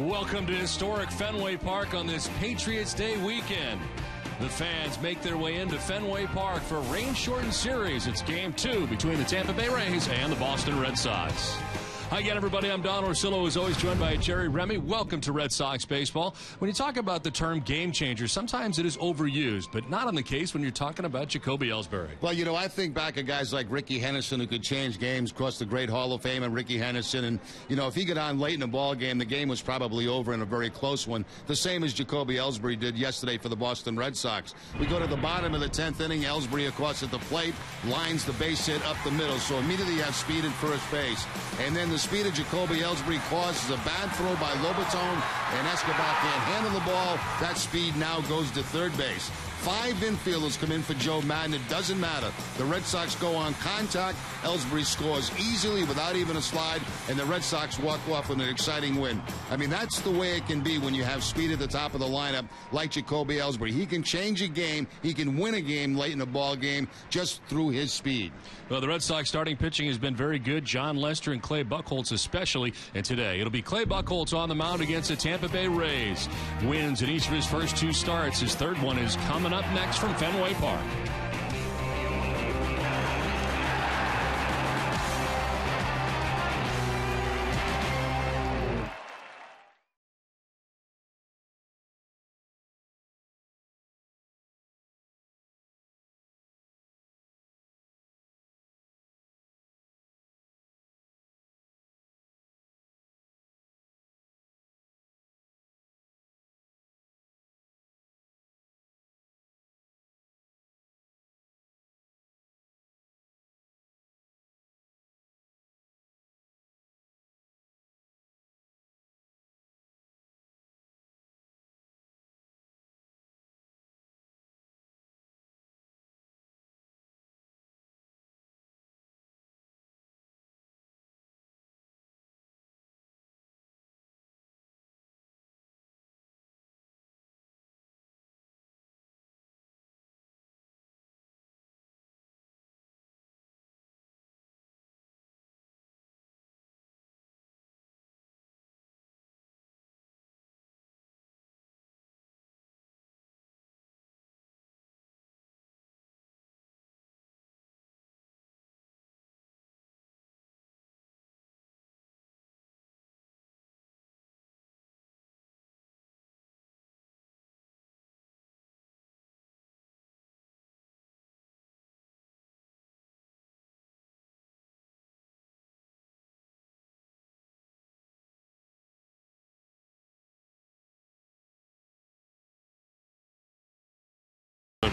Welcome to historic Fenway Park on this Patriots Day weekend. The fans make their way into Fenway Park for a rain-shortened series. It's Game 2 between the Tampa Bay Rays and the Boston Red Sox. Hi again, everybody. I'm Don Orsillo, as always, joined by Jerry Remy. Welcome to Red Sox baseball. When you talk about the term game changer, sometimes it is overused, but not on the case when you're talking about Jacoby Ellsbury. Well, you know, I think back of guys like Ricky Henderson who could change games, across the great Hall of Fame, and Ricky Henderson. And, you know, if he got on late in a ball game, the game was probably over in a very close one. The same as Jacoby Ellsbury did yesterday for the Boston Red Sox. We go to the bottom of the 10th inning. Ellsbury, of course, at the plate, lines the base hit up the middle. So immediately you have speed at first base. And then the speed of Jacoby Ellsbury causes a bad throw by Lobaton, and Escobar can't handle the ball. That speed now goes to third base. 5 infielders come in for Joe Madden. It doesn't matter. The Red Sox go on contact. Ellsbury scores easily without even a slide, and the Red Sox walk off with an exciting win. I mean, that's the way it can be when you have speed at the top of the lineup like Jacoby Ellsbury. He can change a game. He can win a game late in a ball game just through his speed. Well, the Red Sox starting pitching has been very good. John Lester and Clay Buchholz especially. And today it'll be Clay Buchholz on the mound against the Tampa Bay Rays. Wins in each of his first 2 starts. His third one is coming up next from Fenway Park.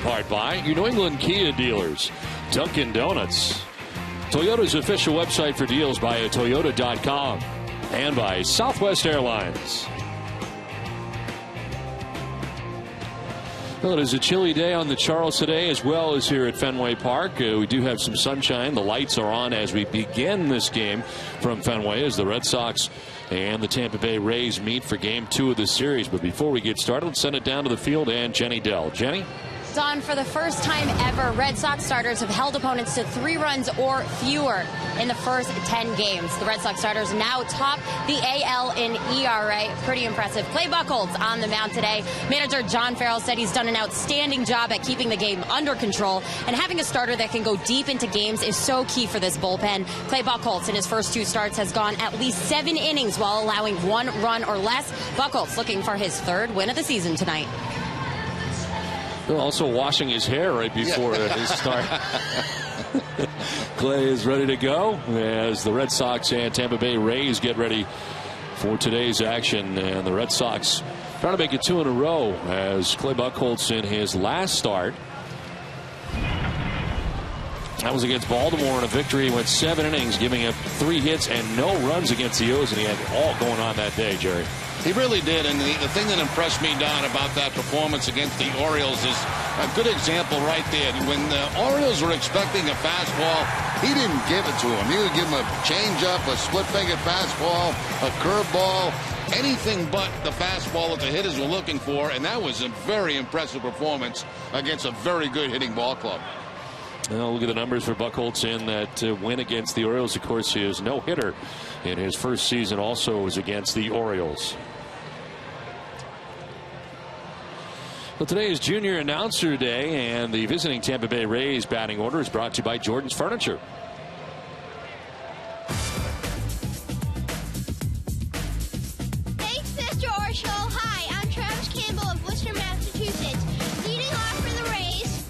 Part by your New England Kia dealers, Dunkin' Donuts, Toyota's official website for deals by Toyota.com, and by Southwest Airlines. Well, it is a chilly day on the Charles today, as well as here at Fenway Park. We do have some sunshine. The lights are on as we begin this game from Fenway as the Red Sox and the Tampa Bay Rays meet for Game 2 of the series. But before we get started, let's send it down to the field and Jenny Dell. Jenny? Don, for the first time ever, Red Sox starters have held opponents to 3 runs or fewer in the first 10 games. The Red Sox starters now top the AL in ERA. Pretty impressive. Clay Buchholz on the mound today. Manager John Farrell said he's done an outstanding job at keeping the game under control, and having a starter that can go deep into games is so key for this bullpen. Clay Buchholz in his first 2 starts has gone at least 7 innings while allowing 1 run or less. Buchholz looking for his 3rd win of the season tonight. Also washing his hair right before his start. Clay is ready to go as the Red Sox and Tampa Bay Rays get ready for today's action. And the Red Sox trying to make it 2 in a row as Clay Buchholz in his last start. That was against Baltimore in a victory. He went 7 innings, giving up 3 hits and no runs against the O's, and he had all going on that day, Jerry. He really did, and the thing that impressed me, Don, about that performance against the Orioles is a good example right there. When the Orioles were expecting a fastball, he didn't give it to him. He would give him a changeup, a split-fingered fastball, a curveball, anything but the fastball that the hitters were looking for, and that was a very impressive performance against a very good hitting ball club. Well, look at the numbers for Buchholz in that win against the Orioles. Of course, his no-hitter in his first season also was against the Orioles. Well, today is Junior Announcer Day, and the visiting Tampa Bay Rays batting order is brought to you by Jordan's Furniture. Thanks, Mr. Orschel. Hi, I'm Travis Campbell of Worcester, Massachusetts. Leading off for the Rays,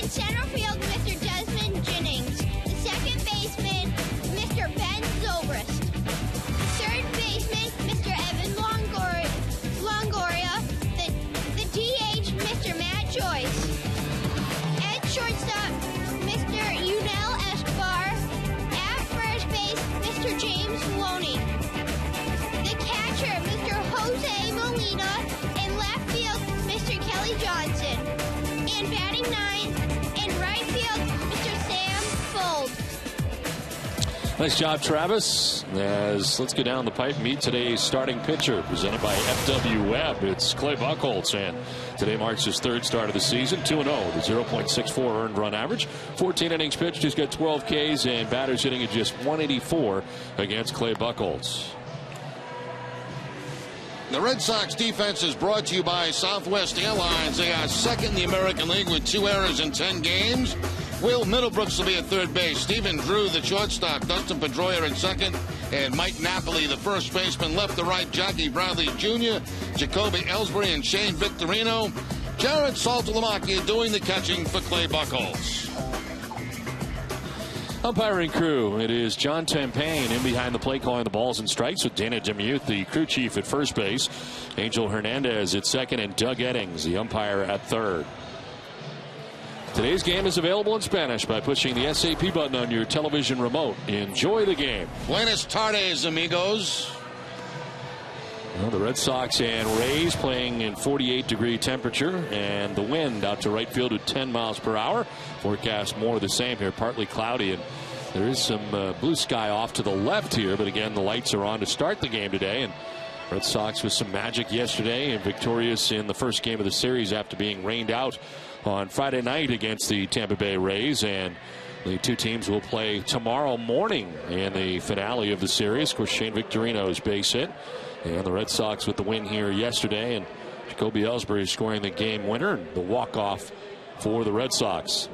in center field, Mr. Desmond Jennings. The second baseman, Mr. Ben Zobrist. Third baseman, Mr. Evan Longoria. The DH, Mr. Matt Joyce. At shortstop, Mr. Yunel Escobar. At first base, Mr. James Maloney. The catcher, Mr. Jose Molina. In left field, Mr. Kelly Johnson. And batting ninth, in right field, Mr. Sam Fold. Nice job, Travis. Let's go down the pipe and meet today's starting pitcher, presented by FW Webb. It's Clay Buchholz, and today marks his third start of the season. 2-0 with 0.64 earned run average. 14 innings pitched. He's got 12 Ks, and batters hitting at just 184 against Clay Buchholz. The Red Sox defense is brought to you by Southwest Airlines. They are second in the American League with 2 errors in 10 games. Will Middlebrooks will be at third base. Stephen Drew, the shortstop. Dustin Pedroia at second. And Mike Napoli, the first baseman. Left to right, Jackie Bradley Jr., Jacoby Ellsbury, and Shane Victorino. Jared Saltalamacchia doing the catching for Clay Buchholz. Umpiring crew, it is John Tampain in behind the plate calling the balls and strikes, with Dana Demuth, the crew chief, at first base. Angel Hernandez at second, and Doug Eddings, the umpire, at third. Today's game is available in Spanish by pushing the SAP button on your television remote. Enjoy the game. Buenas tardes, amigos. Well, the Red Sox and Rays playing in 48-degree temperature, and the wind out to right field at 10 miles per hour. Forecast more of the same here, partly cloudy, and there is some blue sky off to the left here, but again, the lights are on to start the game today. And Red Sox with some magic yesterday and victorious in the first game of the series after being rained out on Friday night against the Tampa Bay Rays. And the two teams will play tomorrow morning in the finale of the series. Of course, Shane Victorino's base hit, and the Red Sox with the win here yesterday, and Jacoby Ellsbury scoring the game winner and the walk-off for the Red Sox.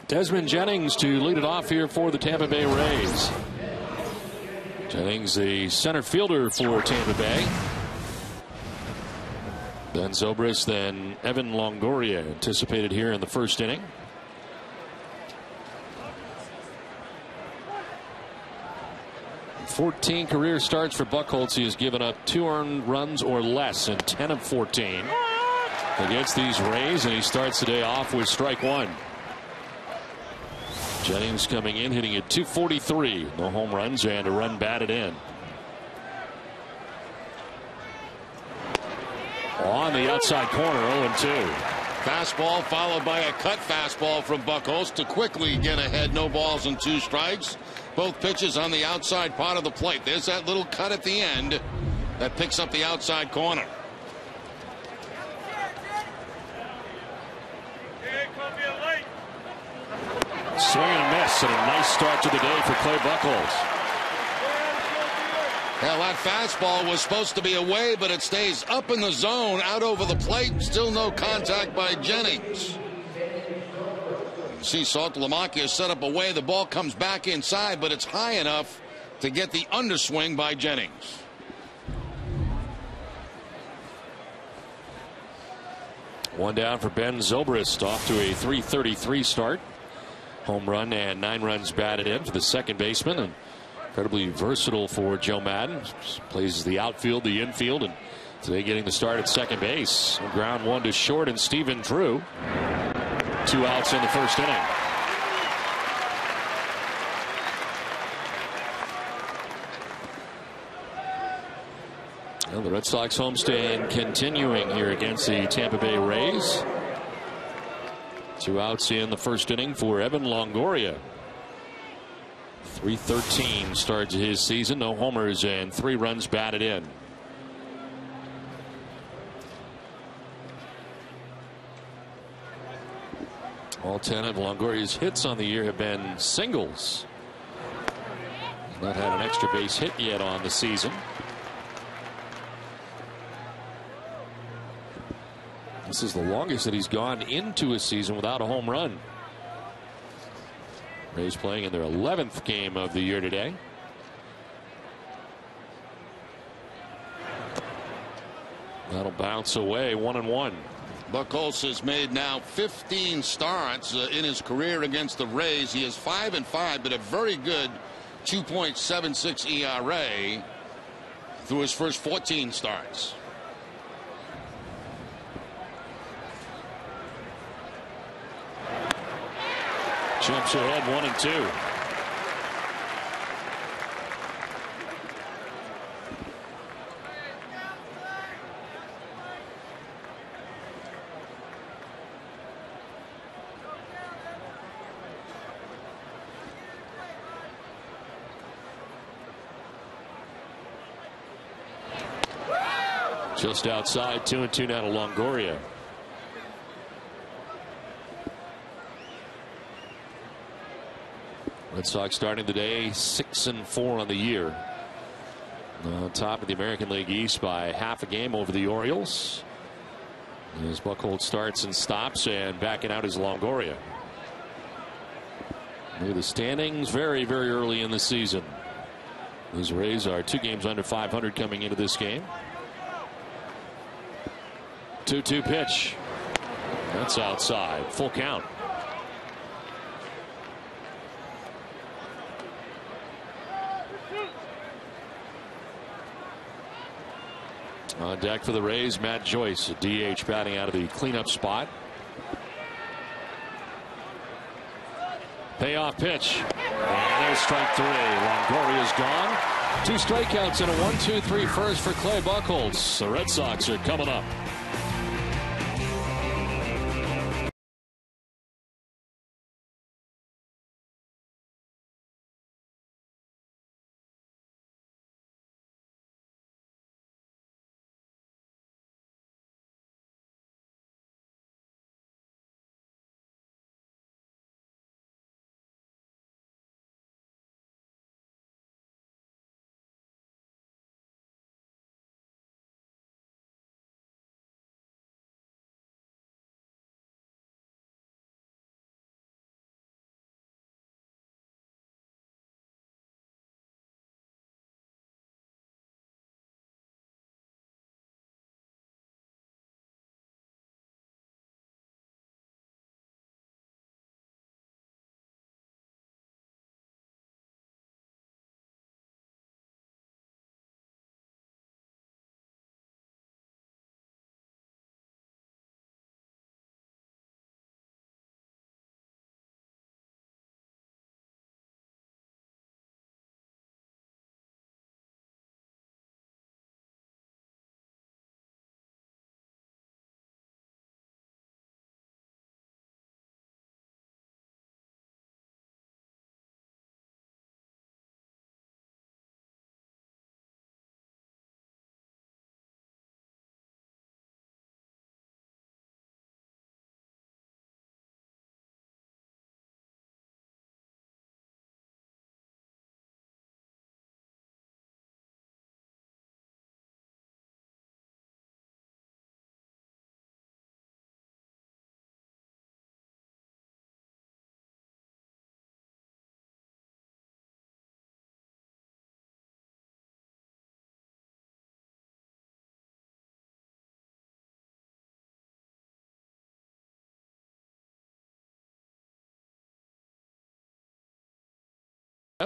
Desmond Jennings to lead it off here for the Tampa Bay Rays. Jennings, the center fielder for Tampa Bay. Ben Zobrist, then Evan Longoria anticipated here in the first inning. "14 career starts for Buchholz. He has given up 2 earned runs or less in 10 of 14 against these Rays, and he starts the day off with strike one. Jennings coming in, hitting at .243. No home runs and a run batted in. On the outside corner, 0-2. Fastball followed by a cut fastball from Buchholz to quickly get ahead. No balls and 2 strikes. Both pitches on the outside part of the plate. There's that little cut at the end that picks up the outside corner. Swing and a miss, and a nice start to the day for Clay Buchholz. Well, that fastball was supposed to be away, but it stays up in the zone, out over the plate. Still no contact by Jennings. You see Saltalamacchia set up away. The ball comes back inside, but it's high enough to get the underswing by Jennings. One down for Ben Zobrist, off to a .333 start. Home run and 9 runs batted in for the second baseman, and incredibly versatile for Joe Madden. Plays the outfield, the infield, and today getting the start at second base. Ground one to short, and Stephen Drew. 2 outs in the first inning. Well, the Red Sox homestand continuing here against the Tampa Bay Rays. 2 outs in the first inning for Evan Longoria. .313 starts his season. No homers and 3 runs batted in. All 10 of Longoria's hits on the year have been singles. He's not had an extra base hit yet on the season. This is the longest that he's gone into a season without a home run. Rays playing in their 11th game of the year today. That'll bounce away, 1-1. Buchholz has made now 15 starts in his career against the Rays. He is 5-5, but a very good 2.76 ERA through his first 14 starts. Jumps ahead 1-2. Just outside, 2-2 now to Longoria. Red Sox starting the day 6-4 on the year. On top of the American League East by half a game over the Orioles. As Buchholz starts and stops, and backing out is Longoria. Look at the standings very, very early in the season. These Rays are 2 games under 500 coming into this game. 2-2 pitch. That's outside. Full count. On deck for the Rays, Matt Joyce, a DH, batting out of the cleanup spot. Payoff pitch. And there's strike 3. Longoria's gone. 2 strikeouts and a 1-2-3 first for Clay Buchholz. The Red Sox are coming up.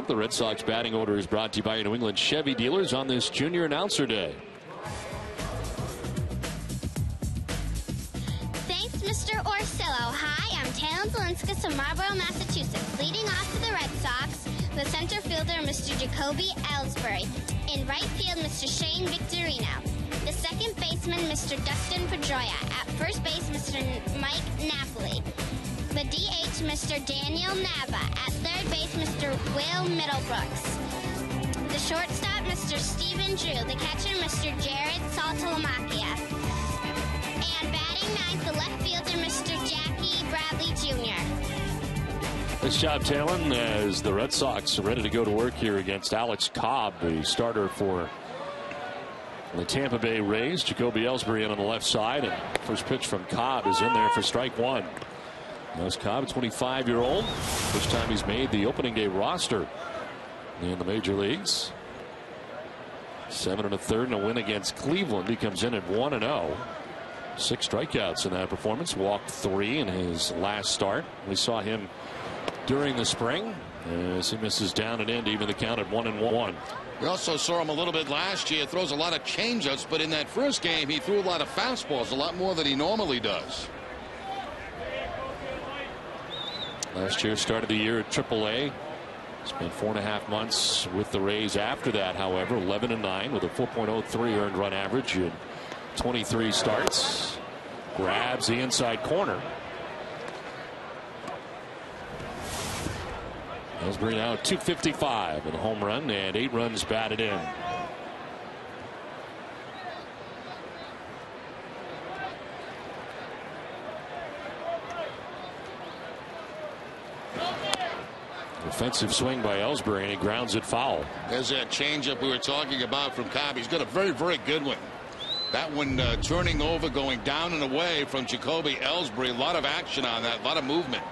The Red Sox batting order is brought to you by your New England Chevy dealers on this Junior Announcer Day. Thanks, Mr. Orsillo. Hi, I'm Talon Zelinskis of Marlborough, Massachusetts. Leading off for the Red Sox, the center fielder, Mr. Jacoby Ellsbury. In right field, Mr. Shane Victorino. The second baseman, Mr. Dustin Pedroia. At first base, Mr. Mike Napoli. The DH, Mr. Daniel Nava. At third base, Mr. Will Middlebrooks. The shortstop, Mr. Stephen Drew. The catcher, Mr. Jared Saltalamacchia. And batting ninth, the left fielder, Mr. Jackie Bradley Jr. Nice job, Talon, as the Red Sox are ready to go to work here against Alex Cobb, the starter for The Tampa Bay Rays, Jacoby Ellsbury in on the left side, and first pitch from Cobb is in there for strike one. That's Cobb, 25-year-old. First time he's made the opening day roster in the major leagues. 7 1/3 and a win against Cleveland. He comes in at 1-0. 6 strikeouts in that performance. Walked 3 in his last start. We saw him during the spring as he misses down and in to even the count at 1-1. We also saw him a little bit last year. Throws a lot of changeups, but in that first game he threw a lot of fastballs, a lot more than he normally does. Last year started the year at AAA. Spent 4.5 months with the Rays after that, however. 11-9 with a 4.03 earned run average in 23 starts. Grabs the inside corner. Ellsbury now 255 with a home run and 8 runs batted in. Offensive swing by Ellsbury, and he grounds it foul. There's that changeup we were talking about from Cobb. He's got a very, very good one. That one turning over, going down and away from Jacoby Ellsbury. A lot of action on that, a lot of movement.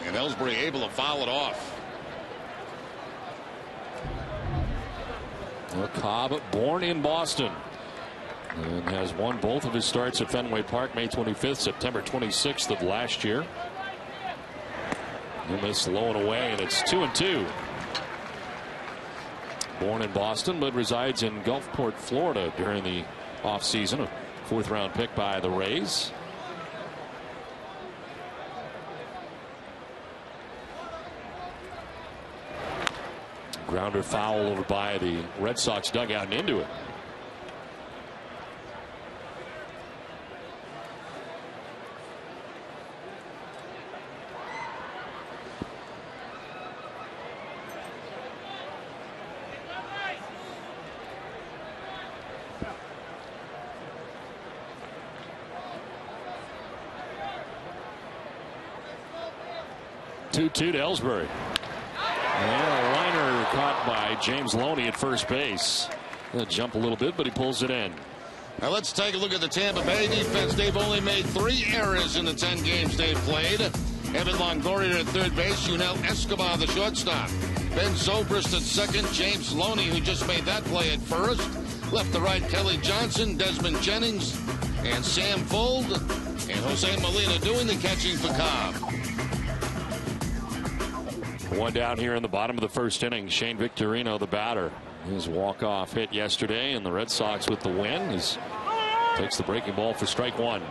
And Ellsbury able to foul it off. Well, Cobb, born in Boston, and has won both of his starts at Fenway Park, May 25th, September 26th of last year. And this low and away, and it's 2-2. Born in Boston, but resides in Gulfport, Florida during the offseason. A 4th round pick by the Rays. Grounder foul over by the Red Sox dugout and into it. Two to Ellsbury. And a liner caught by James Loney at first base. He'll jump a little bit, but he pulls it in. Now let's take a look at the Tampa Bay defense. They've only made 3 errors in the 10 games they've played. Evan Longoria at third base. Yunel Escobar, the shortstop. Ben Zobrist at second. James Loney, who just made that play at first. Left to right, Kelly Johnson, Desmond Jennings, and Sam Fuld. And Jose Molina doing the catching for Cobb. One down here in the bottom of the first inning. Shane Victorino, the batter. His walk-off hit yesterday, and the Red Sox with the win. Takes the breaking ball for strike one.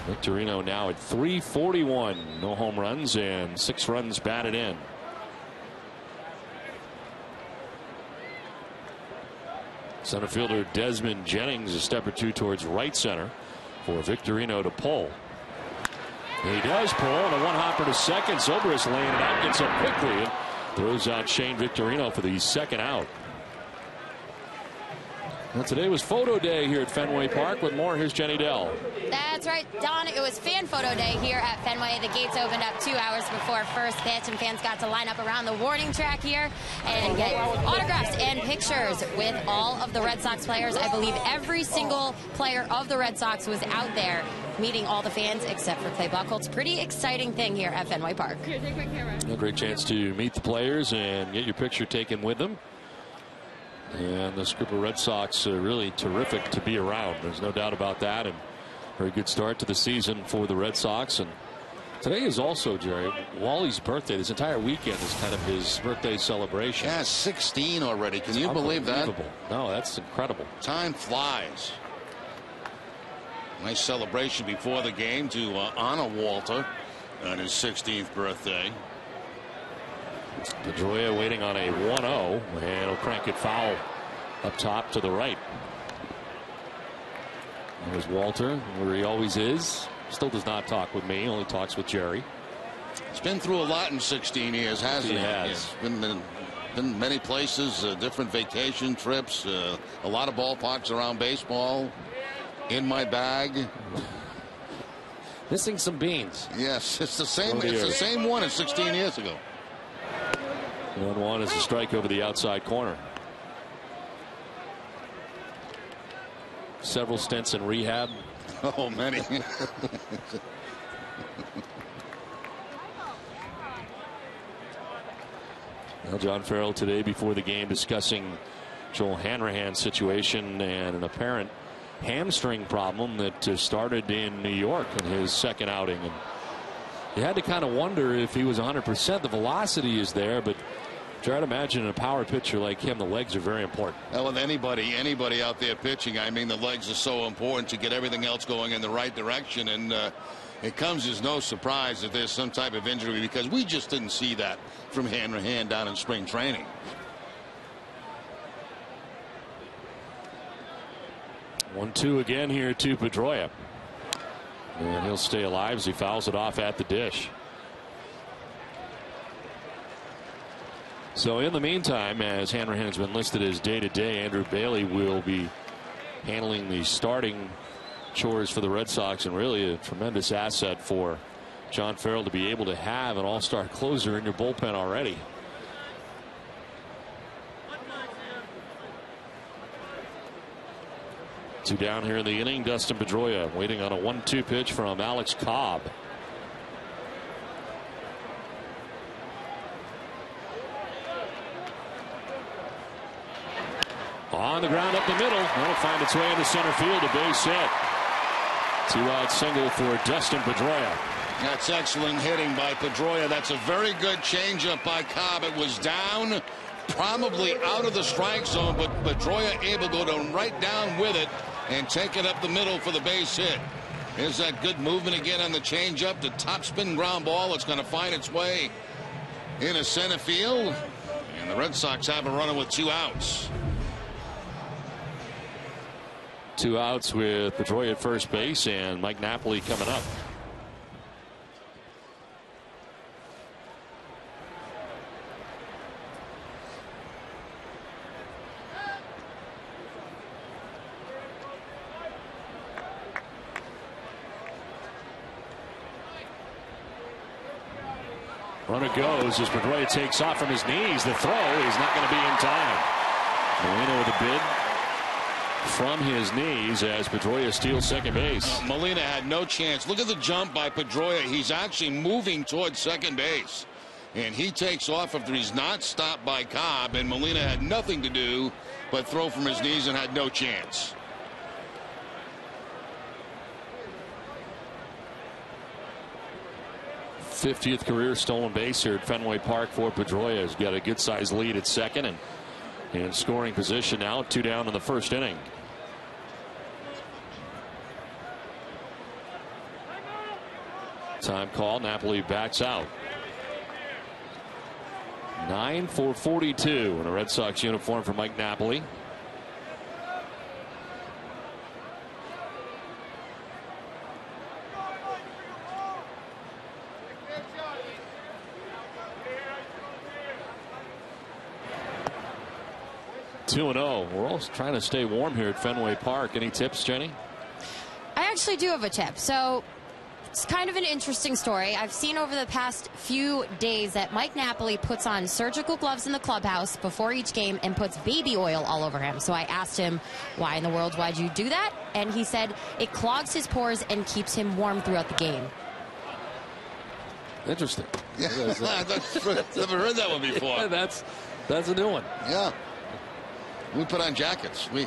Victorino now at 341. No home runs and 6 runs batted in. Center fielder Desmond Jennings a step or two towards right center for Victorino to pull. He does pull, and a one-hopper to second. Zobrist laying it out, gets up quickly and throws out Shane Victorino for the second out. Well, today was photo day here at Fenway Park. With more, here's Jenny Dell. That's right, Don. It was fan photo day here at Fenway. The gates opened up 2 hours before first pitch, and fans got to line up around the warning track here and get autographs and pictures with all of the Red Sox players. I believe every single player of the Red Sox was out there meeting all the fans except for Clay Buchholz. Pretty exciting thing here at Fenway Park. A great chance to meet the players and get your picture taken with them. And this group of Red Sox are really terrific to be around. There's no doubt about that. And very good start to the season for the Red Sox. And today is also, Jerry, Wally's birthday. This entire weekend is kind of his birthday celebration. Yeah, 16 already. Can you believe that? No, that's incredible. Time flies. Nice celebration before the game to honor Walter on his 16th birthday. Pedroia waiting on a 1-0, and he'll crank it foul up top to the right. There's Walter, where he always is. Still does not talk with me, only talks with Jerry. He's been through a lot in 16 years, hasn't he? He has. Been many places, different vacation trips, a lot of ballparks around baseball. In my bag. Missing some beans. Yes, it's the same. It's the same one as 16 years ago. 1-1 is a strike over the outside corner. several stints in rehab. Oh, many. Well, John Farrell today before the game discussing Joel Hanrahan's situation and an apparent hamstring problem that started in New York in his second outing. And you had to kind of wonder if he was 100%. The velocity is there, but try to imagine a power pitcher like him, the legs are very important. Well, with anybody out there pitching, I mean, the legs are so important to get everything else going in the right direction. And it comes as no surprise that there's some type of injury, because we just didn't see that from Hanrahan down in spring training. One-two again here to Pedroia. And he'll stay alive as he fouls it off at the dish. So in the meantime, as Hanrahan has been listed as day-to-day, Andrew Bailey will be handling the starting chores for the Red Sox, and really a tremendous asset for John Farrell to be able to have an all-star closer in your bullpen already. Two down here in the inning. Dustin Pedroia waiting on a 1-2 pitch from Alex Cobb. On the ground up the middle. That'll find its way into center field. A base hit. 2-out single for Dustin Pedroia. That's excellent hitting by Pedroia. That's a very good changeup by Cobb. It was down, probably out of the strike zone, but Pedroia able to go right down with it and take it up the middle for the base hit. Here's that good movement again on the changeup. The top spin ground ball. It's going to find its way into center field. And the Red Sox have a runner with 2 outs. 2 outs with Pedroia at first base and Mike Napoli coming up. Runner goes as Pedroia takes off from his knees. The throw is not going to be in time. Molina with a bid from his knees as Pedroia steals second base. Molina had no chance. Look at the jump by Pedroia. He's actually moving towards second base, and he takes off after he's not stopped by Cobb, and Molina had nothing to do but throw from his knees and had no chance. '50th career stolen base here at Fenway Park for Pedroia. He's got a good sized lead at second and in scoring position now. 2 down in the first inning. Time call. Napoli backs out. 9 for 42 in a Red Sox uniform for Mike Napoli. Two and 0. We're all trying to stay warm here at Fenway Park. Any tips, Jenny? I actually do have a tip. So it's kind of an interesting story. I've seen over the past few days that Mike Napoli puts on surgical gloves in the clubhouse before each game and puts baby oil all over him. So I asked him, why in the world, why'd you do that? And he said it clogs his pores and keeps him warm throughout the game. Interesting. Yeah, never heard that one before. Yeah, that's a new one. Yeah. We put on jackets. I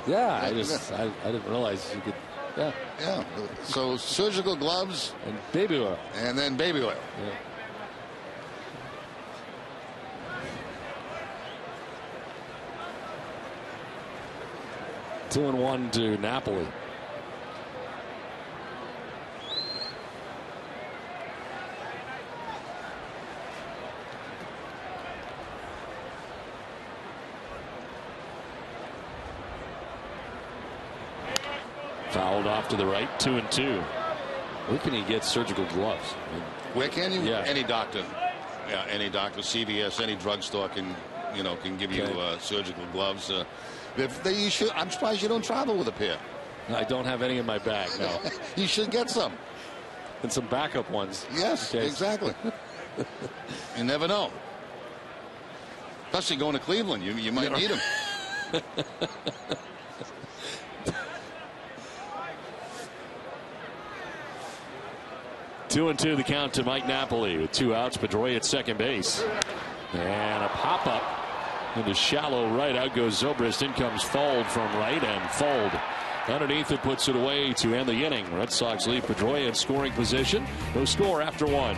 didn't realize you could. Yeah. So surgical gloves and baby oil, and then baby oil. Yeah. Two and 1 to Napoli. Fouled off to the right. 2 and 2. Where can he get surgical gloves? Where can you? Yeah. Any doctor. Yeah, any doctor. CVS, any drugstore can give you surgical gloves. I'm surprised you don't travel with a pair. I don't have any in my bag. No. You should get some. And some backup ones. Yes, exactly. You never know. Especially going to Cleveland, you might need them. 2-2 the count to Mike Napoli with 2 outs. Pedroia at second base. And a pop-up into shallow right. Out goes Zobrist. In comes Fold from right, and Fold underneath it puts it away to end the inning. Red Sox leave Pedroia in scoring position. No score after 1.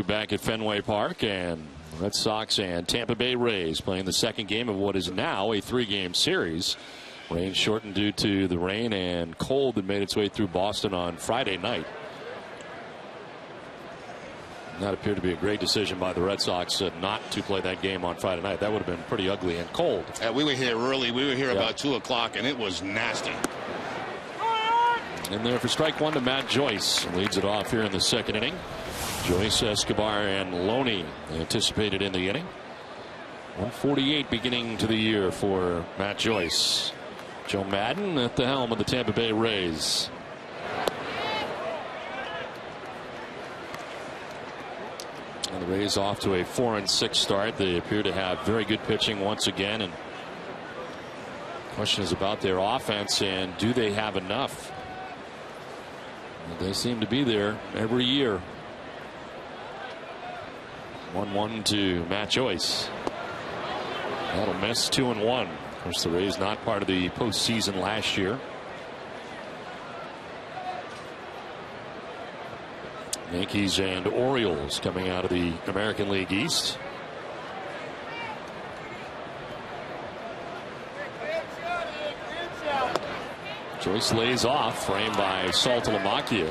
Back at Fenway Park, and Red Sox and Tampa Bay Rays playing the second game of what is now a 3-game series. Rain shortened due to the rain and cold that made its way through Boston on Friday night. That appeared to be a great decision by the Red Sox not to play that game on Friday night. That would have been pretty ugly and cold. We were here early. We were here about 2 o'clock, and it was nasty. In there for strike 1 to Matt Joyce. Leads it off here in the second inning. Joyce, Escobar, and Loney anticipated in the inning. 148 beginning to the year for Matt Joyce. Joe Madden at the helm of the Tampa Bay Rays. And the Rays off to a 4-6 start. They appear to have very good pitching once again. And the question is about their offense, and do they have enough? They seem to be there every year. 1-1 to Matt Joyce. That'll miss. 2-1. Of course, the Rays not part of the postseason last year. Yankees and Orioles coming out of the American League East. Joyce lays off, framed by Saltalamacchia.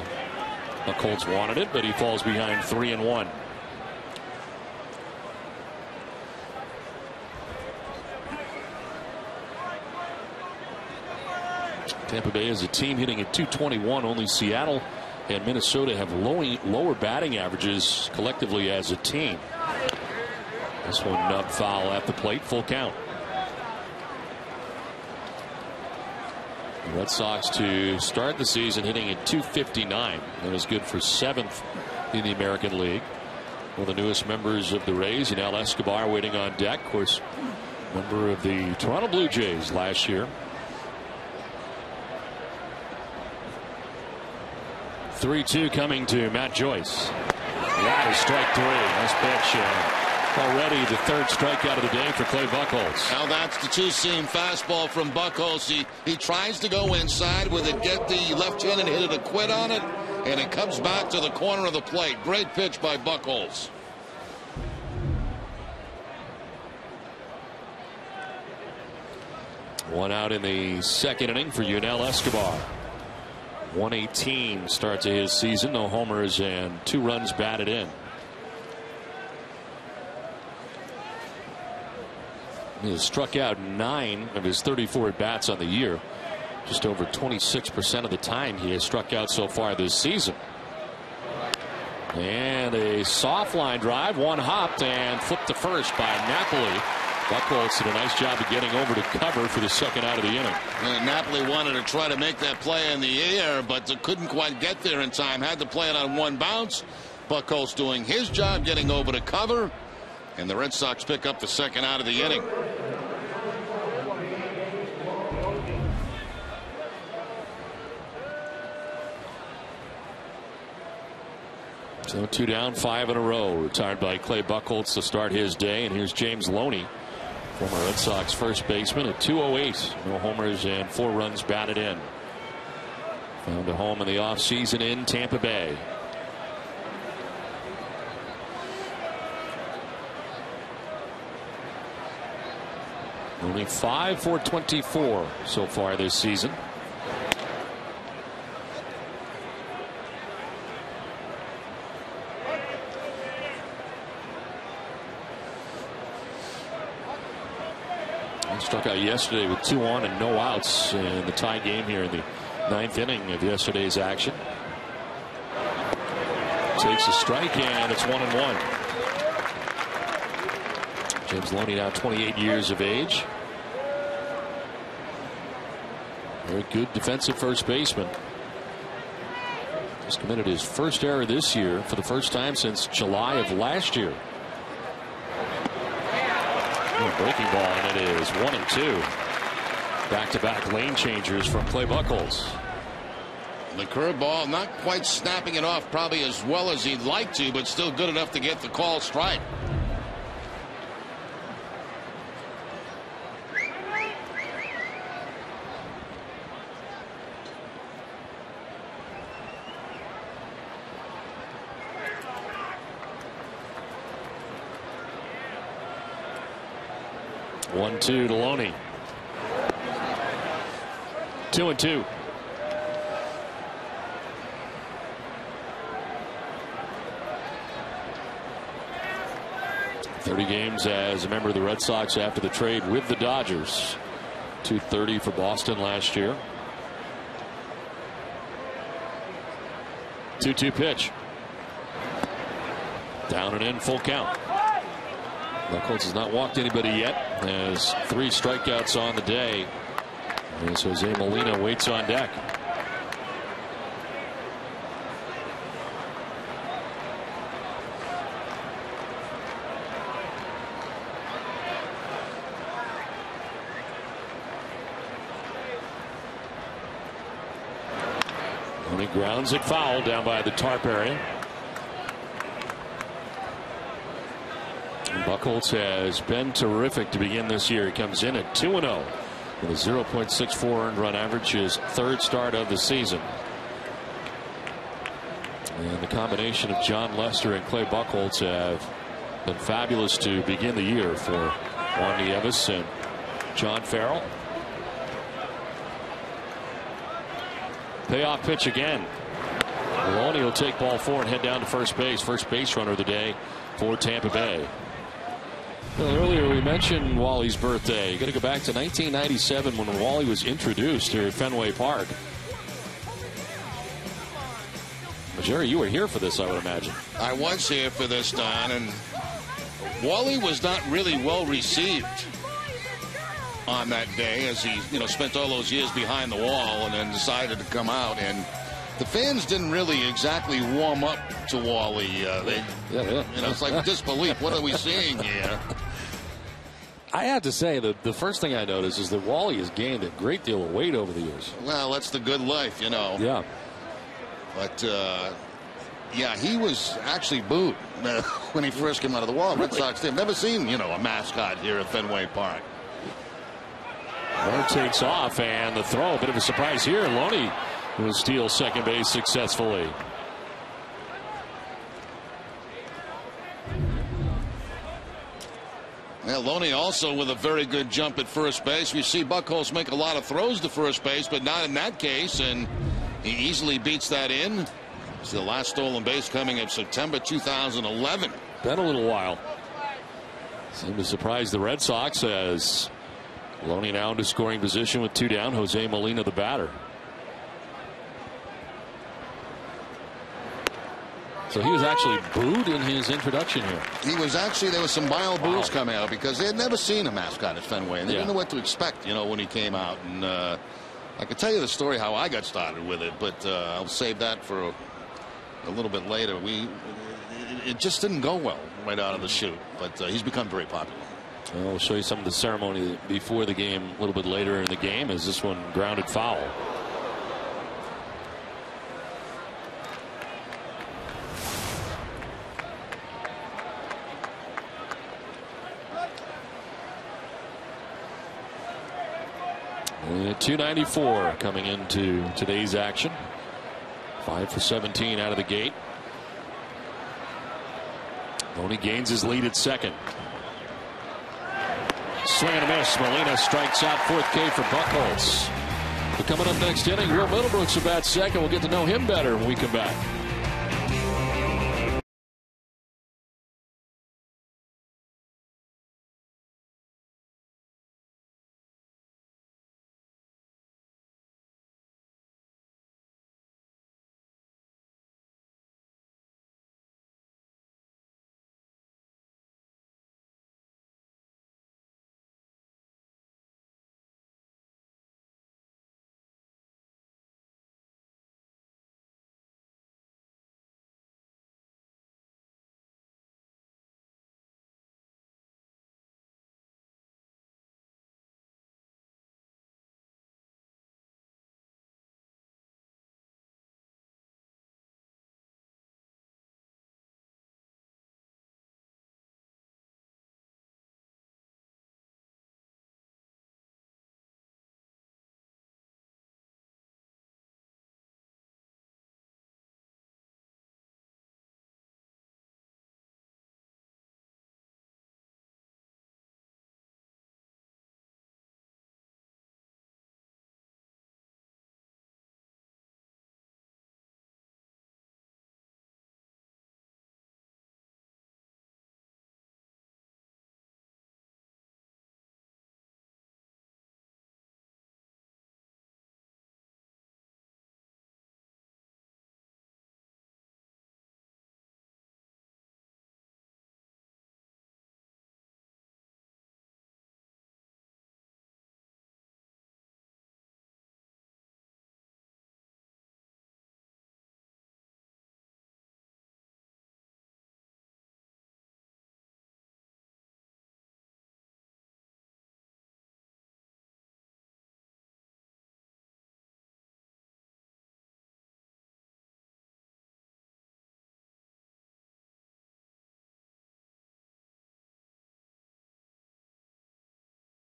The Colts wanted it, but he falls behind 3-1. Tampa Bay is a team hitting at .221. Only Seattle and Minnesota have lower batting averages collectively as a team. This one nub foul at the plate, full count. The Red Sox to start the season hitting at .259. That is good for 7th in the American League. One of the newest members of the Rays, Yunel Escobar, waiting on deck. Of course, member of the Toronto Blue Jays last year. 3-2 coming to Matt Joyce. That is strike 3. Nice pitch. Already the 3rd strikeout of the day for Clay Buchholz. Now that's the 2-seam fastball from Buchholz. He tries to go inside with it, get the left-handed hitter to quit on it, and it comes back to the corner of the plate. Great pitch by Buchholz. One out in the second inning for Yunel Escobar. 118 start to his season. No homers and 2 runs batted in. He has struck out 9 of his 34 at-bats on the year. Just over 26% of the time he has struck out so far this season. And a soft line drive, one hopped and flipped to first by Napoli. Buchholz did a nice job of getting over to cover for the second out of the inning. Napoli wanted to try to make that play in the air, but couldn't quite get there in time. Had to play it on one bounce. Buchholz doing his job, getting over to cover, and the Red Sox pick up the second out of the inning. So 2 down, 5 in a row. Retired by Clay Buchholz to start his day. And here's James Loney, former Red Sox first baseman, at 208. No homers and 4 runs batted in. Found a home in the offseason in Tampa Bay. Only 5 for 24 so far this season. Struck out yesterday with 2 on and no outs in the tie game here in the 9th inning of yesterday's action. Takes a strike and it's 1-1. James Loney now 28 years of age. Very good defensive first baseman. Just committed his first error this year for the first time since July of last year. Breaking ball, and it is 1-2. Back-to-back lane changers from Clay Buchholz. The curveball not quite snapping it off probably as well as he'd like to, but still good enough to get the call strike. One-two to Loney. 2-2. .30 games as a member of the Red Sox after the trade with the Dodgers. 230 for Boston last year. 2-2 pitch. Down and in, full count. Buchholz has not walked anybody yet. Has 3 strikeouts on the day. As Jose Molina waits on deck. And he grounds it foul down by the tarp area. Buchholz has been terrific to begin this year. He comes in at 2-0 with a 0.64 earned run average, his 3rd start of the season. And the combination of John Lester and Clay Buchholz have been fabulous to begin the year for Juan Nieves and John Farrell. Payoff pitch again. Loney will take ball 4 and head down to first base. First base runner of the day for Tampa Bay. Well, earlier we mentioned Wally's birthday. You got to go back to 1997 when Wally was introduced here at Fenway Park. Well, Jerry, you were here for this, I would imagine. I was here for this, Don, and Wally was not really well received on that day, as he, spent all those years behind the wall and then decided to come out. And the fans didn't really exactly warm up to Wally. It's like disbelief. What are we seeing here? I have to say that the first thing I noticed is that Wally has gained a great deal of weight over the years. Well, that's the good life, Yeah. But, yeah, he was actually booed when he first came out of the wall. Red Sox, they've never seen, a mascot here at Fenway Park. Runner takes off, and the throw, a bit of a surprise here. Loney will steal second base successfully. Yeah, Loney also with a very good jump at first base. We see Buchholz make a lot of throws to first base, but not in that case, and he easily beats that in. It's the last stolen base coming in September 2011. Been a little while. Seemed to surprise the Red Sox as Loney now into scoring position with 2 down. Jose Molina the batter. So he was actually booed in his introduction here. He was actually, there was some mild boos coming out because they had never seen a mascot at Fenway, and they didn't know what to expect, you know, when he came out. And I could tell you the story how I got started with it, but I'll save that for a little bit later. It just didn't go well right out of the chute, but he's become very popular. I'll show you some of the ceremony before the game a little bit later in the game, as this one grounded foul. .294 coming into today's action. 5 for 17 out of the gate. Loney gains his lead at second. Swing and a miss. Molina strikes out. 4th K for Buchholz. But coming up next inning, Will Middlebrook's a bat second. We'll get to know him better when we come back.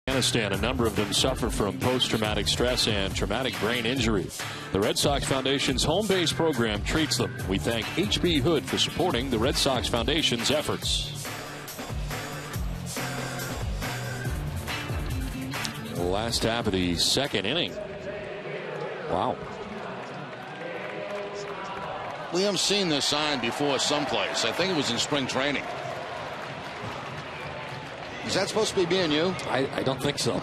Afghanistan, a number of them suffer from post-traumatic stress and traumatic brain injury. The Red Sox Foundation's home base program treats them. We thank H.B. Hood for supporting the Red Sox Foundation's efforts. The last half of the second inning. Wow. We have seen this sign before someplace. I think it was in spring training. Is that supposed to be being you? I don't think so.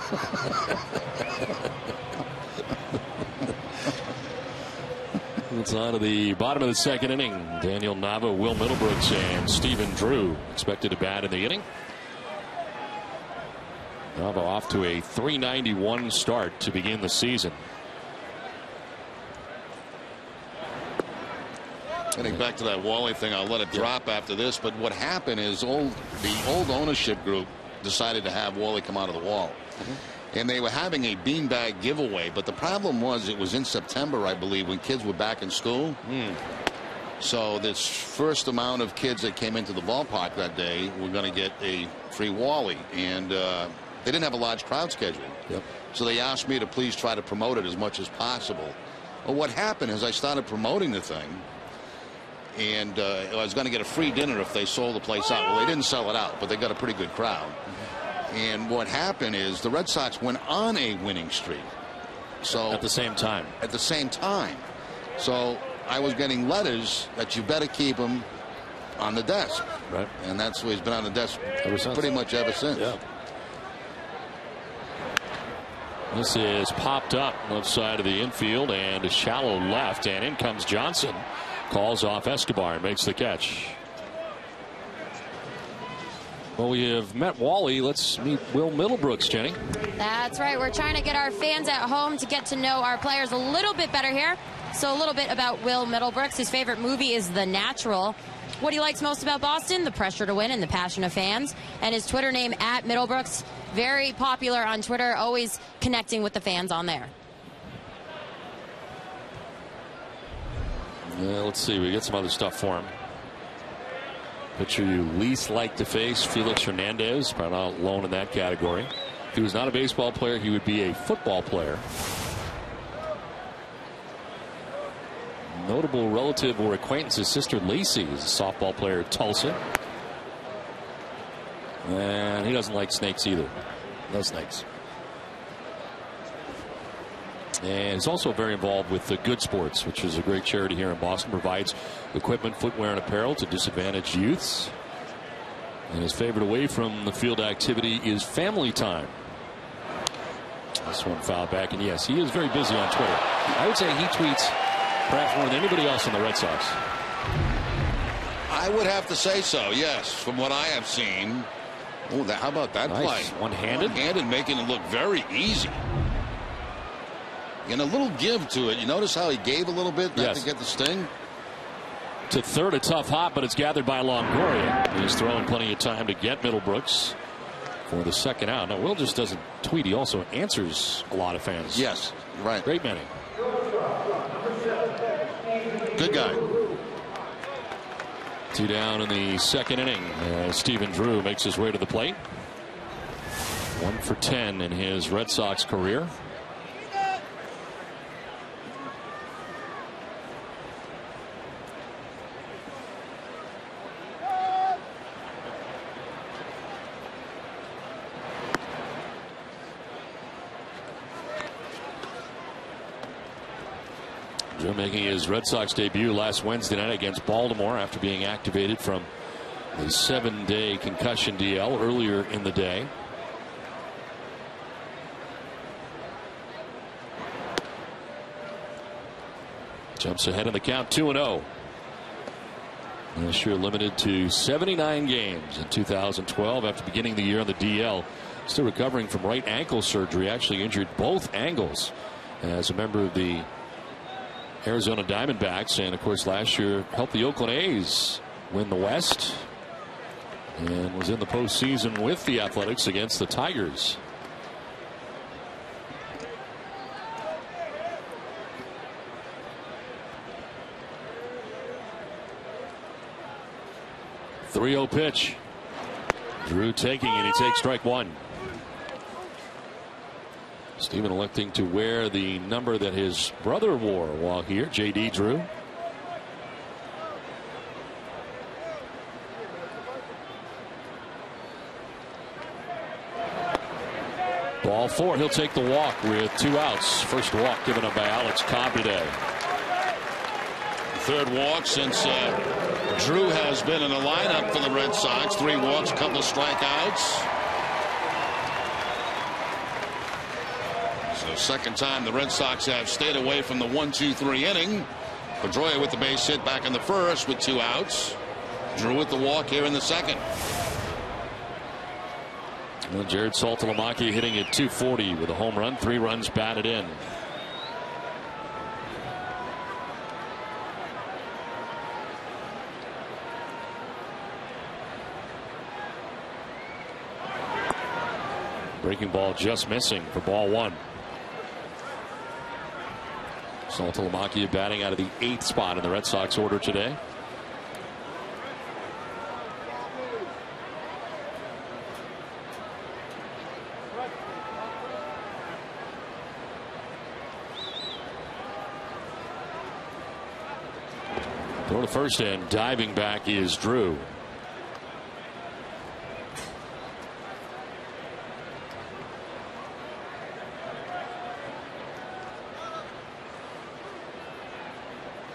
It's on to the bottom of the second inning. Daniel Nava, Will Middlebrooks, and Stephen Drew expected to bat in the inning. Nava off to a .391 start to begin the season. Getting back to that Wally thing, I'll let it drop after this. But what happened is the old ownership group decided to have Wally come out of the wall. And they were having a beanbag giveaway. But the problem was it was in September, I believe, when kids were back in school. So this first amount of kids that came into the ballpark that day were going to get a free Wally. And they didn't have a large crowd schedule. So they asked me to please try to promote it as much as possible. Well, what happened is I started promoting the thing. And I was going to get a free dinner if they sold the place out. Well, they didn't sell it out, but they got a pretty good crowd. And what happened is the Red Sox went on a winning streak. So at the same time. So I was getting letters that you better keep him on the desk. Right. And that's where he's been on the desk pretty much ever since. Yeah. This is popped up left side of the infield and a shallow left, and in comes Johnson. Calls off Escobar and makes the catch. Well, we have met Wally. Let's meet Will Middlebrooks, Jenny. That's right. We're trying to get our fans at home to get to know our players a little bit better here. So a little bit about Will Middlebrooks. His favorite movie is The Natural. What he likes most about Boston, the pressure to win and the passion of fans. And his Twitter name, at Middlebrooks, very popular on Twitter, always connecting with the fans on there. Let's see, we get some other stuff for him. Pitcher you least like to face, Felix Hernandez, probably not alone in that category. If he was not a baseball player, he would be a football player. Notable relative or acquaintance, his sister Lacey is a softball player at Tulsa. And he doesn't like snakes either. No snakes. And he's also very involved with the Good Sports, which is a great charity here in Boston. Provides equipment, footwear, and apparel to disadvantaged youths. And his favorite away from the field activity is family time. This one fouled back, and yes, he is very busy on Twitter. I would say he tweets perhaps more than anybody else in the Red Sox. I would have to say so, yes, from what I have seen. Oh, how about that nice. play? One-handed? One-handed, making it look very easy. And a little give to it. You notice how he gave a little bit not to get the sting? To third, a tough hop, but it's gathered by Longoria. He's throwing plenty of time to get Middlebrooks for the second out. Now, Will just doesn't tweet. He also answers a lot of fans. Yes, right. Great many. Good guy. 2 down in the second inning. Stephen Drew makes his way to the plate. 1 for 10 in his Red Sox career. Drew making his Red Sox debut last Wednesday night against Baltimore after being activated from a 7-day concussion DL earlier in the day. Jumps ahead in the count, 2-0. This year limited to 79 games in 2012 after beginning the year on the DL. Still recovering from right ankle surgery. Actually injured both ankles as a member of the Arizona Diamondbacks, and of course last year helped the Oakland A's win the West and was in the postseason with the Athletics against the Tigers. .30 pitch. Drew taking, and he takes strike one. Stephen electing to wear the number that his brother wore while here, J.D. Drew. Ball 4. He'll take the walk with 2 outs. First walk given up by Alex Cobb today. Third walk since Drew has been in the lineup for the Red Sox. 3 walks, a couple of strikeouts. So second time the Red Sox have stayed away from the 1-2-3 inning. Pedroia with the base hit back in the first with 2 outs. Drew with the walk here in the second. Well, Jared Saltalamacchia hitting at .240 with a home run, 3 runs batted in. Breaking ball just missing for ball 1. Saltalamacchia batting out of the 8th spot in the Red Sox order today. Throw to first, and diving back is Drew.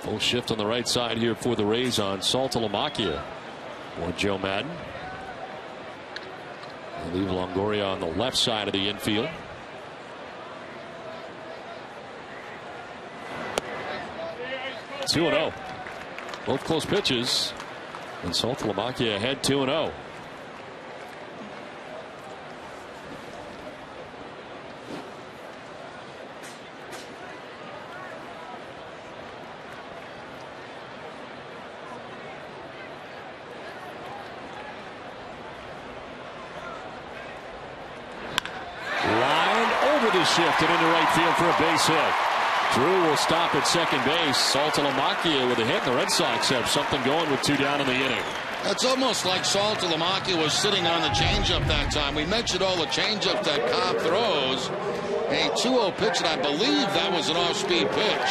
Full shift on the right side here for the Rays on Saltalamacchia or Joe Madden. They leave Longoria on the left side of the infield. (2-0). Both close pitches, and Saltalamacchia ahead 2-0. Shifted into right field for a base hit. Drew will stop at second base. Saltalamacchia with a hit. The Red Sox have something going with 2 down in the inning. It's almost like Saltalamacchia was sitting on the changeup that time. We mentioned all the changeups that Cobb throws. A 2-0 pitch, and I believe that was an off-speed pitch.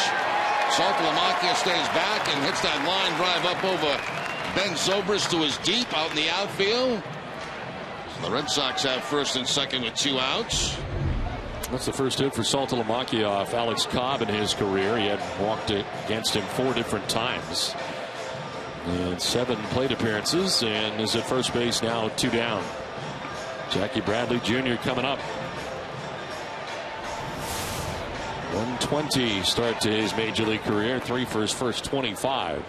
Saltalamacchia stays back and hits that line drive up over Ben Zobrist to his deep out in the outfield. So the Red Sox have first and second with 2 outs. That's the first hit for Saltalamacchia off Alex Cobb in his career. He had walked against him 4 different times. And 7 plate appearances and is at first base now 2 down. Jackie Bradley Jr. coming up. 120 start to his major league career. 3 for his first 25.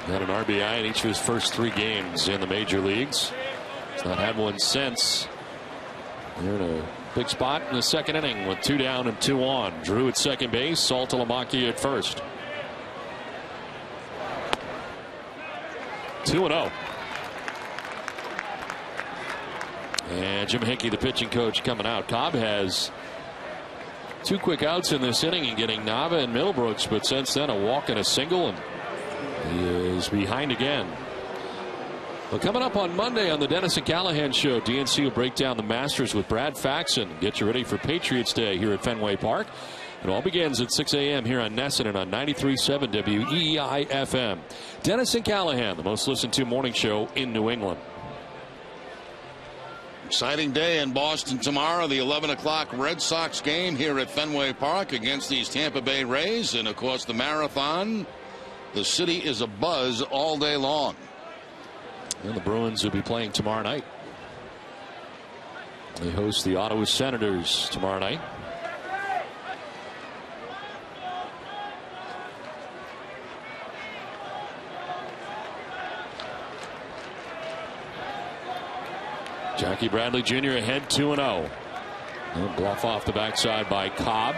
Had an RBI in each of his first 3 games in the major leagues. He's not had one since. They're in a big spot in the second inning with 2 down and 2 on. Drew at second base, Saltalamacchia at first. 2-0. And Jim Hickey, the pitching coach, coming out. Cobb has 2 quick outs in this inning and getting Nava and Middlebrooks, but since then a walk and a single, and he is behind again. Well, coming up on Monday on the Dennis and Callahan Show, DNC will break down the Masters with Brad Faxon. Get you ready for Patriots Day here at Fenway Park. It all begins at 6 a.m. here on Nesson and on 93.7 WEEI FM. Dennis and Callahan, the most listened to morning show in New England. Exciting day in Boston tomorrow. The 11 o'clock Red Sox game here at Fenway Park against these Tampa Bay Rays. And, of course, the marathon. The city is abuzz all day long. And the Bruins will be playing tomorrow night. They host the Ottawa Senators tomorrow night. Jackie Bradley Jr. ahead 2-0. Bluff off the backside by Cobb.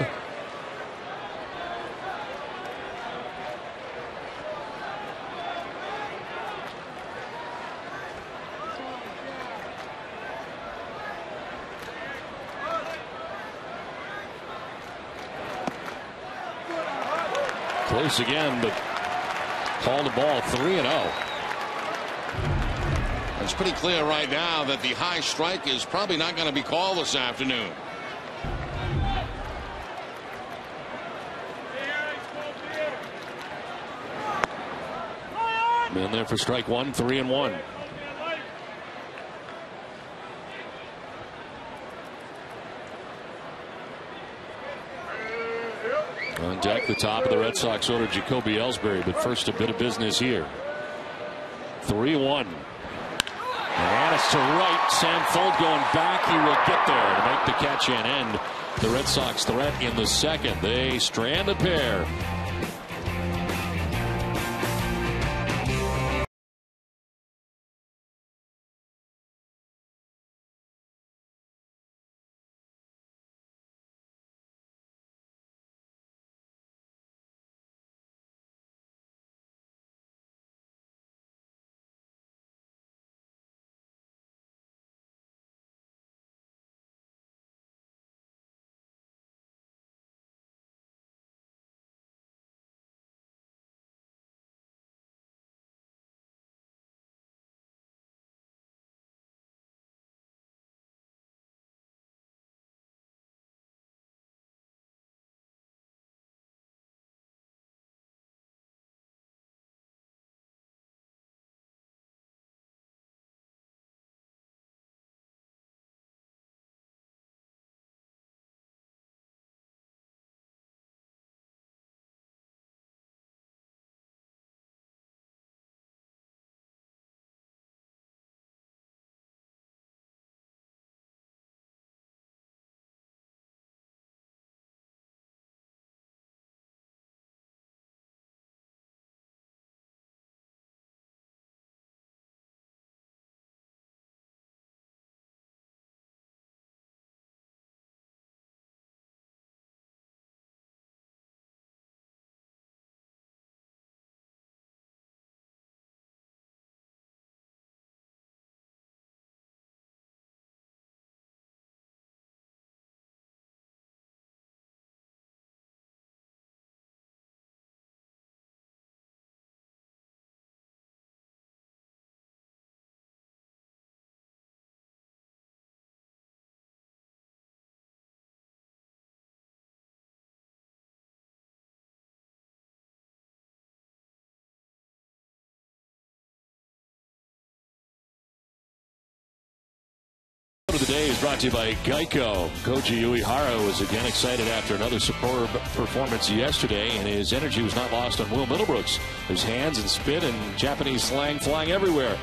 Close again, but called the ball 3-0. It's pretty clear right now that the high strike is probably not going to be called this afternoon. Man there for strike 1, 3-1. On deck, the top of the Red Sox order, Jacoby Ellsbury, but first a bit of business here. 3-1. And it's to right. Sam Fold going back. He will get there to make the catch and end the Red Sox threat in the second. They strand a pair. of the day is brought to you by Geico. Koji Uehara was again excited after another superb performance yesterday, and his energy was not lost on Will Middlebrooks. His hands and spit and Japanese slang flying everywhere.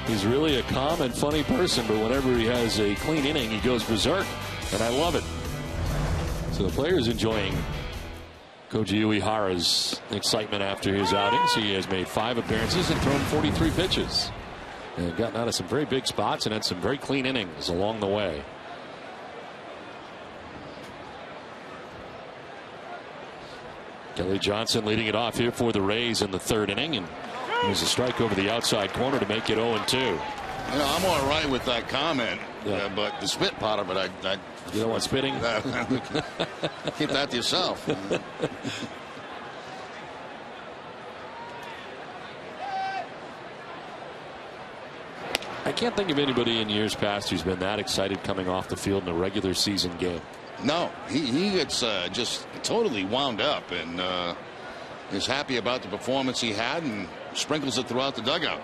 He's really a calm and funny person, but whenever he has a clean inning, he goes berserk, and I love it. So the players enjoying Koji Uehara's excitement after his outings. He has made 5 appearances and thrown 43 pitches. And gotten out of some very big spots and had some very clean innings along the way. Kelly Johnson leading it off here for the Rays in the 3rd inning, and there's a strike over the outside corner to make it 0-2. You know, I'm all right with that comment, but the spit part of it, you don't want spitting? Keep that to yourself. I can't think of anybody in years past who's been that excited coming off the field in a regular season game. No, he gets just totally wound up and is happy about the performance he had and sprinkles it throughout the dugout.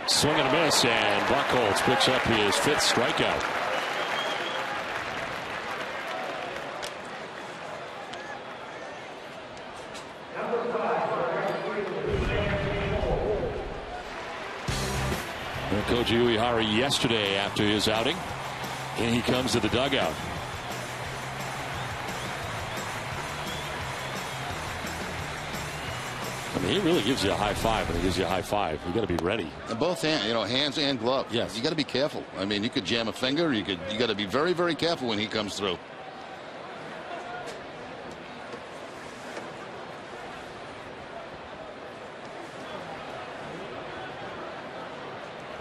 Swing and a miss, and Buchholz picks up his 5th strikeout. Koji Uehara yesterday after his outing, and he comes to the dugout. I mean, he really gives you a high five, and he gives you a high five. You got to be ready. And both hands, you know, hands and glove. Yes, you got to be careful. I mean, you could jam a finger. You got to be very, very careful when he comes through.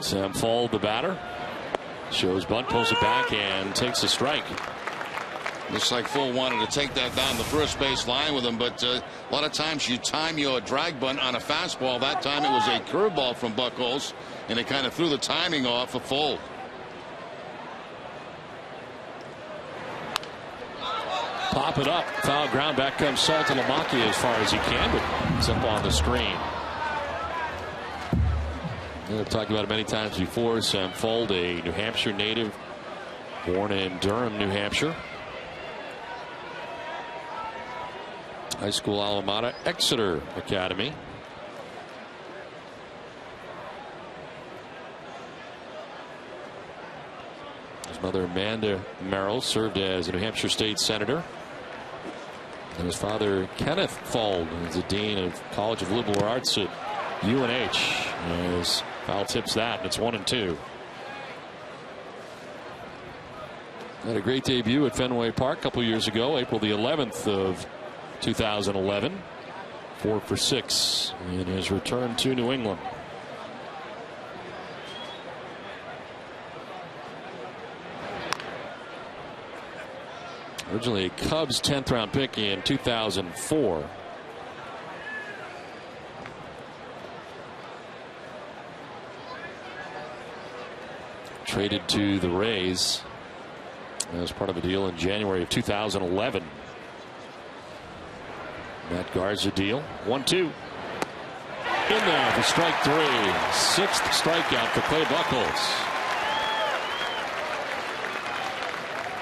Sam Fuld, the batter, shows bunt, pulls it back, and takes a strike. Looks like Fuld wanted to take that down the first base line with him, but a lot of times you time your drag bunt on a fastball. That time it was a curveball from Buchholz, and it kind of threw the timing off of Fuld. Pop it up, foul ground, back comes Saltalamacchia as far as he can, but it's up on the screen. I've talked about it many times before. Sam Fuld, a New Hampshire native, born in Durham, New Hampshire. High school alma mater, Exeter Academy. His mother, Amanda Merrill, served as a New Hampshire state senator. And his father, Kenneth Fuld, is the dean of College of Liberal Arts at UNH. As foul tips that, and it's 1-2. Had a great debut at Fenway Park a couple years ago, April the 11th of 2011. 4 for 6 in his return to New England. Originally a Cubs 10th round pick in 2004. Traded to the Rays as part of a deal in January of 2011. Matt Garza deal. 1-2. In there for strike 3. 6th strikeout for Clay Buchholz.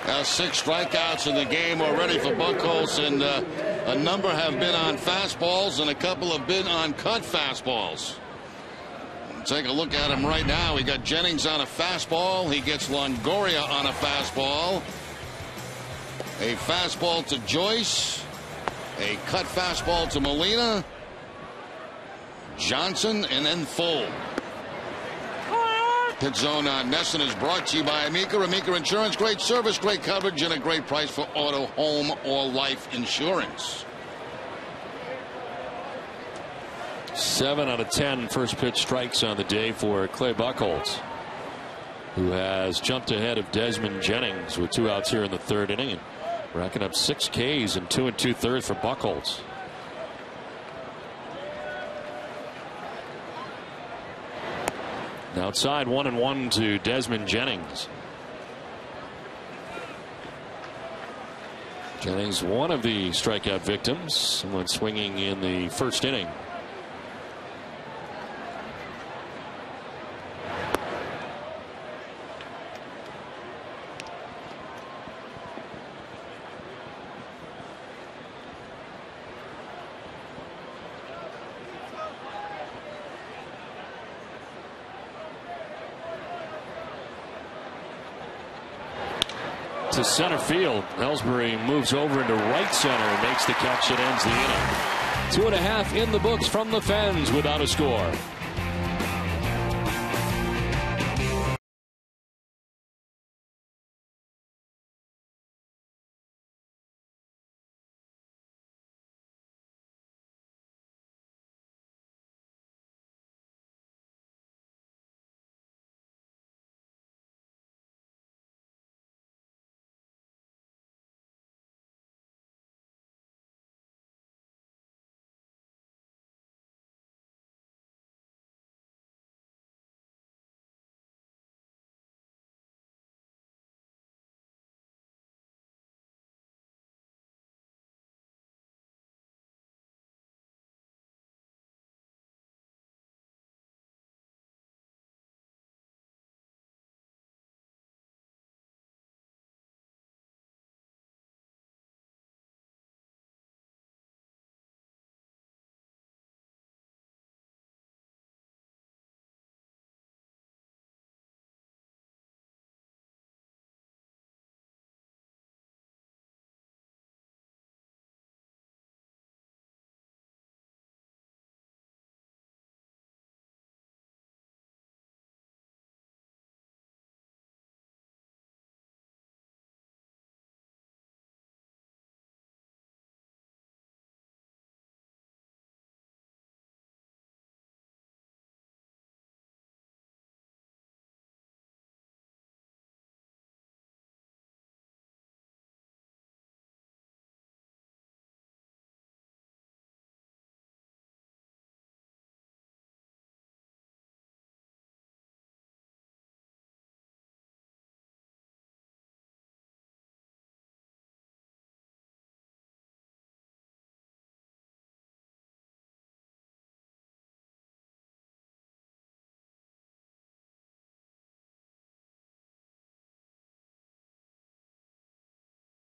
Now 6 strikeouts in the game already for Buchholz, and a number have been on fastballs and a couple have been on cut fastballs. Take a look at him right now. We got Jennings on a fastball. He gets Longoria on a fastball. A fastball to Joyce. A cut fastball to Molina. Johnson, and then Fuld. Pit Zone on Nesson is brought to you by Amica. Amica Insurance. Great service, great coverage, and a great price for auto, home, or life insurance. 7 out of 10 first pitch strikes on the day for Clay Buchholz, who has jumped ahead of Desmond Jennings with 2 outs here in the 3rd inning, and racking up 6 Ks in 2 2/3 for Buchholz. Outside 1-1 to Desmond Jennings. Jennings, one of the strikeout victims, someone swinging in the 1st inning. to center field. Ellsbury moves over into right center and makes the catch that ends the inning. 2.5 in the books from the Fens without a score.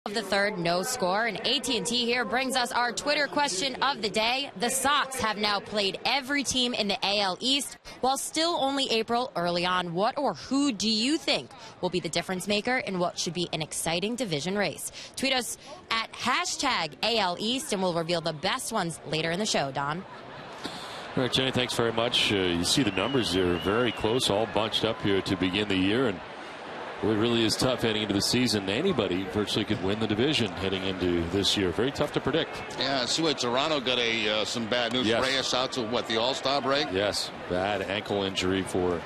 Of the third, no score, and AT&T here brings us our Twitter question of the day. The Sox have now played every team in the AL East. While still only April, early on, what or who do you think will be the difference maker in what should be an exciting division race? Tweet us at #AL East, and we'll reveal the best ones later in the show. Don? All right, Jenny, thanks very much. You see the numbers are very close, all bunched up here to begin the year, and it really is tough heading into the season. Anybody virtually could win the division heading into this year. Very tough to predict. Yeah, see what Toronto got some bad news. Yes. Reyes out to the All-Star break? Yes, bad ankle injury for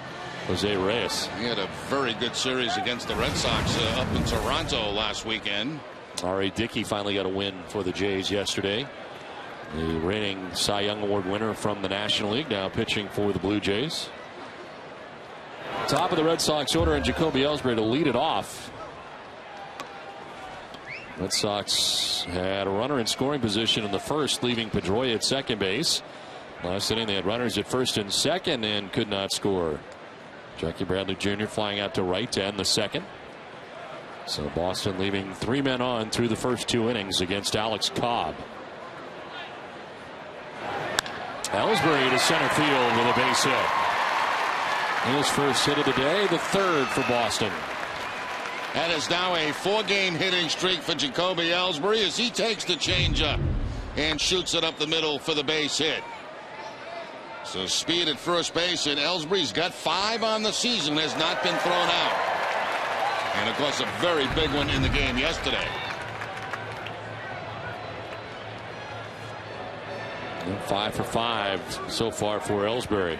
Jose Reyes. He had a very good series against the Red Sox up in Toronto last weekend. R.A. Dickey finally got a win for the Jays yesterday. The reigning Cy Young Award winner from the National League now pitching for the Blue Jays. Top of the Red Sox order, and Jacoby Ellsbury to lead it off. Red Sox had a runner in scoring position in the first, leaving Pedroia at second base. Last inning they had runners at first and second and could not score. Jackie Bradley Jr. flying out to right to end the second. So Boston leaving 3 men on through the first 2 innings against Alex Cobb. Ellsbury to center field with a base hit. His first hit of the day, the third for Boston. That is now a 4-game hitting streak for Jacoby Ellsbury as he takes the changeup and shoots it up the middle for the base hit. So speed at first base, and Ellsbury's got 5 on the season, has not been thrown out. And of course a very big one in the game yesterday. And 5 for 5 so far for Ellsbury.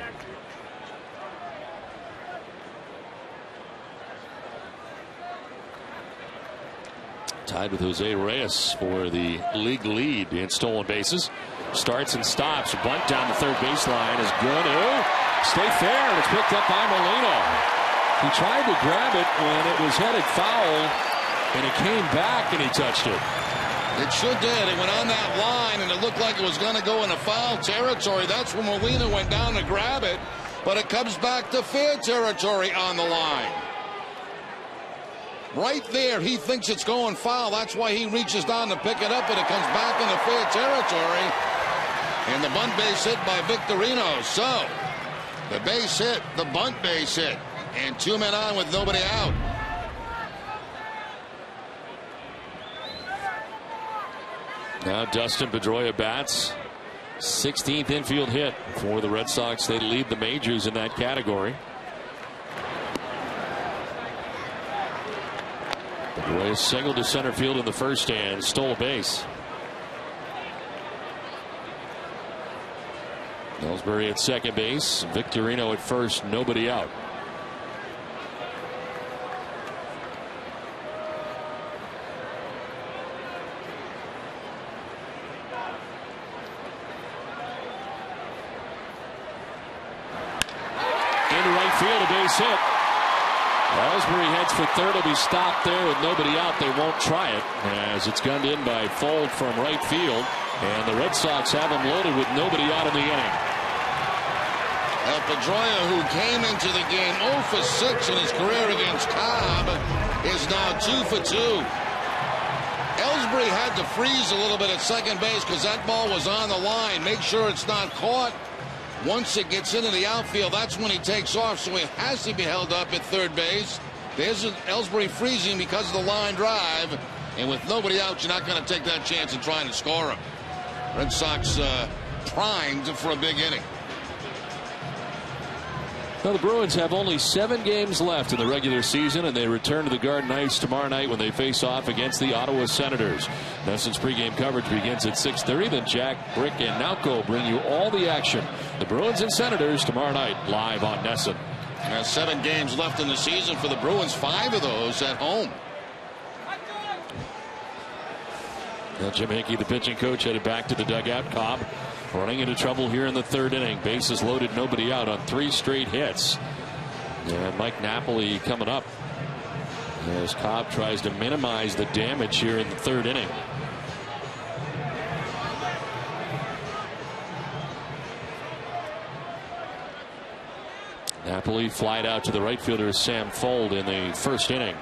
Tied with Jose Reyes for the league lead in stolen bases. Starts and stops. Bunt down the third baseline is good. Oh, stay fair. And it's picked up by Molino. He tried to grab it when it was headed foul, and it came back and he touched it. It sure did. It went on that line, and it looked like it was going to go into foul territory. That's when Molina went down to grab it, but it comes back to fair territory on the line. Right there, he thinks it's going foul. That's why he reaches down to pick it up, and it comes back into fair territory. And the bunt base hit by Victorino. So, the base hit, the bunt base hit, and 2 men on with nobody out. Now Dustin Pedroia bats. 16th infield hit for the Red Sox. They lead the majors in that category. Pedroia singled to center field in the first and stole a base. Ellsbury at second base. Victorino at first. Nobody out. Field, a base hit. Ellsbury heads for third. Will be stopped there with nobody out. They won't try it as it's gunned in by Fold from right field, and the Red Sox have him loaded with nobody out in the inning. Pedroia, who came into the game 0 for 6 in his career against Cobb, is now 2 for 2. Ellsbury had to freeze a little bit at second base because that ball was on the line. Make sure it's not caught. Once it gets into the outfield, that's when he takes off, so he has to be held up at third base. There's Ellsbury freezing because of the line drive, and with nobody out, you're not going to take that chance of trying to score him. Red Sox primed for a big inning. Well, the Bruins have only 7 games left in the regular season, and they return to the Garden Ice tomorrow night when they face off against the Ottawa Senators. NESN's pregame coverage begins at 6:30. Then Jack, Brick, and Nalco bring you all the action. The Bruins and Senators tomorrow night live on NESN. 7 games left in the season for the Bruins, 5 of those at home. Now Jim Hickey, the pitching coach, headed back to the dugout. Cobb running into trouble here in the third inning. Bases loaded, nobody out on 3 straight hits. And Mike Napoli coming up as Cobb tries to minimize the damage here in the third inning. Napoli flied out to the right fielder Sam Fold in the first inning.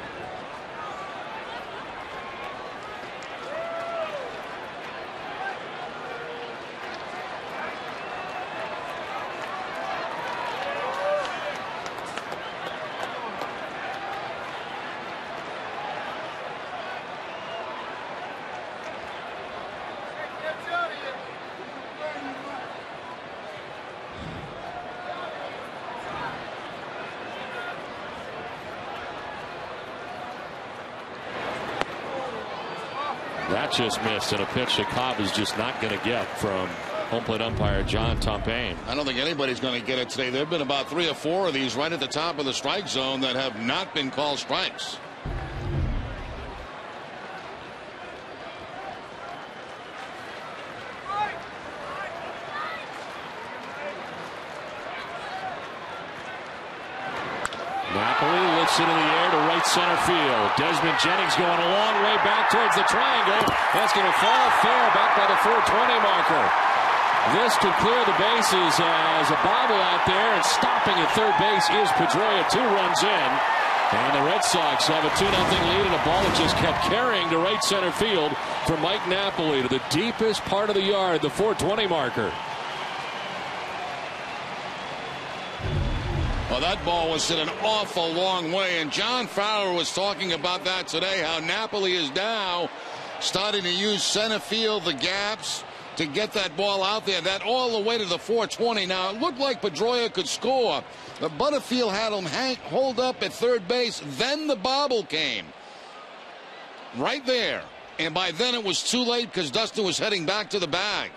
That just missed, and a pitch that Cobb is just not going to get from home plate umpire John Tompain. I don't think anybody's going to get it today. There have been about 3 or 4 of these right at the top of the strike zone that have not been called strikes. Napoli lifts it in the air to right center field. Desmond Jennings going a long way back towards the triangle. That's going to fall fair back by the 420 marker. This could clear the bases as a bobble out there, and stopping at third base is Pedroia. 2 runs in, and the Red Sox have a 2-0 lead, and a ball that just kept carrying to right center field from Mike Napoli to the deepest part of the yard, the 420 marker. Well, that ball was hit an awful long way, and John Fowler was talking about that today, how Napoli is now starting to use center field, the gaps, to get that ball out there. That all the way to the 420. Now, it looked like Pedroia could score, but Butterfield had him hold up at third base. Then the bobble came. Right there. And by then it was too late because Dustin was heading back to the bag.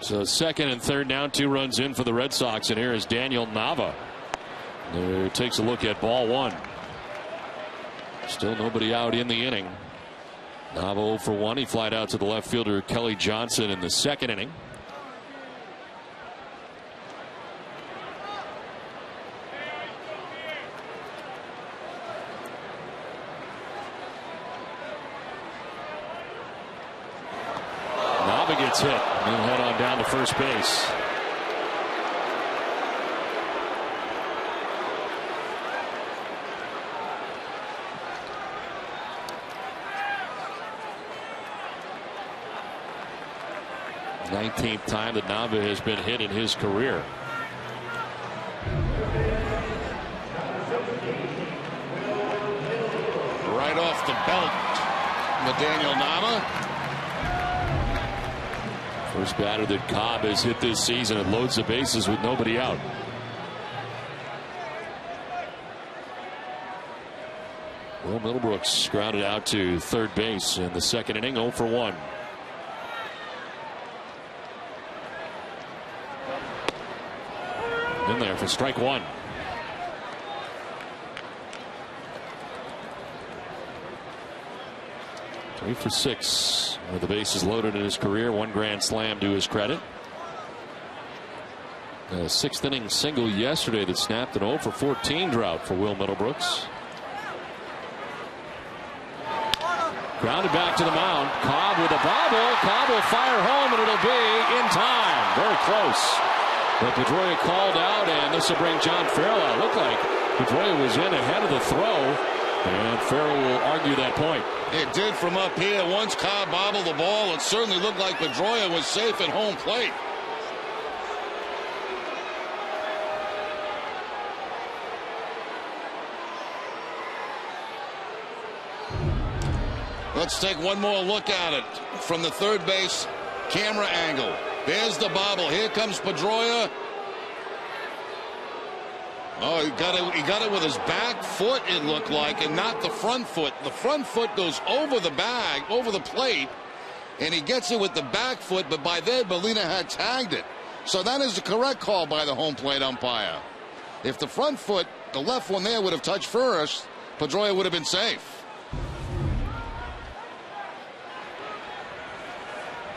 So second and third down, 2 runs in for the Red Sox, and here is Daniel Nava. Who takes a look at ball 1. Still nobody out in the inning. Nava 0 for 1. He flied out to the left fielder Kelly Johnson in the second inning. Nava gets hit. He'll head on down to first base. The 19th time that Nava has been hit in his career. right off the belt with Daniel Nava. First batter that Cobb has hit this season and loads the bases with nobody out. Will Middlebrooks grounded out to third base in the second inning, 0 for 1. In there for strike one. Three for 6 with the bases loaded in his career. 1 grand slam to his credit. A 6th inning single yesterday that snapped an 0 for 14 drought for Will Middlebrooks. Grounded back to the mound. Cobb with a bobble. Cobb will fire home, and it'll be in time. Very close. But Pedroia called out, and this will bring John Farrell out. Looked like Pedroia was in ahead of the throw, and Farrell will argue that point. It did from up here. Once Cobb bobbled the ball, it certainly looked like Pedroia was safe at home plate. Let's take one more look at it from the third base camera angle. There's the bobble. Here comes Pedroia. Oh, he got it with his back foot, it looked like, and not the front foot. The front foot goes over the bag, over the plate, and he gets it with the back foot, but by then Molina had tagged it. So that is the correct call by the home plate umpire. If the front foot, the left one there, would have touched first, Pedroia would have been safe.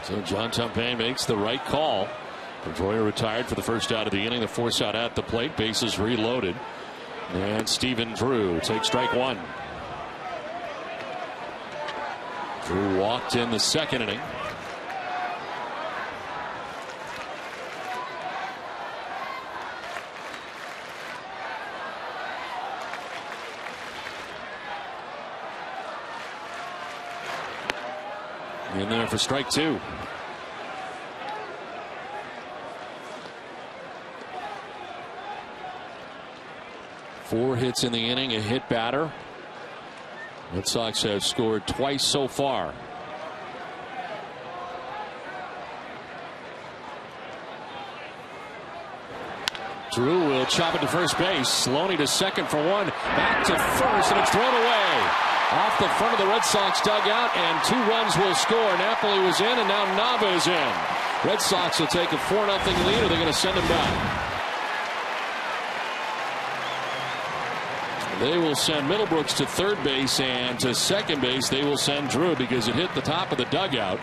So John Tumpane makes the right call. Pedroia retired for the first out of the inning. The force out at the plate. Bases reloaded. And Stephen Drew takes strike one. Drew walked in the second inning. In there for strike two. Four hits in the inning, a hit batter. Red Sox have scored twice so far. Drew will chop it to first base. Loney to second for one. Back to first, and it's thrown away. Off the front of the Red Sox dugout, and 2 runs will score. Napoli was in, and now Nava is in. Red Sox will take a 4-0 lead, or they're going to send him back. They will send Middlebrooks to third base, and to second base they will send Drew because it hit the top of the dugout.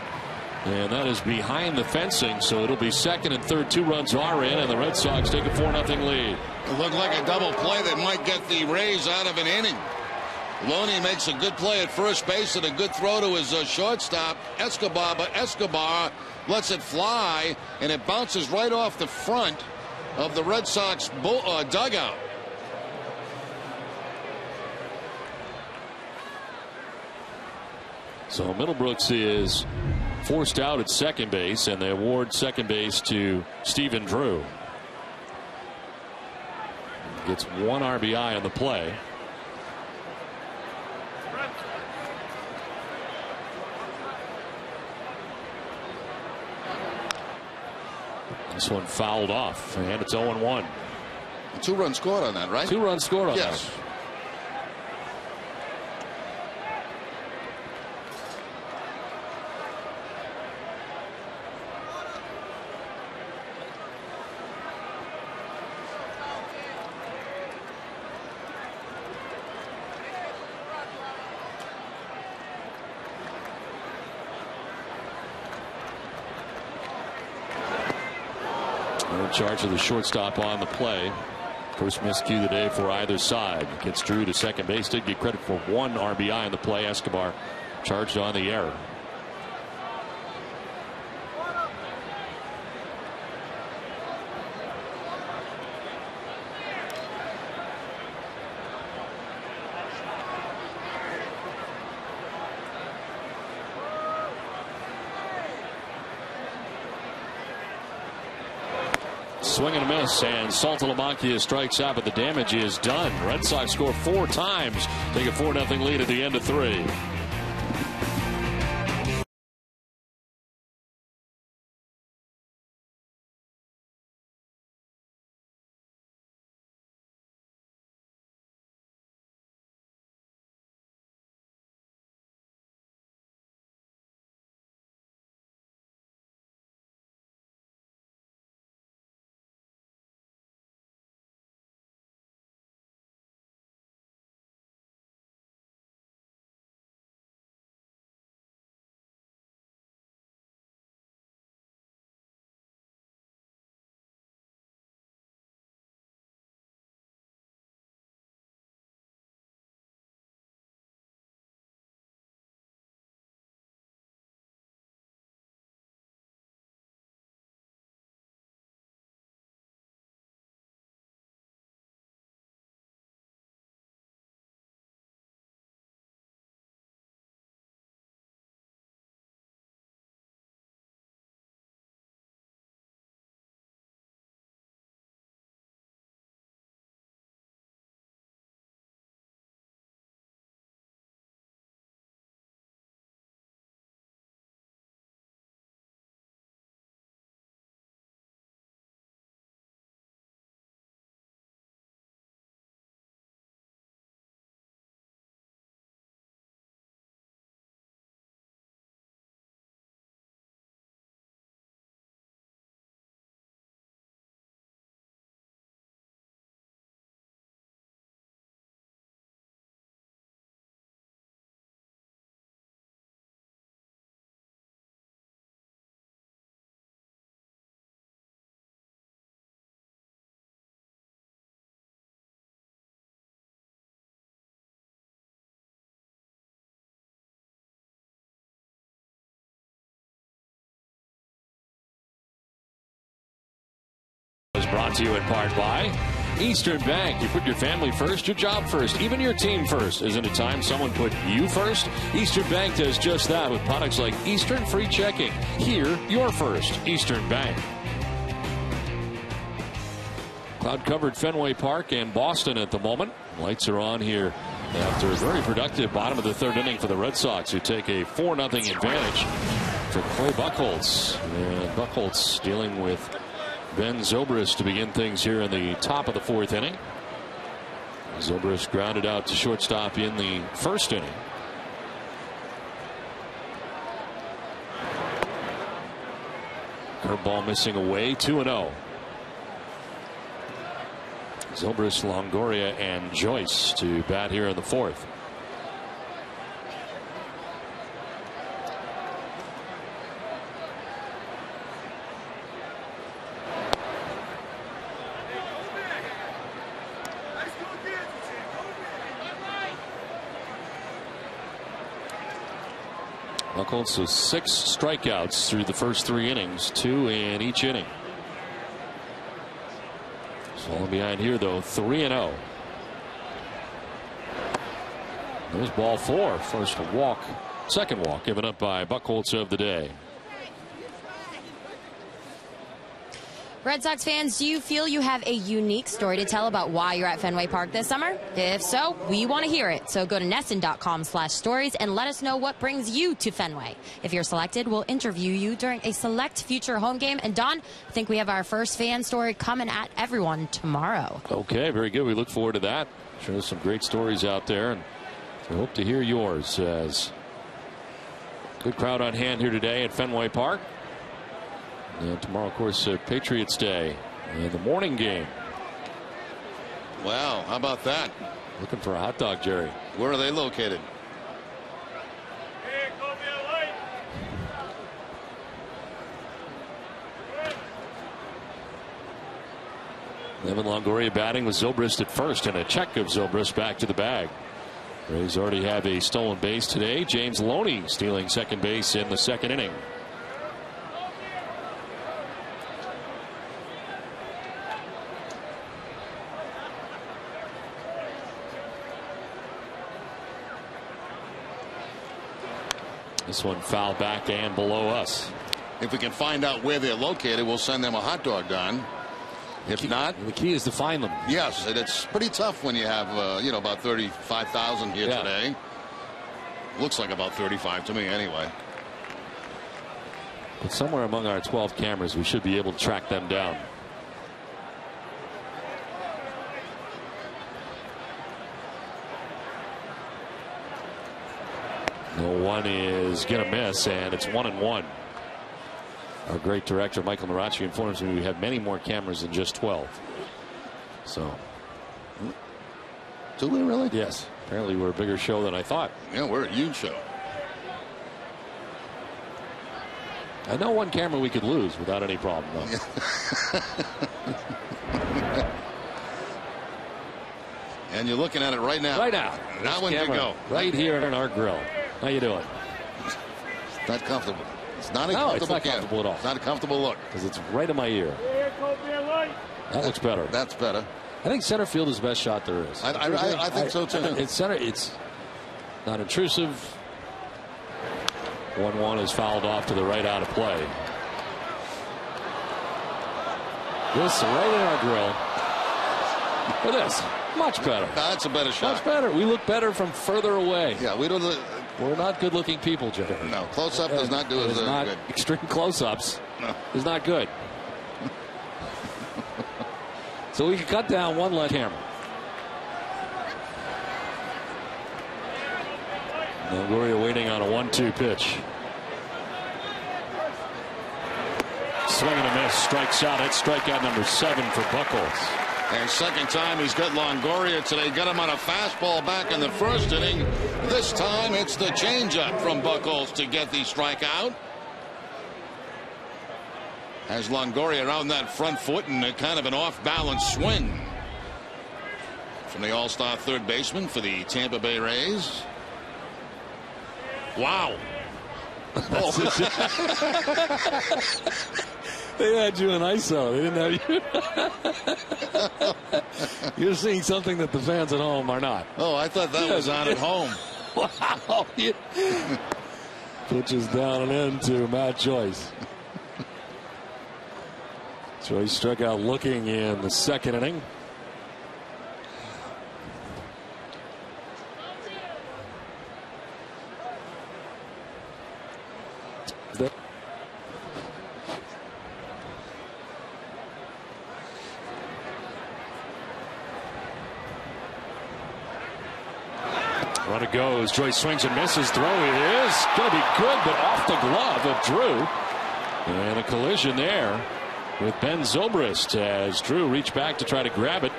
And that is behind the fencing, so it'll be second and third. 2 runs are in, and the Red Sox take a 4-0 lead. It looked like a double play that might get the Rays out of an inning. Loney makes a good play at first base and a good throw to his shortstop, Escobar, but Escobar lets it fly, and it bounces right off the front of the Red Sox dugout. So Middlebrooks is forced out at second base, and they award second base to Stephen Drew. Gets 1 RBI on the play. This one fouled off, and it's 0-1. 2 runs scored on that, right? 2 runs scored on yes. that. In charge of the shortstop on the play. First miscue of the day for either side. Gets Drew to second base. Did get credit for 1 RBI in the play. Escobar charged on the error. swing and a miss, and Saltalamacchia strikes out, but the damage is done. Red Sox score 4 times, take a 4-0 lead at the end of 3. Brought to you in part by Eastern Bank. You put your family first, your job first, even your team first. Isn't it time someone put you first? Eastern Bank does just that with products like Eastern Free Checking. Here, you're first. Eastern Bank. Cloud-covered Fenway Park and Boston at the moment. Lights are on here after a very productive bottom of the 3rd inning for the Red Sox, who take a 4-0 advantage for Clay Buchholz. And Buchholz dealing with Ben Zobrist to begin things here in the top of the 4th inning. Zobrist grounded out to shortstop in the 1st inning. Curveball missing away, 2-0. Zobrist, Longoria, and Joyce to bat here in the 4th. Buchholz with 6 strikeouts through the first 3 innings, 2 in each inning. Falling behind here, though, 3-0. There's ball 4. First walk, second walk given up by Buchholz of the day. Red Sox fans, do you feel you have a unique story to tell about why you're at Fenway Park this summer? If so, we want to hear it. So go to NESN.com/stories and let us know what brings you to Fenway. If you're selected, we'll interview you during a select future home game. And Don, I think we have our first fan story coming at everyone tomorrow. Okay, very good. We look forward to that. Sure, there's some great stories out there, and we hope to hear yours. As good crowd on hand here today at Fenway Park. And tomorrow, of course, Patriots Day in the morning game. Wow, how about that? Looking for a hot dog, Jerry. Where are they located? Evan Longoria batting with Zobrist at first, and a check of Zobrist back to the bag. Rays already have a stolen base today. James Loney stealing second base in the 2nd inning. This one foul back and below us. If we can find out where they're located, we'll send them a hot dog, Don. If not, the key is to find them. Yes, and it's pretty tough when you have about 35,000 here today. Looks like about 35 to me anyway. But somewhere among our 12 cameras, we should be able to track them down. The one is going to miss, and it's 1-1. Our great director, Michael Narachi, informs me we have many more cameras than just 12. So. Do we really? Yes. Apparently we're a bigger show than I thought. Yeah, we're a huge show. I know one camera we could lose without any problem, though. And you're looking at it right now. Right now. That one could go. Right here in our grill. How you doing? Not comfortable. It's not a no, comfortable it's not comfortable at all. It's not a comfortable look. Because it's right in my ear. That looks better. That's better. I think center field is the best shot there is. I think so, too. It's center. It's not intrusive. 1-1 is fouled off to the right out of play. This right in our grill. Look at this. Much better. That's a better shot. Much better. We look better from further away. Yeah, we don't. We're not good-looking people, Jerry. No, close-up does not do as good. Extreme close-ups is not good. So we can cut down one left camera. Longoria waiting on a 1-2 pitch. Swing and a miss. Strikes out. It's strikeout number 7 for Buchholz. And second time he's got Longoria today. Got him on a fastball back in the first inning. This time it's the changeup from Buchholz to get the strikeout. Has Longoria around that front foot and a kind of an off-balance swing from the all-star third baseman for the Tampa Bay Rays. Wow. They had you in ISO. They didn't have you. You're seeing something that the fans at home are not. Oh, I thought that was on at home. Wow. Pitches down and into Matt Joyce. Joyce struck out looking in the second inning. Runner goes. Joyce swings and misses. Throw it is going to be good, but off the glove of Drew. And a collision there with Ben Zobrist as Drew reached back to try to grab it.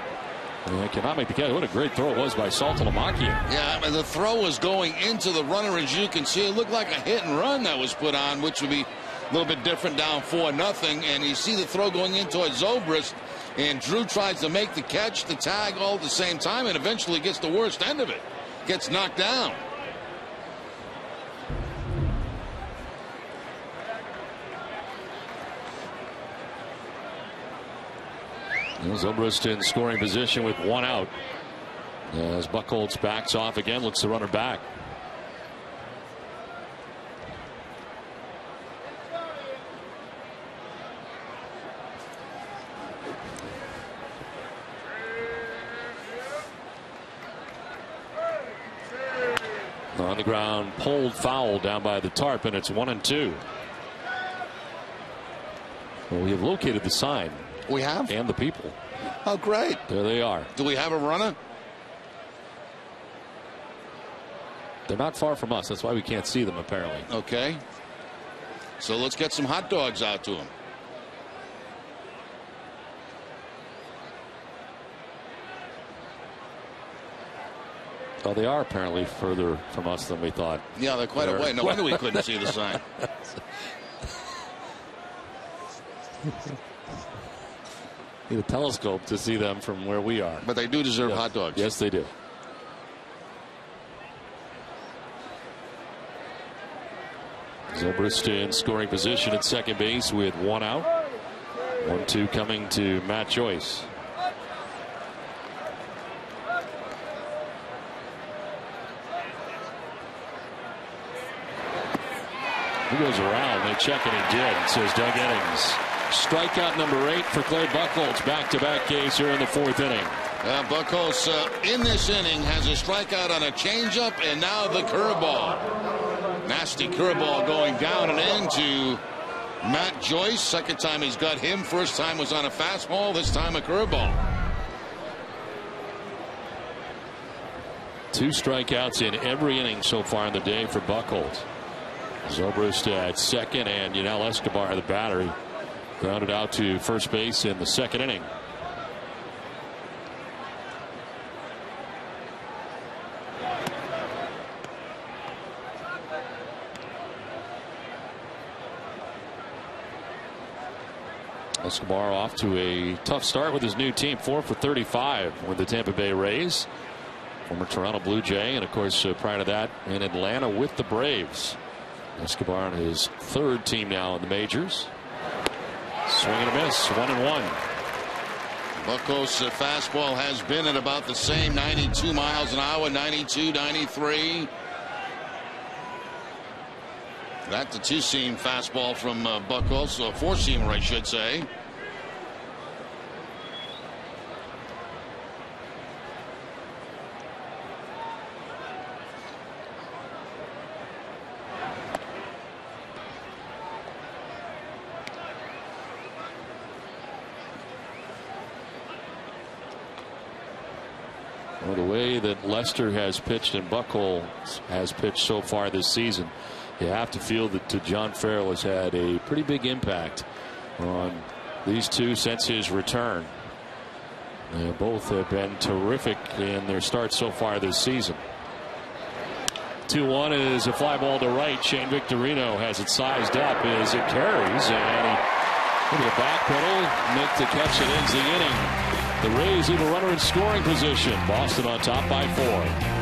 And cannot make the catch. What a great throw it was by Saltalamacchia. Yeah, I mean, the throw was going into the runner, as you can see. It looked like a hit and run that was put on, which would be a little bit different down 4-0. And you see the throw going in towards Zobrist. And Drew tries to make the catch, the tag all at the same time, and eventually gets the worst end of it. Gets knocked down. Zobrist in scoring position with one out. As Buchholz backs off again, looks the runner back. On the ground, pulled foul down by the tarp, and it's 1-2. Well, we have located the sign. We have? And the people. Oh, great. There they are. Do we have a runner? They're not far from us. That's why we can't see them, apparently. Okay. So let's get some hot dogs out to them. Well, they are apparently further from us than we thought. Yeah, they're quite a way. No wonder we couldn't see the sign. Need a telescope to see them from where we are. But they do deserve hot dogs. Yes, they do. Zobrist in scoring position at second base with one out. 1-2 coming to Matt Joyce. He goes around. They check, and he did, says Doug Eddings. Strikeout number 8 for Clay Buchholz. Back-to-back Ks here in the 4th inning. Buchholz in this inning has a strikeout on a changeup and now the curveball. Nasty curveball going down and into Matt Joyce. Second time he's got him. First time was on a fastball. This time a curveball. 2 strikeouts in every inning so far in the day for Buchholz. Zobrist at second, and Yunel Escobar, the batter, grounded out to first base in the 2nd inning. Escobar off to a tough start with his new team, 4 for 35 with the Tampa Bay Rays. Former Toronto Blue Jay, and of course prior to that in Atlanta with the Braves. Escobar on his 3rd team now in the majors. Swing and a miss, 1-1. Buchholz fastball has been at about the same 92 miles an hour, 92, 93. That's a 2-seam fastball from Buchholz, a 4-seamer, I should say. Well, the way that Lester has pitched and Buchholz has pitched so far this season, you have to feel that John Farrell has had a pretty big impact on these two since his return. They both have been terrific in their starts so far this season. 2-1 is a fly ball to right. Shane Victorino has it sized up as it carries, and he with a back pedal, make the catch that ends the inning. The Rays leave a runner in scoring position. Boston on top by 4.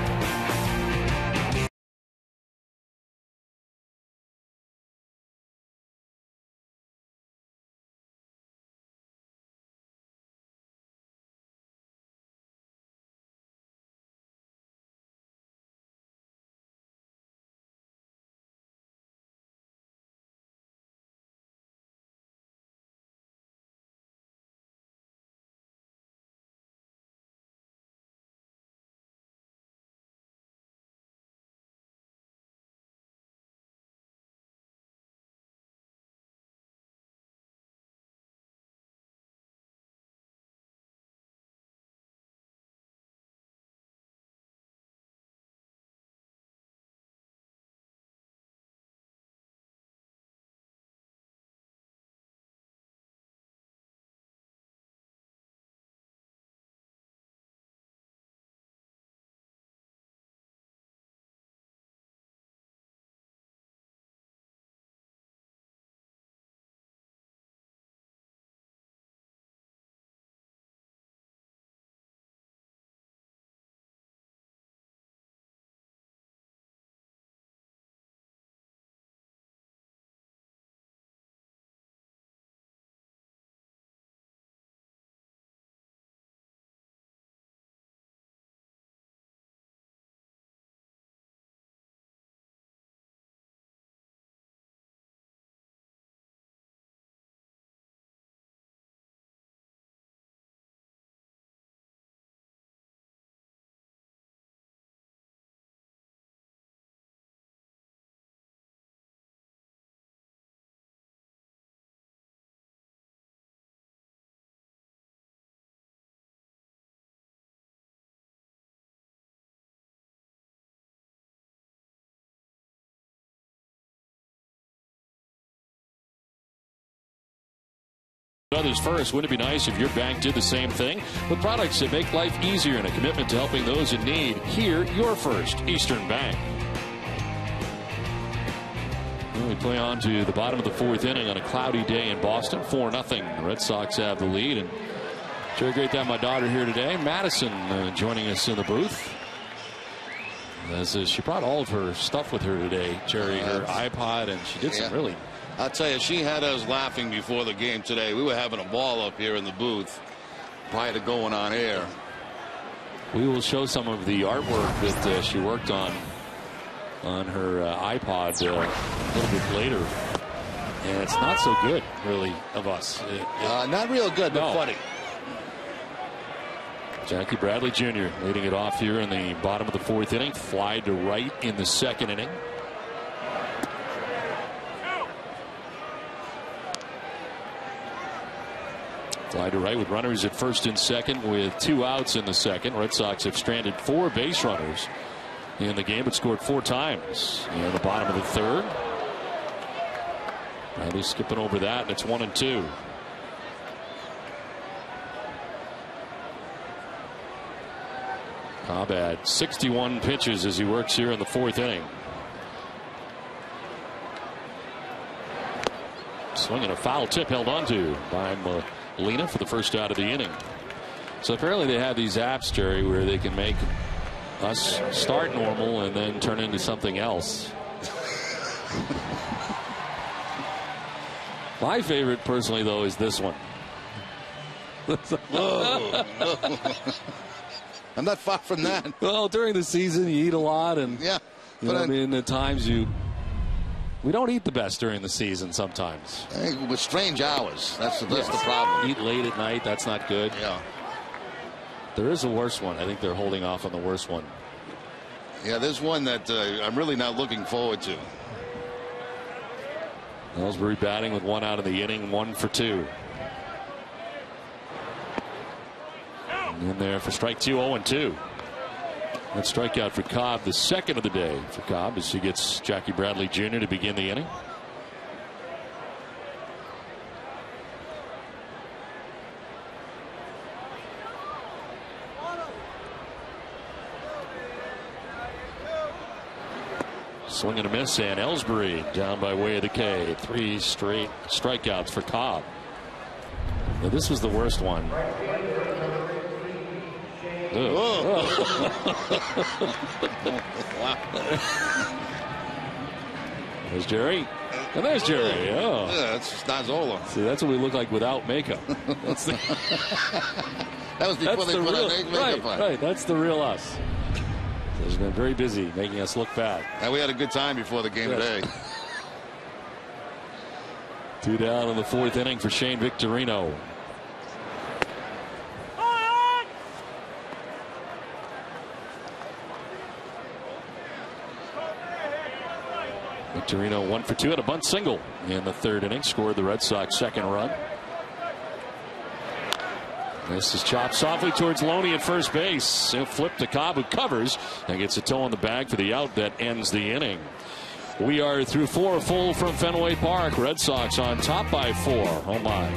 Others first. Wouldn't it be nice if your bank did the same thing? With products that make life easier and a commitment to helping those in need, here, your first Eastern Bank. Well, we play on to the bottom of the 4th inning on a cloudy day in Boston. 4-0. The Red Sox have the lead. And very great to have my daughter here today, Madison, joining us in the booth. As she brought all of her stuff with her today, Jerry, her iPod, and she did some really. I'll tell you, she had us laughing before the game today. We were having a ball up here in the booth prior to going on air. We will show some of the artwork that she worked on her iPod a little bit later. And it's not so good, really, of us. Not real good, but funny. Jackie Bradley Jr. leading it off here in the bottom of the 4th inning. Fly to right in the 2nd inning. Fly to right with runners at 1st and 2nd with 2 outs in the 2nd. Red Sox have stranded 4 base runners in the game, but scored 4 times in the bottom of the 3rd. Bradley skipping over that, and it's 1-2. Cobb had 61 pitches as he works here in the 4th inning. Swinging a foul tip held onto by Molina for the first out of the inning. So apparently they have these apps, Jerry, where they can make us start normal and then turn into something else. My favorite personally, though, is this one. I'm not far from that. Well, during the season, you eat a lot, and yeah, but I mean, at times we don't eat the best during the season. Sometimes with strange hours. That's the problem. Eat late at night. That's not good. Yeah. There is a worse one. I think they're holding off on the worst one. Yeah, there's one that I'm really not looking forward to. Ellsbury batting with 1 out of the inning, 1 for 2. In there for strike 2, 0-2. That strikeout for Cobb, the 2nd of the day for Cobb, as he gets Jackie Bradley Jr. to begin the inning. Swing and a miss, and Ellsbury down by way of the K. 3 straight strikeouts for Cobb. Now, this was the worst one. Wow. There's Jerry. And there's Jerry. Oh. Yeah, that's Stazola. See, that's what we look like without makeup. That was before they put on makeup on. Right, that's the real us. So he's been very busy making us look bad. And we had a good time before the game today. 2 down in the 4th inning for Shane Victorino. Victorino 1 for 2 and a bunt single in the 3rd inning. Scored the Red Sox 2nd run. This is chopped softly towards Loney at first base. He'll flip to Cobb, who covers and gets a toe on the bag for the out that ends the inning. We are through 4 full from Fenway Park. Red Sox on top by 4. Oh my.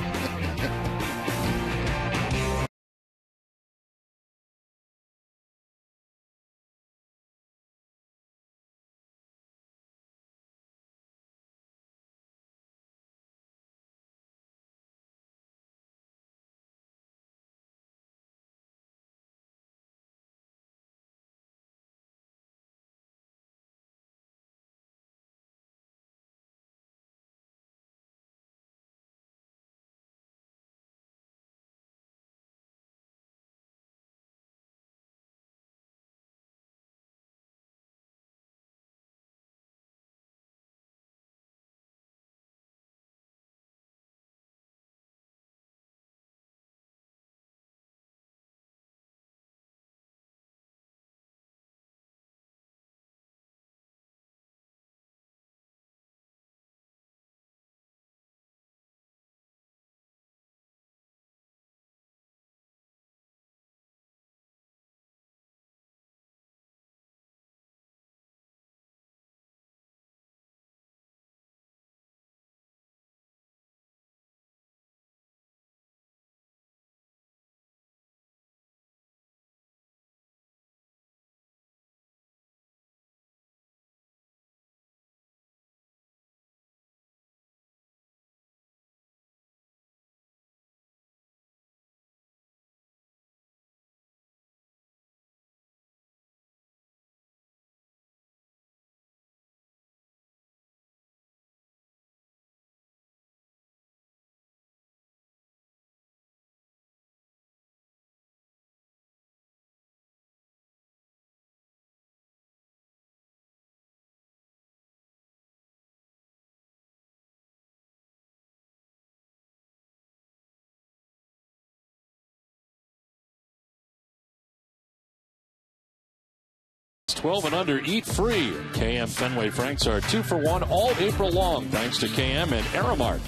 Tickets 12 and under eat free. KM Fenway Franks are 2 for 1 all April long, thanks to KM and Aramart.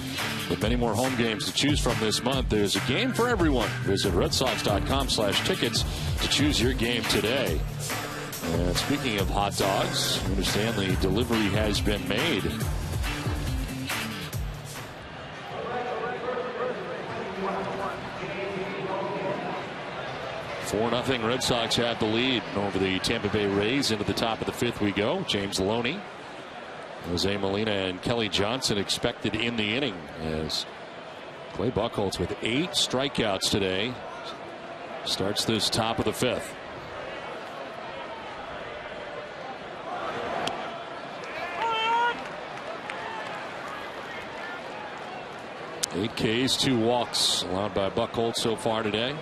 With many more home games to choose from this month, there's a game for everyone. Visit redsox.com/tickets to choose your game today. And speaking of hot dogs, I understand the delivery has been made. 4-0 Red Sox have the lead over the Tampa Bay Rays. Into the top of the 5th we go. James Loney, Jose Molina, and Kelly Johnson expected in the inning, as Clay Buchholz with 8 strikeouts today starts this top of the 5th. Eight Ks, 2 walks allowed by Buchholz so far today.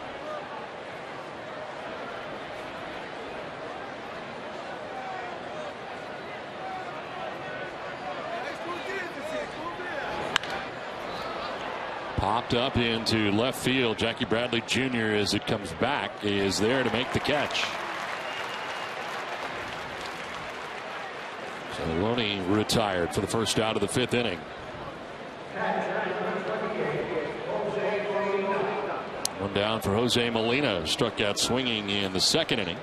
Popped up into left field. Jackie Bradley Jr., as it comes back, is there to make the catch. So Loney retired for the first out of the 5th inning. One down for Jose Molina. Struck out swinging in the 2nd inning.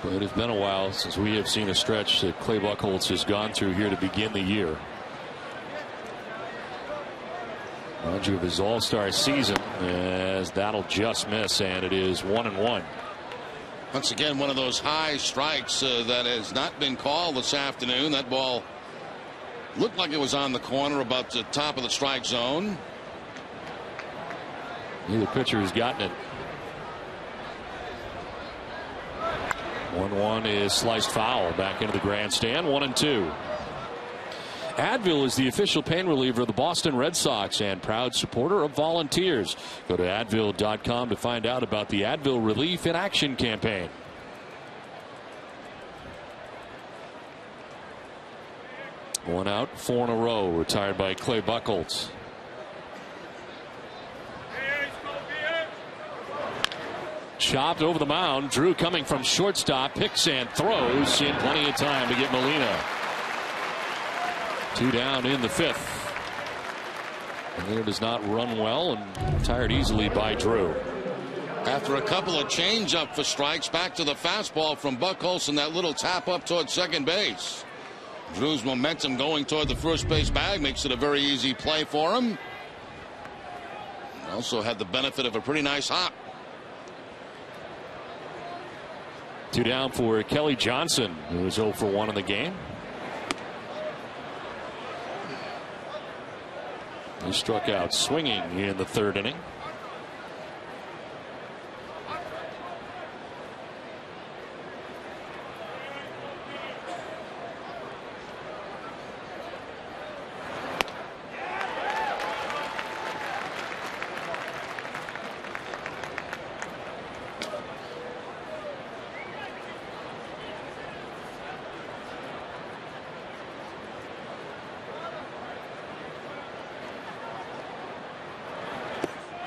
It has been a while since we have seen a stretch that Clay Buchholz has gone through here to begin the year. Mind you of his all-star season, as that'll just miss, and it is 1-1. Once again, one of those high strikes that has not been called this afternoon. That ball looked like it was on the corner, about the top of the strike zone. Neither pitcher has gotten it. 1-1 is sliced foul back into the grandstand. 1-2. Advil is the official pain reliever of the Boston Red Sox and proud supporter of Volunteers. Go to Advil.com to find out about the Advil Relief in Action campaign. One out, 4 in a row, retired by Clay Buchholz. Chopped over the mound. Drew coming from shortstop, picks and throws in plenty of time to get Molina. 2 down in the 5th. Molina does not run well and retired easily by Drew. After a couple of change-up for strikes, back to the fastball from Buchholz and that little tap up toward second base. Drew's momentum going toward the first base bag makes it a very easy play for him. Also had the benefit of a pretty nice hop. 2 down for Kelly Johnson, who was 0 for 1 in the game. He struck out swinging in the 3rd inning.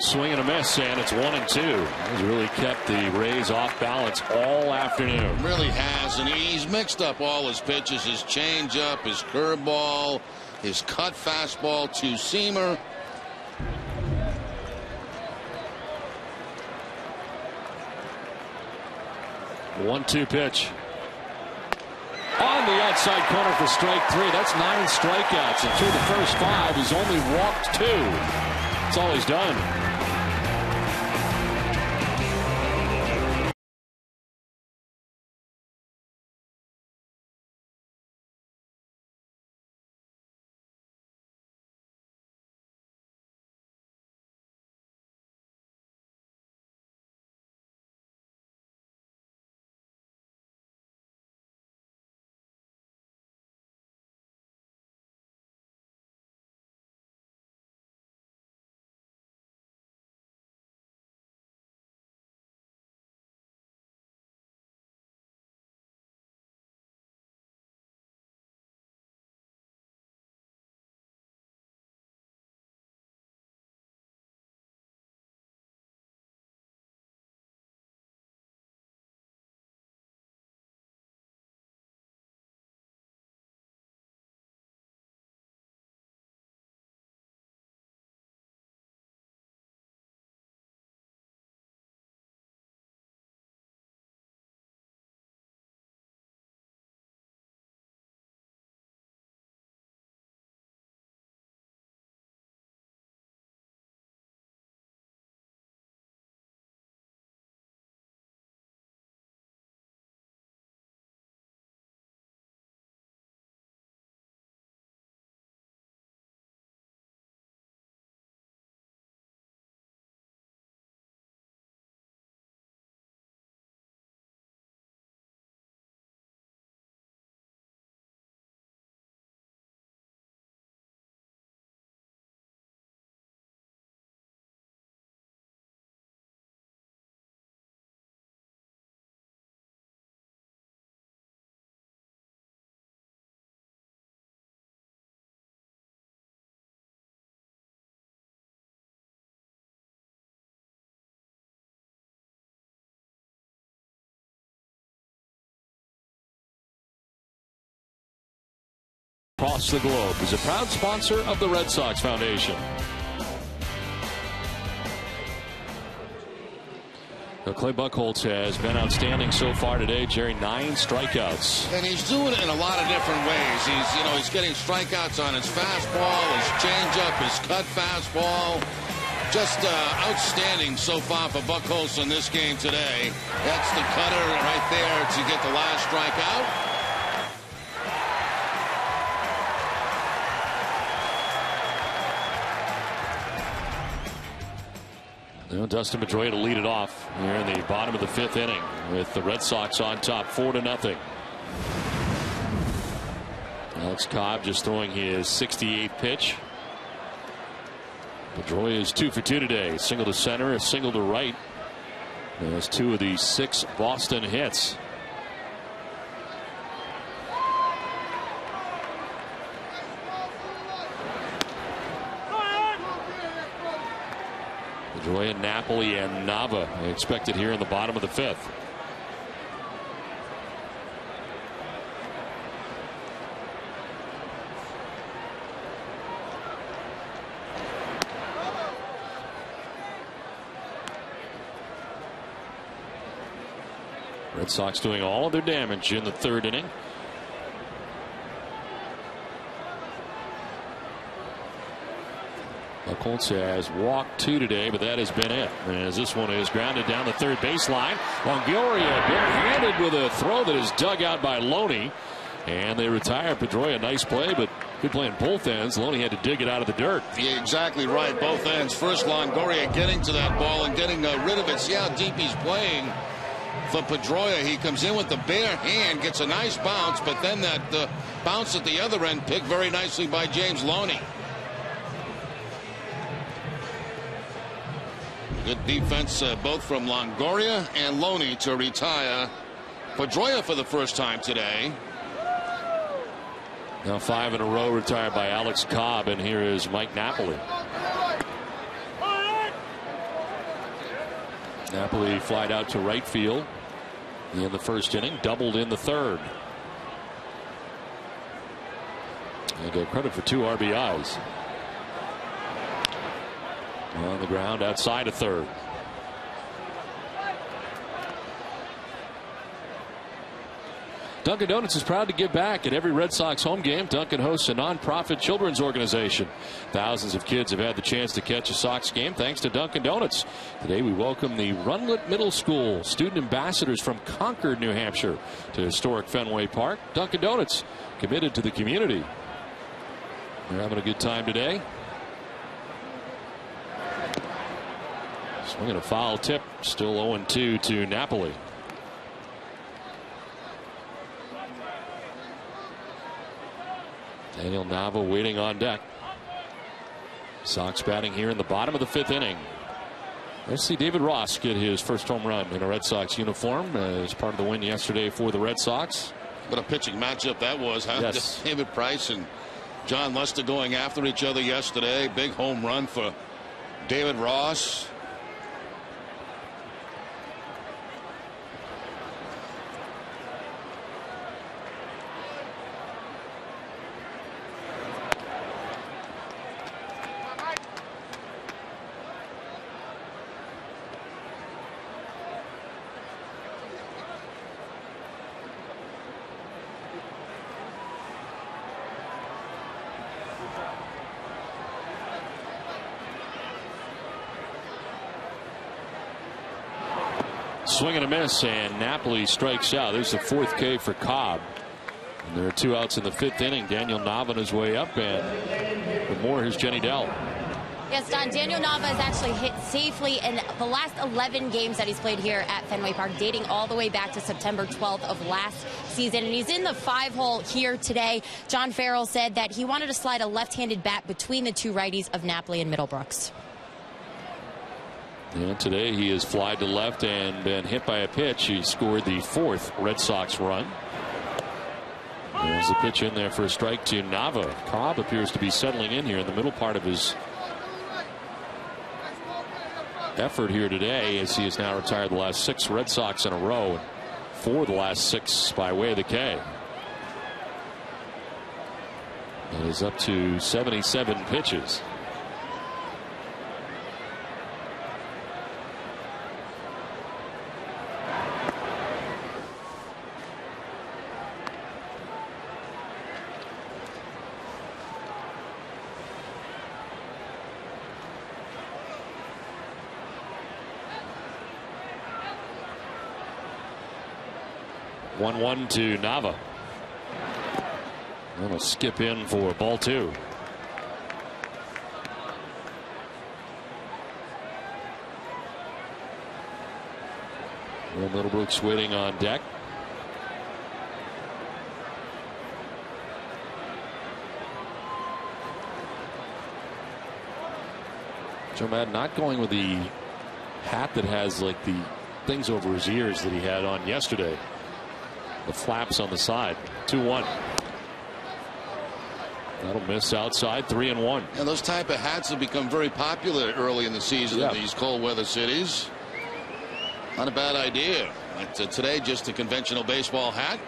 Swing and a miss, and it's 1-2. He's really kept the Rays off balance all afternoon. Really has, and he's mixed up all his pitches, his changeup, his curveball, his cut fastball, 2-seamer. One-two pitch. On the outside corner for strike 3. That's 9 strikeouts, and through the first 5, he's only walked 2. That's all he's done. across the globe is a proud sponsor of the Red Sox Foundation. Now, Clay Buchholz has been outstanding so far today. Jerry, 9 strikeouts. And he's doing it in a lot of different ways. He's getting strikeouts on his fastball, his changeup, his cut fastball. Just outstanding so far for Buchholz in this game today. That's the cutter right there to get the last strikeout. Dustin Pedroia to lead it off here in the bottom of the 5th inning with the Red Sox on top 4-0. Alex Cobb just throwing his 68th pitch. Pedroia is 2 for 2 today. A single to center, a single to right. That's 2 of the 6 Boston hits. Pedroia, Napoli, and Nava expected here in the bottom of the 5th. Red Sox doing all of their damage in the 3rd inning. Buchholz has walked 2 today, but that has been it. As this one is grounded down the 3rd baseline. Longoria barehanded with a throw that is dug out by Loney. And they retire Pedroia. Nice play, but good play on both ends. Loney had to dig it out of the dirt. Yeah, exactly right. Both ends. First, Longoria getting to that ball and getting rid of it. See how deep he's playing. For Pedroia, he comes in with the bare hand, gets a nice bounce, but then that bounce at the other end picked very nicely by James Loney. Good defense both from Longoria and Loney to retire Pedroia for the first time today. Now 5 in a row retired by Alex Cobb, and here is Mike Napoli. Napoli flied out to right field in the 1st inning, doubled in the 3rd. And credit for 2 RBIs. On the ground outside of 3rd. Dunkin' Donuts is proud to give back. At every Red Sox home game, Dunkin' hosts a nonprofit children's organization. Thousands of kids have had the chance to catch a Sox game thanks to Dunkin' Donuts. Today we welcome the Runlet Middle School student ambassadors from Concord, New Hampshire to historic Fenway Park. Dunkin' Donuts, committed to the community. They're having a good time today. Swinging a foul tip, still 0-2 to Napoli. Daniel Nava waiting on deck. Sox batting here in the bottom of the 5th inning. Let's see David Ross get his first home run in a Red Sox uniform as part of the win yesterday for the Red Sox. What a pitching matchup that was, huh? Yes. David Price and John Lester going after each other yesterday. Big home run for David Ross. Swing and a miss, and Napoli strikes out. There's the 4th K for Cobb. And there are 2 outs in the 5th inning. Daniel Nava on his way up, and for more, here's Jenny Dell. Yes, Don, Daniel Nava has actually hit safely in the last 11 games that he's played here at Fenway Park, dating all the way back to September 12th of last season. And he's in the 5-hole here today. John Farrell said that he wanted to slide a left-handed bat between the 2 righties of Napoli and Middlebrooks. And today he has flied to left and been hit by a pitch. He scored the 4th Red Sox run. There's a pitch in there for a strike to Nava. Cobb appears to be settling in here in the middle part of his effort here today, as he has now retired the last 6 Red Sox in a row, and 4 of the last 6 by way of the K. And is up to 77 pitches. One to Nava. And a skip in for ball 2. Will Middlebrooks waiting on deck. Joe Madden not going with the hat that has like the things over his ears that he had on yesterday. The flaps on the side. 2-1. That'll miss outside. 3-1. Yeah, those type of hats have become very popular early in the season in these cold weather cities. Not a bad idea. Like today, just a conventional baseball hat.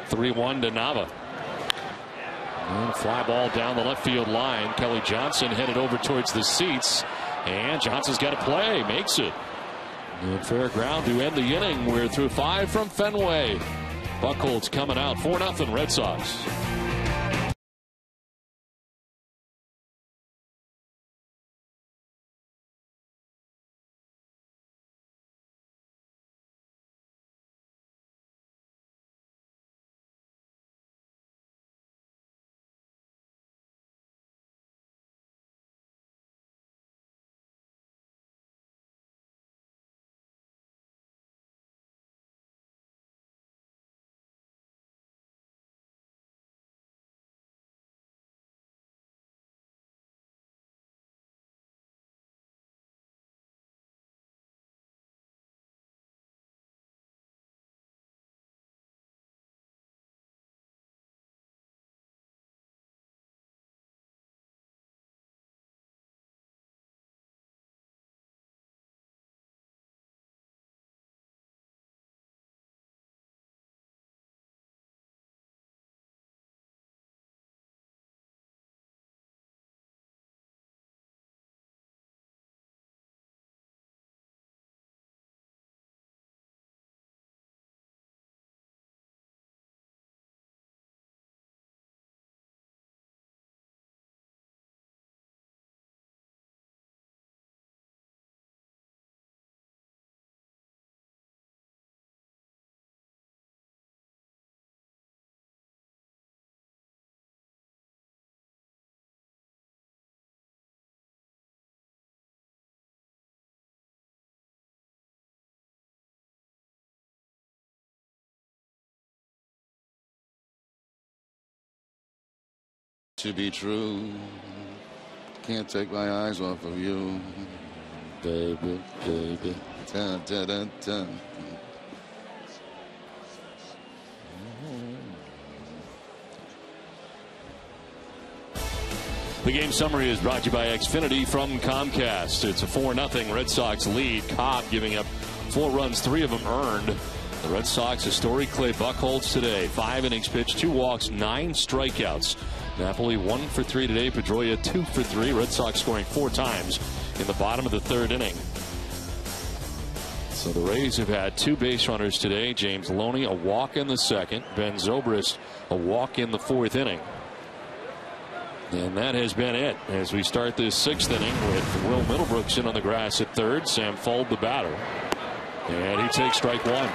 (3-1) to Nava. And fly ball down the left field line. Kelly Johnson headed over towards the seats. And Johnson's got to play. Makes it. And fair ground to end the inning. We're through 5 from Fenway. Buchholz coming out 4-0 Red Sox. To be true. Can't take my eyes off of you. Baby, baby. Dun, dun, dun, dun. The game summary is brought to you by Xfinity from Comcast. It's a 4-0 Red Sox lead. Cobb giving up 4 runs, 3 of them earned. The Red Sox historic Clay Buchholz today. 5 innings pitched, 2 walks, 9 strikeouts. Napoli 1 for 3 today. Pedroia 2 for 3. Red Sox scoring 4 times in the bottom of the 3rd inning. So the Rays have had 2 base runners today. James Loney a walk in the 2nd. Ben Zobrist a walk in the 4th inning. And that has been it as we start this 6th inning with Will Middlebrooks in on the grass at 3rd. Sam Fuld the batter. And he takes strike 1.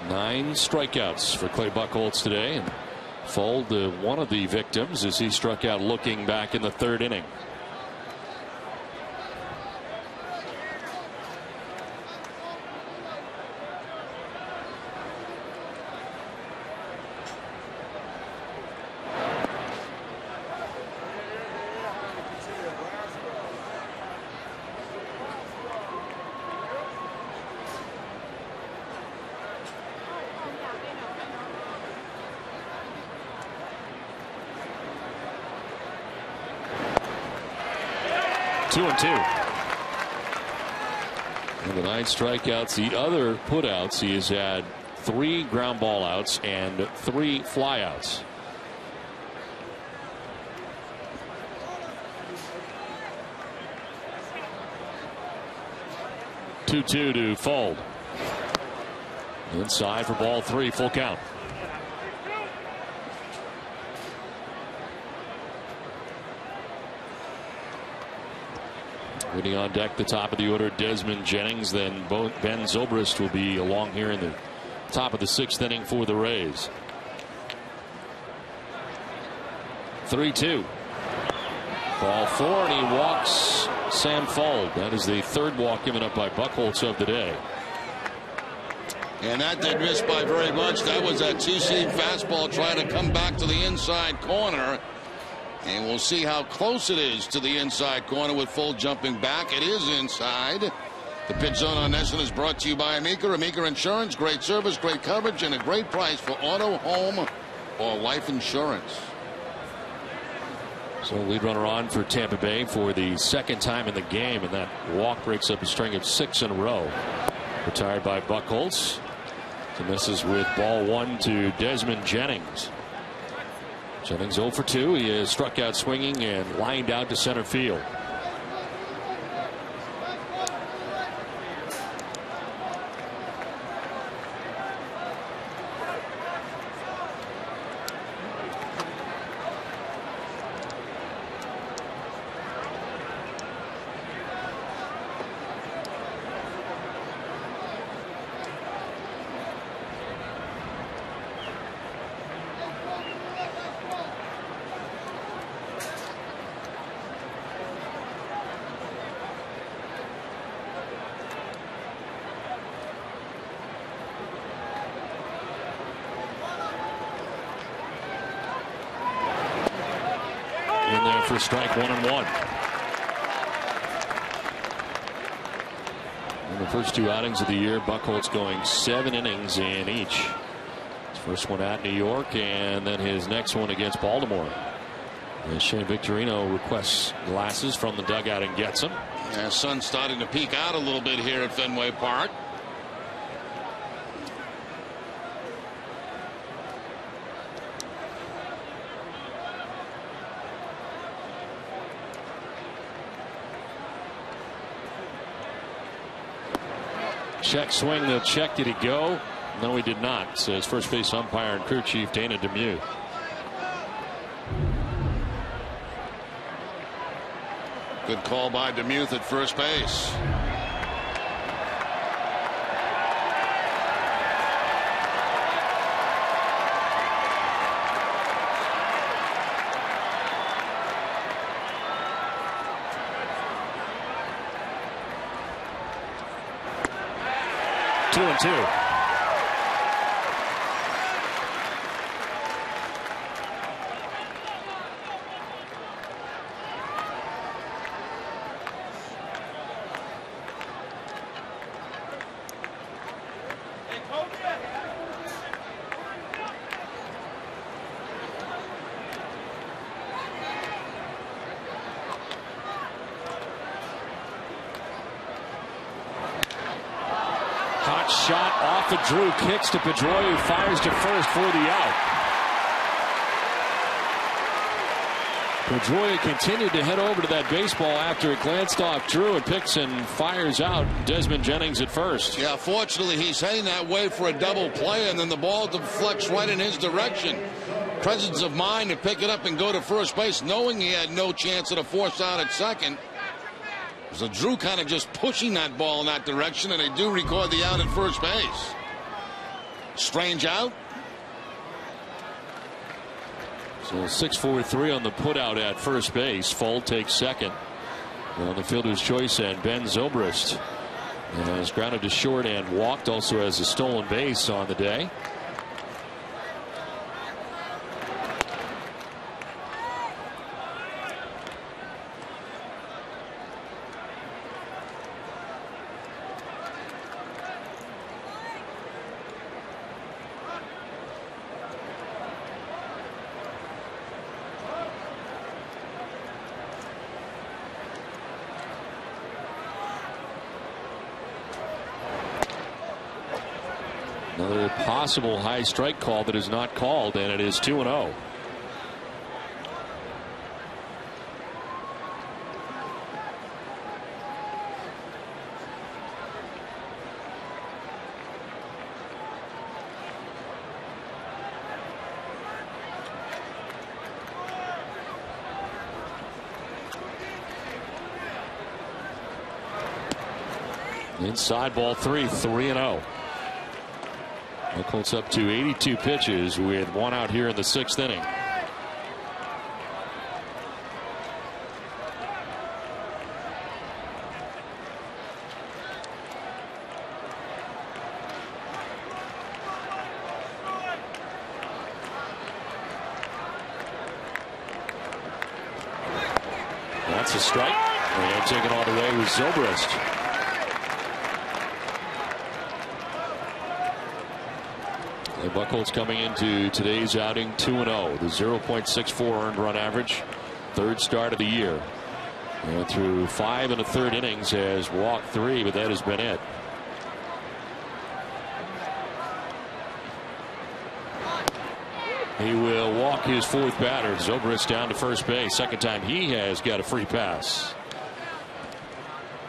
Nine strikeouts for Clay Buchholz today, and Fuld, one of the victims, as he struck out looking back in the 3rd inning. 2-2. And the 9 strikeouts, the other putouts, he has had 3 ground ball outs and 3 flyouts. Two to Fold. Inside for ball 3, full count. Waiting on deck, the top of the order, Desmond Jennings. Then Ben Zobrist will be along here in the top of the 6th inning for the Rays. 3-2. Ball 4, and he walks Sam Fold. That is the 3rd walk given up by Buchholz of the day. And that did miss by very much. That was that 2-seam fastball trying to come back to the inside corner. And we'll see how close it is to the inside corner with Fold jumping back. It is inside. The pitch zone on NESN is brought to you by Amica. Amica Insurance. Great service, great coverage, and a great price for auto, home, or life insurance. So lead runner on for Tampa Bay for the 2nd time in the game, and that walk breaks up a string of 6 in a row. Retired by Buchholz. So this is with ball 1 to Desmond Jennings. Jennings 0 for 2. He is struck out swinging and lined out to center field. In there for strike 1-1. In the first 2 outings of the year, Buchholz going 7 innings in each. His first one at New York, and then his next one against Baltimore. And Shane Victorino requests glasses from the dugout and gets them. Yeah, sun's starting to peek out a little bit here at Fenway Park. Check swing, the check. Did he go? No, he did not, says first base umpire and crew chief Dana Demuth. Good call by Demuth at first base. Two and two. Hot shot off of Drew, kicks to Pedroia, who fires to first for the out. Pedroia continued to head over to that baseball after it glanced off Drew and picks and fires out Desmond Jennings at first. Yeah, fortunately he's heading that way for a double play, and then the ball deflects right in his direction. Presence of mind to pick it up and go to first base, knowing he had no chance at a force out at second. So Drew kind of just pushing that ball in that direction, and they do record the out at first base. Strange out. So 6-4-3 on the putout at first base. Fold takes second. On the fielder's choice, and Ben Zobrist has grounded to short and walked, also has a stolen base on the day. Another possible high strike call that is not called, and it is 2-0. Inside ball 3-0. Buchholz up to 82 pitches with one out here in the 6th inning. That's a strike. And taken all the way with Zobrist. And Buchholz coming into today's outing 2-0. The 0.64 earned run average. 3rd start of the year. And through 5 1/3 innings has walked 3, but that has been it. He will walk his 4th batter. Zobrist down to first base. 2nd time he has got a free pass.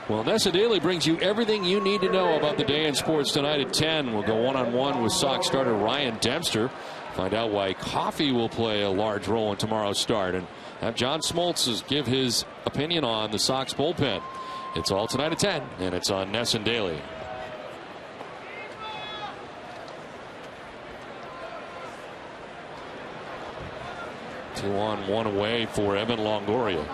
Well, Nessa Daily brings you everything you need to know about the day in sports tonight at 10. We'll go one-on-one with Sox starter Ryan Dempster. Find out why coffee will play a large role in tomorrow's start. And have John Smoltz give his opinion on the Sox bullpen. It's all tonight at 10, and it's on Nessa Daily. Two on, one away for Evan Longoria.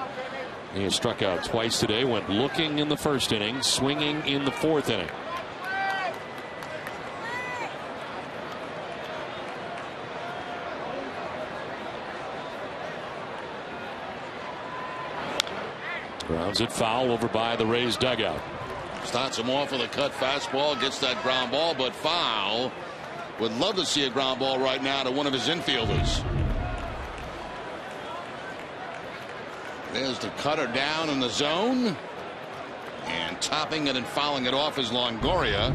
He has struck out twice today, went looking in the 1st inning, swinging in the 4th inning. Grounds it foul over by the Rays dugout. Starts him off with a cut fastball, gets that ground ball, but foul. Would love to see a ground ball right now to one of his infielders. There's the cutter down in the zone. And topping it and fouling it off is Longoria.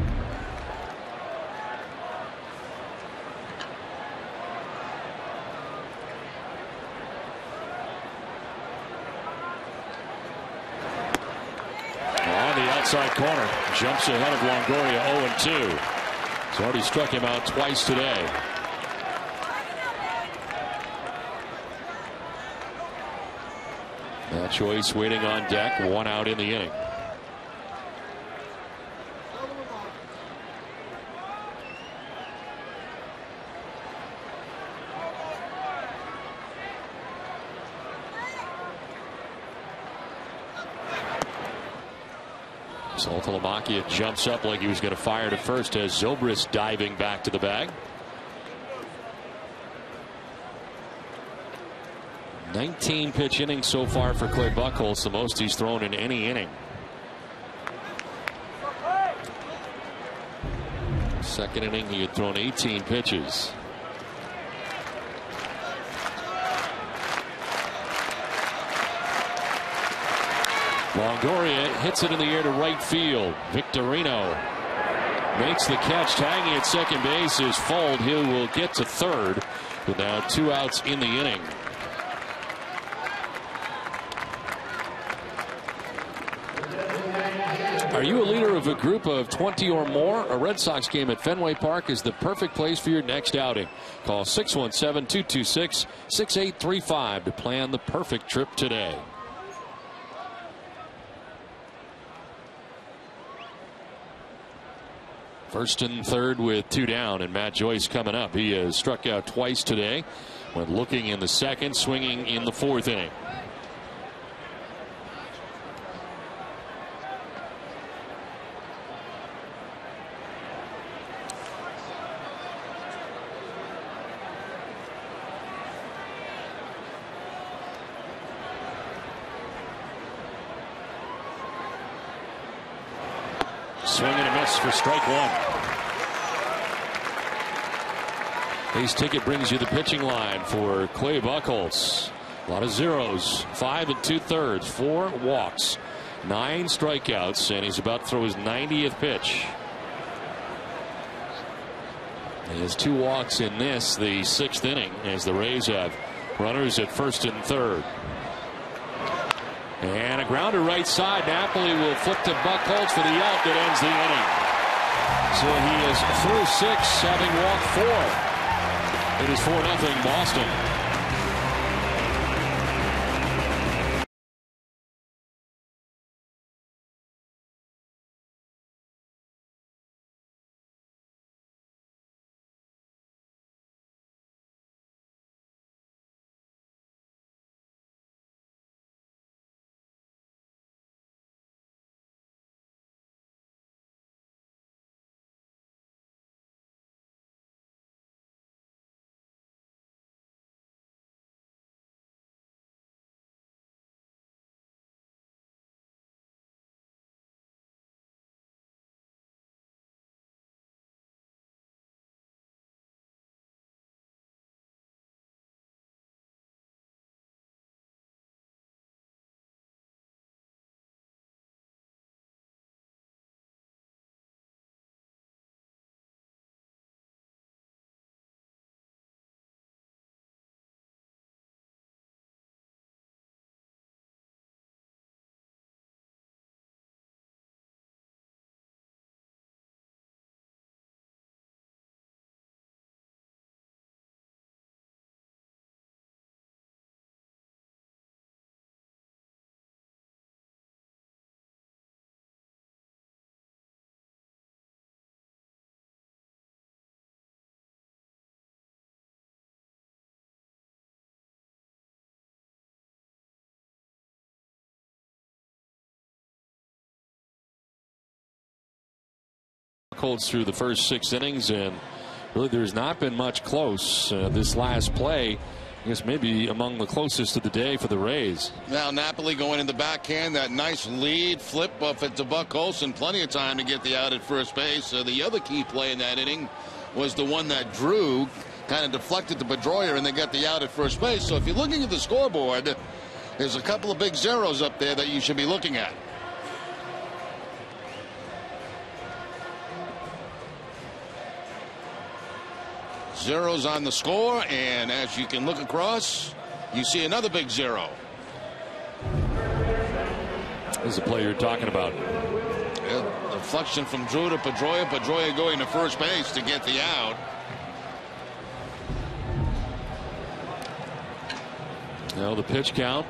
On the outside corner. Jumps ahead of Longoria 0-2. He's already struck him out twice today. That choice waiting on deck. One out in the inning. Saltalamacchia jumps up like he was going to fire to first as Zobrist diving back to the bag. 19 pitch innings so far for Clay Buchholz, the most he's thrown in any inning. 2nd inning he had thrown 18 pitches. Longoria hits it in the air to right field. Victorino makes the catch. Tagging at second base is Fuld. He will get to 3rd with now 2 outs in the inning. Are you a leader of a group of 20 or more? A Red Sox game at Fenway Park is the perfect place for your next outing. Call 617-226-6835 to plan the perfect trip today. First and 3rd with 2 down, and Matt Joyce coming up. He has struck out twice today. Went looking in the 2nd, swinging in the 4th inning. Swing and a miss for strike 1. Base ticket brings you the pitching line for Clay Buchholz. A lot of zeros. 5 2/3, 4 walks, 9 strikeouts, and he's about to throw his 90th pitch. He has 2 walks in this, the 6th inning, as the Rays have runners at first and third. And a grounder right side. Napoli will flip to Buchholz for the out that ends the inning. So he is through 6, having walked 4. It is 4-0 Boston. Colts through the first 6 innings, and really there's not been much close. This last play, I guess maybe among the closest of the day for the Rays. Now Napoli going in the backhand, that nice lead flip off it to Buchholz, and plenty of time to get the out at first base. The other key play in that inning was the one that Drew kind of deflected to Pedroia, and they got the out at first base. So if you're looking at the scoreboard, there's a couple of big zeros up there that you should be looking at. Zeros on the score, and as you can look across, you see another big 0. This is the play you're talking about. Yeah, deflection from Drew to Pedroia. Pedroia going to first base to get the out. Now the pitch count,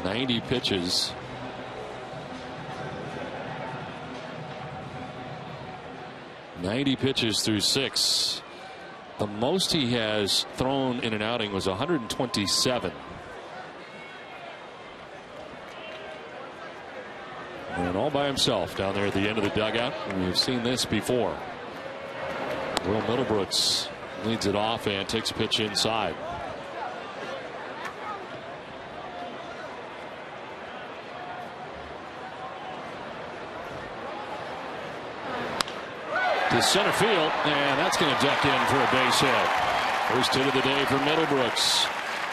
90 pitches. .90 pitches through 6. The most he has thrown in an outing was 127. And all by himself down there at the end of the dugout. And we've seen this before. Will Middlebrooks leads it off and takes a pitch inside. To center field, and that's going to duck in for a base hit. First hit of the day for Middlebrooks.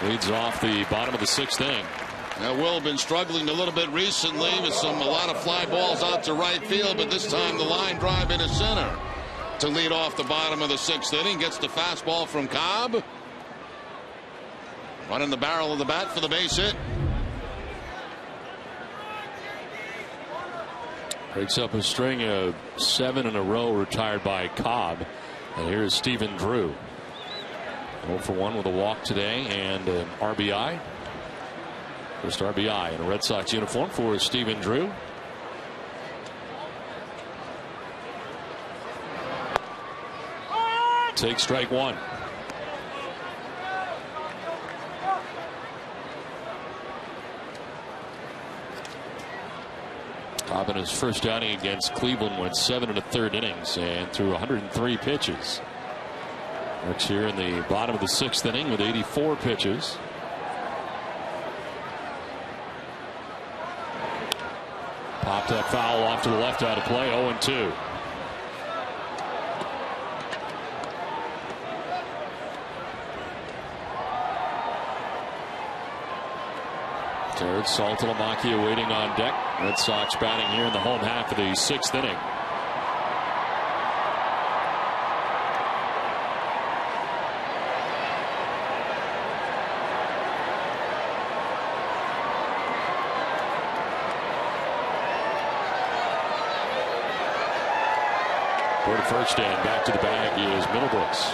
Leads off the bottom of the 6th inning. Now Will been struggling a little bit recently with a lot of fly balls out to right field, but this time the line drive into center to lead off the bottom of the 6th inning. Gets the fastball from Cobb. Running the barrel of the bat for the base hit. Breaks up a string of 7 in a row retired by Cobb. And here's Stephen Drew. 0 for 1 with a walk today and an RBI. First RBI in a Red Sox uniform for Stephen Drew. Take strike 1. Cobb in his first outing against Cleveland went 7 1/3 innings and threw 103 pitches. Works here in the bottom of the 6th inning with 84 pitches. Popped up foul off to the left out of play. 0-2. Jared Saltalamacchia waiting on deck. Red Sox batting here in the home half of the 6th inning. For the first and back to the bag is Middlebrooks.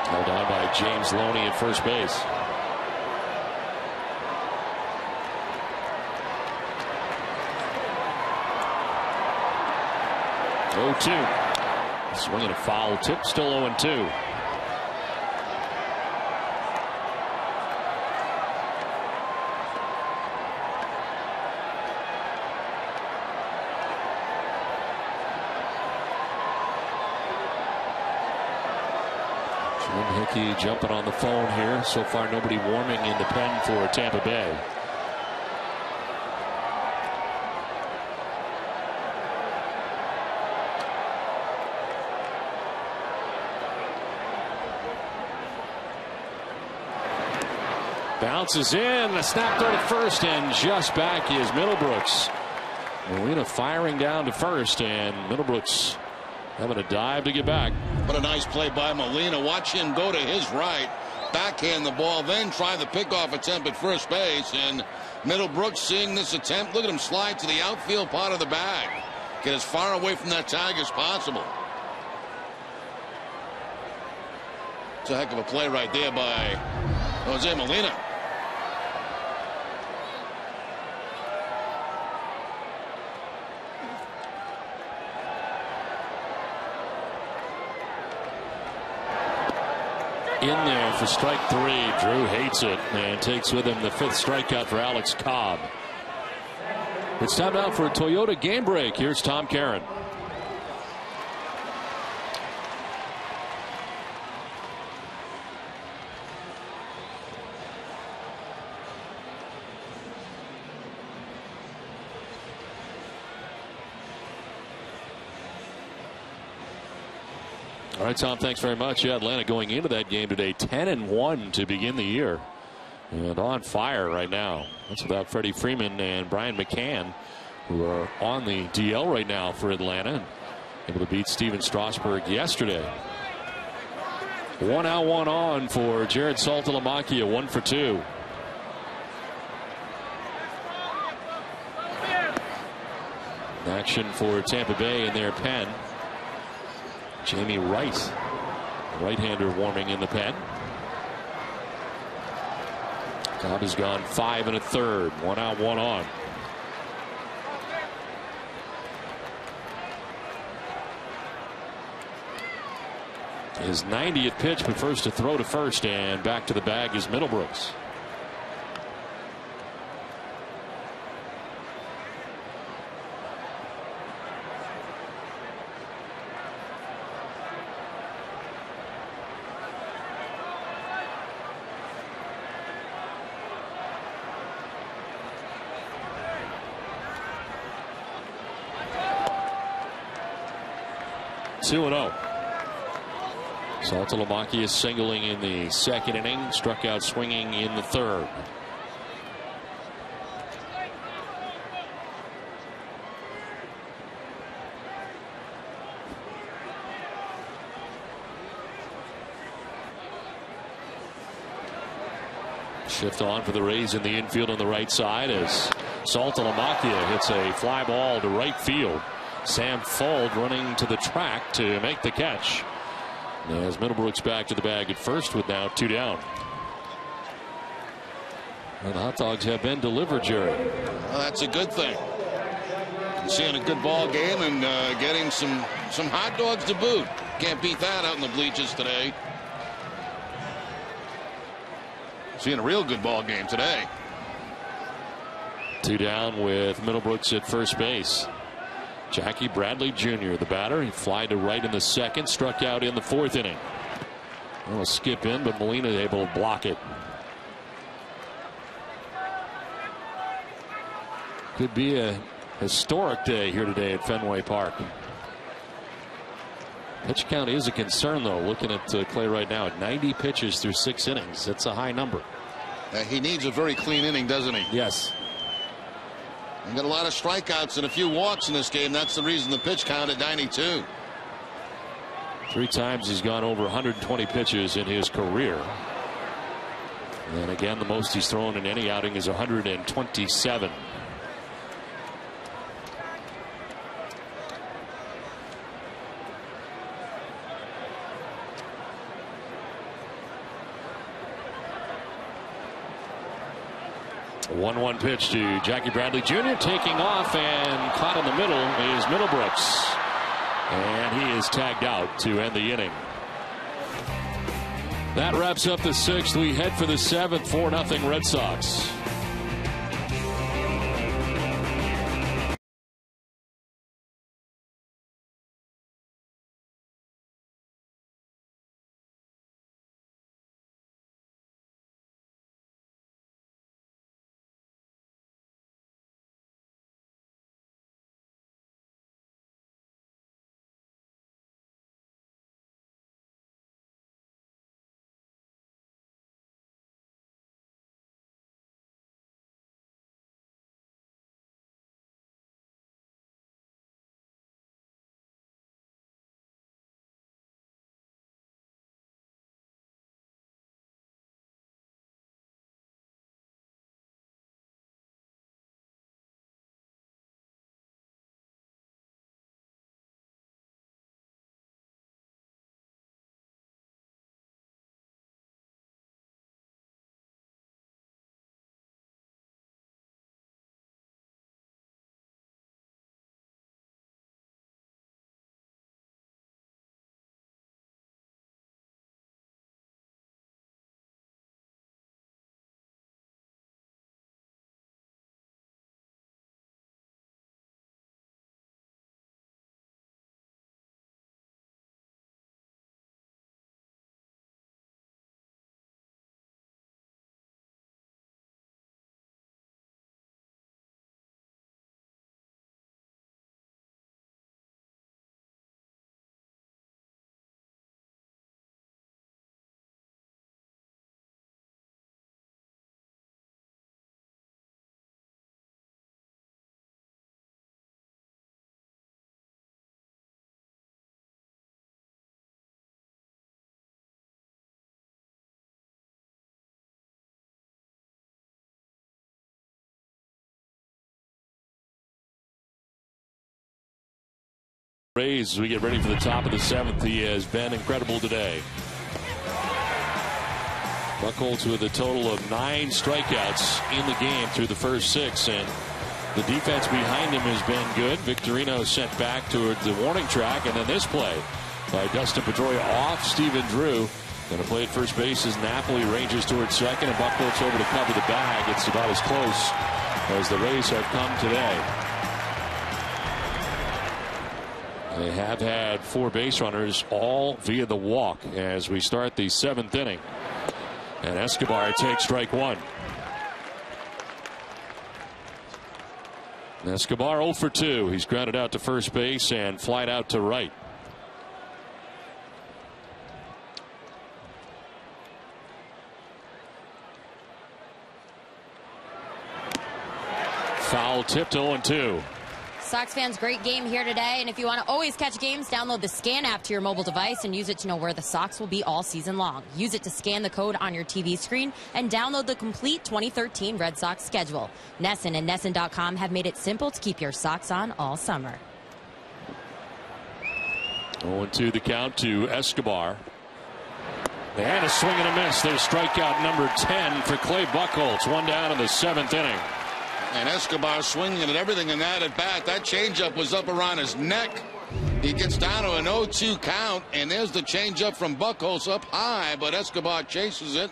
Held on by James Loney at first base. Swinging a foul tip, still 0-2. Jim Hickey jumping on the phone here. So far, nobody warming in the pen for Tampa Bay. Bounces in, a snap throw to first, and just back is Middlebrooks. Molina firing down to first, and Middlebrooks having a dive to get back. What a nice play by Molina. Watch him go to his right, backhand the ball, then try the pickoff attempt at first base. And Middlebrooks, seeing this attempt, look at him slide to the outfield part of the bag. Get as far away from that tag as possible. It's a heck of a play right there by Jose Molina. In there for strike 3. Drew hates it and takes with him the 5th strikeout for Alex Cobb. It's time now for a Toyota game break. Here's Tom Caron. All right, Tom, thanks very much. Yeah, Atlanta going into that game today 10-1 to begin the year. And on fire right now. That's without Freddie Freeman and Brian McCann, who are on the DL right now for Atlanta. Able to beat Steven Strasburg yesterday. 1 out, 1 on for Jared Saltalamacchia, 1 for 2. Action for Tampa Bay in their pen. Jamie Wright, right-hander, warming in the pen. Cobb has gone 5 1/3. 1 out, 1 on. His 90th pitch, but first to throw to first, and back to the bag is Middlebrooks. Two 2-0. Saltalamacchia is singling in the second inning, struck out swinging in the third. Shift on for the Rays in the infield on the right side as Saltalamacchia hits a fly ball to right field. Sam Fuld running to the track to make the catch. As Middlebrooks back to the bag at first with now 2 down. And the hot dogs have been delivered, Jerry. Well, that's a good thing. Seeing a good ball game and getting some hot dogs to boot. Can't beat that out in the bleachers today. Seeing a real good ball game today. 2 down with Middlebrooks at first base. Jackie Bradley Jr., the batter. He flied to right in the second, struck out in the 4th inning. Well, a skip in, but Molina able to block it. Could be a historic day here today at Fenway Park. Pitch count is a concern, though. Looking at Clay right now at 90 pitches through 6 innings. That's a high number. He needs a very clean inning, doesn't he? Yes. He got a lot of strikeouts and a few walks in this game. That's the reason the pitch count at 92. 3 times he's gone over 120 pitches in his career. And again, the most he's thrown in any outing is 127. 1-1 pitch to Jackie Bradley Jr. taking off, and caught in the middle is Middlebrooks. And he is tagged out to end the inning. That wraps up the 6th. We head for the 7th. 4-0 Red Sox. Rays as we get ready for the top of the 7th. He has been incredible today. Buchholz with a total of 9 strikeouts in the game through the first 6, and the defense behind him has been good. Victorino sent back toward the warning track, and then this play by Dustin Pedroia off Stephen Drew. Going to play at first base as Napoli ranges towards second, and Buchholz over to cover the bag. It's about as close as the Rays have come today. They have had 4 base runners, all via the walk, as we start the 7th inning. And Escobar takes strike 1. Escobar 0 for 2. He's grounded out to first base and flied out to right. Foul tipped 0-2. Sox fans, great game here today. And if you want to always catch games, download the Scan app to your mobile device and use it to know where the Sox will be all season long. Use it to scan the code on your TV screen and download the complete 2013 Red Sox schedule. NESN and NESN.com have made it simple to keep your Sox on all summer. 0-2 the count to Escobar. And a swing and a miss. There's strikeout number 10 for Clay Buchholz. 1 down in the 7th inning. And Escobar swinging at everything in that at bat. That changeup was up around his neck. He gets down to an 0-2 count, and there's the changeup from Buchholz up high, but Escobar chases it,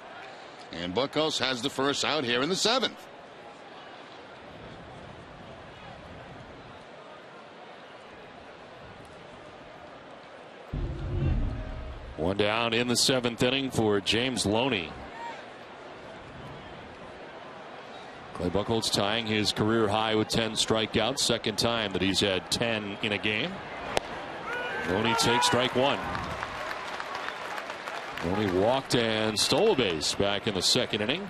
and Buchholz has the first out here in the 7th. One down in the 7th inning for James Loney. Clay Buchholz tying his career high with 10 strikeouts. Second time that he's had 10 in a game. Loney takes strike 1. Loney walked and stole a base back in the 2nd inning.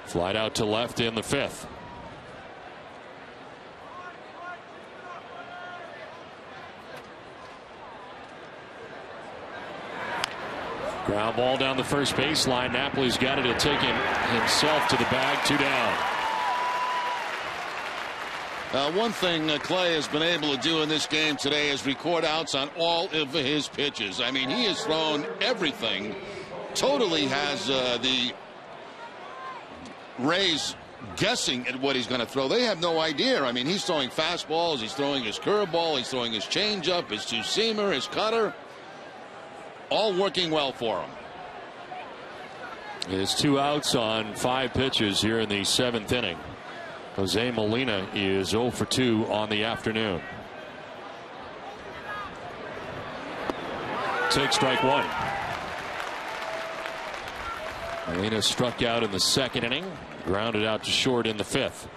Flied out to left in the 5th. Ground ball down the first baseline. Napoli's got it. He'll take him himself to the bag. 2 down. One thing Clay has been able to do in this game today is record outs on all of his pitches. I mean, he has thrown everything. Totally has the Rays guessing at what he's going to throw. They have no idea. I mean, he's throwing fastballs, he's throwing his curveball, he's throwing his changeup, his two-seamer, his cutter. All working well for him. It's 2 outs on 5 pitches here in the 7th inning. Jose Molina is 0 for 2 on the afternoon. Take strike 1. Molina struck out in the 2nd inning, grounded out to short in the 5th.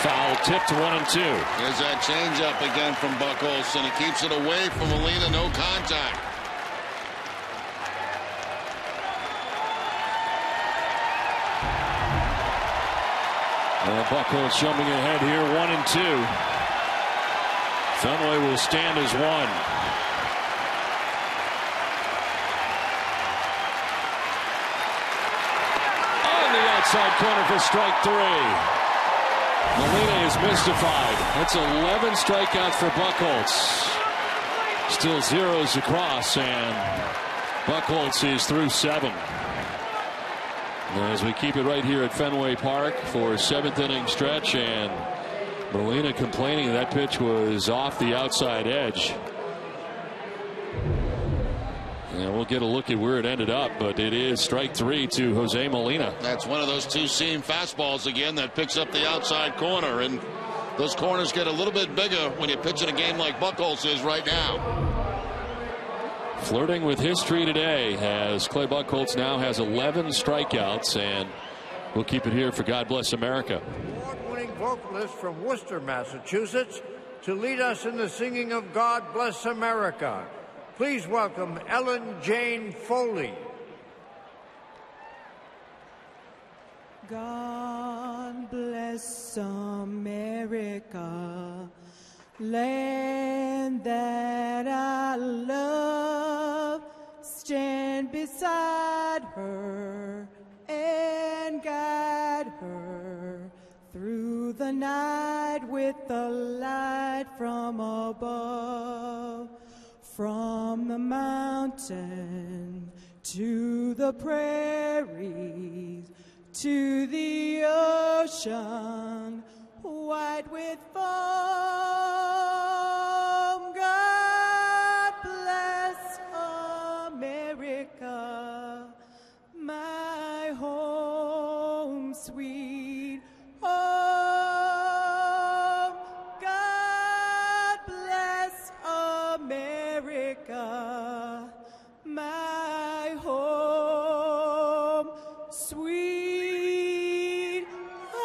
Foul tipped 1-2. There's that changeup again from Buck Olson. He keeps it away from Molina. No contact. Buck Olson jumping ahead here, 1-2. Fenway will stand as 1. On the outside corner for strike 3. Molina is mystified. That's 11 strikeouts for Buchholz. Still zeros across, and Buchholz is through 7. As we keep it right here at Fenway Park for 7th inning stretch, and Molina complaining that pitch was off the outside edge. And we'll get a look at where it ended up, but it is strike 3 to Jose Molina. That's one of those two-seam fastballs again that picks up the outside corner, and those corners get a little bit bigger when you pitch in a game like Buchholz is right now. Flirting with history today, as Clay Buchholz now has 11 strikeouts, and we'll keep it here for God Bless America. Award-winning vocalist from Worcester, Massachusetts, to lead us in the singing of God Bless America. Please welcome Ellen Jane Foley. God bless America, land that I love. Stand beside her and guide her through the night with the light from above. From the mountain to the prairies to the ocean, white with foam. God bless America, my home sweet home. God bless America, my home sweet home.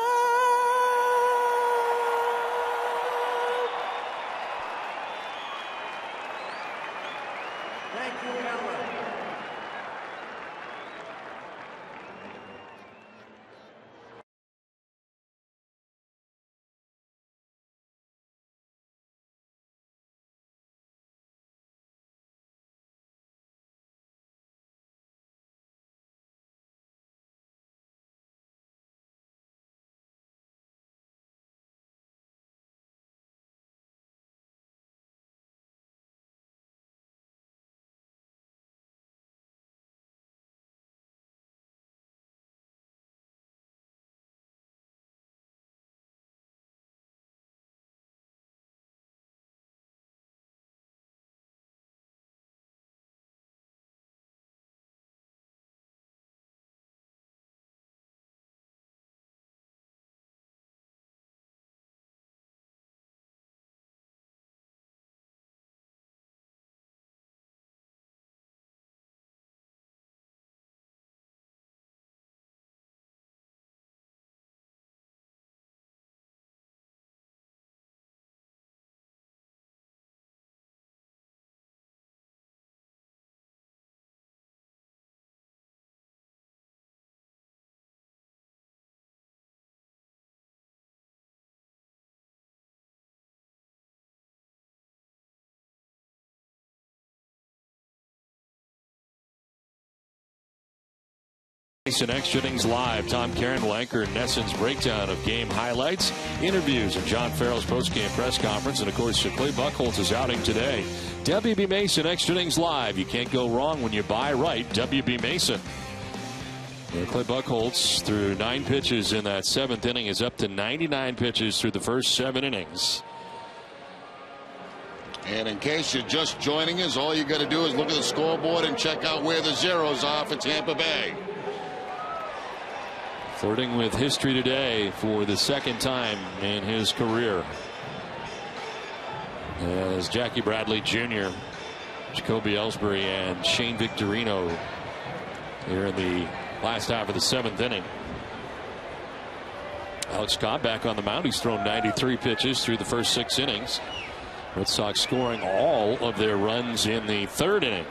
Thank you, Ellen. Mason Extra Innings Live. Tom Karen will anchor Nesson's breakdown of game highlights, interviews, and John Farrell's postgame press conference. And, of course, Clay Buchholz is outing today. WB Mason Extra Innings Live. You can't go wrong when you buy right. WB Mason. Clay Buchholz, through 9 pitches in that 7th inning, is up to 99 pitches through the first 7 innings. And in case you're just joining us, all you got to do is look at the scoreboard and check out where the zeros are for Tampa Bay. Flirting with history today for the 2nd time in his career, as Jackie Bradley Jr., Jacoby Ellsbury, and Shane Victorino here in the last half of the 7th inning. Alex Cobb back on the mound. He's thrown 93 pitches through the first 6 innings. Red Sox scoring all of their runs in the 3rd inning.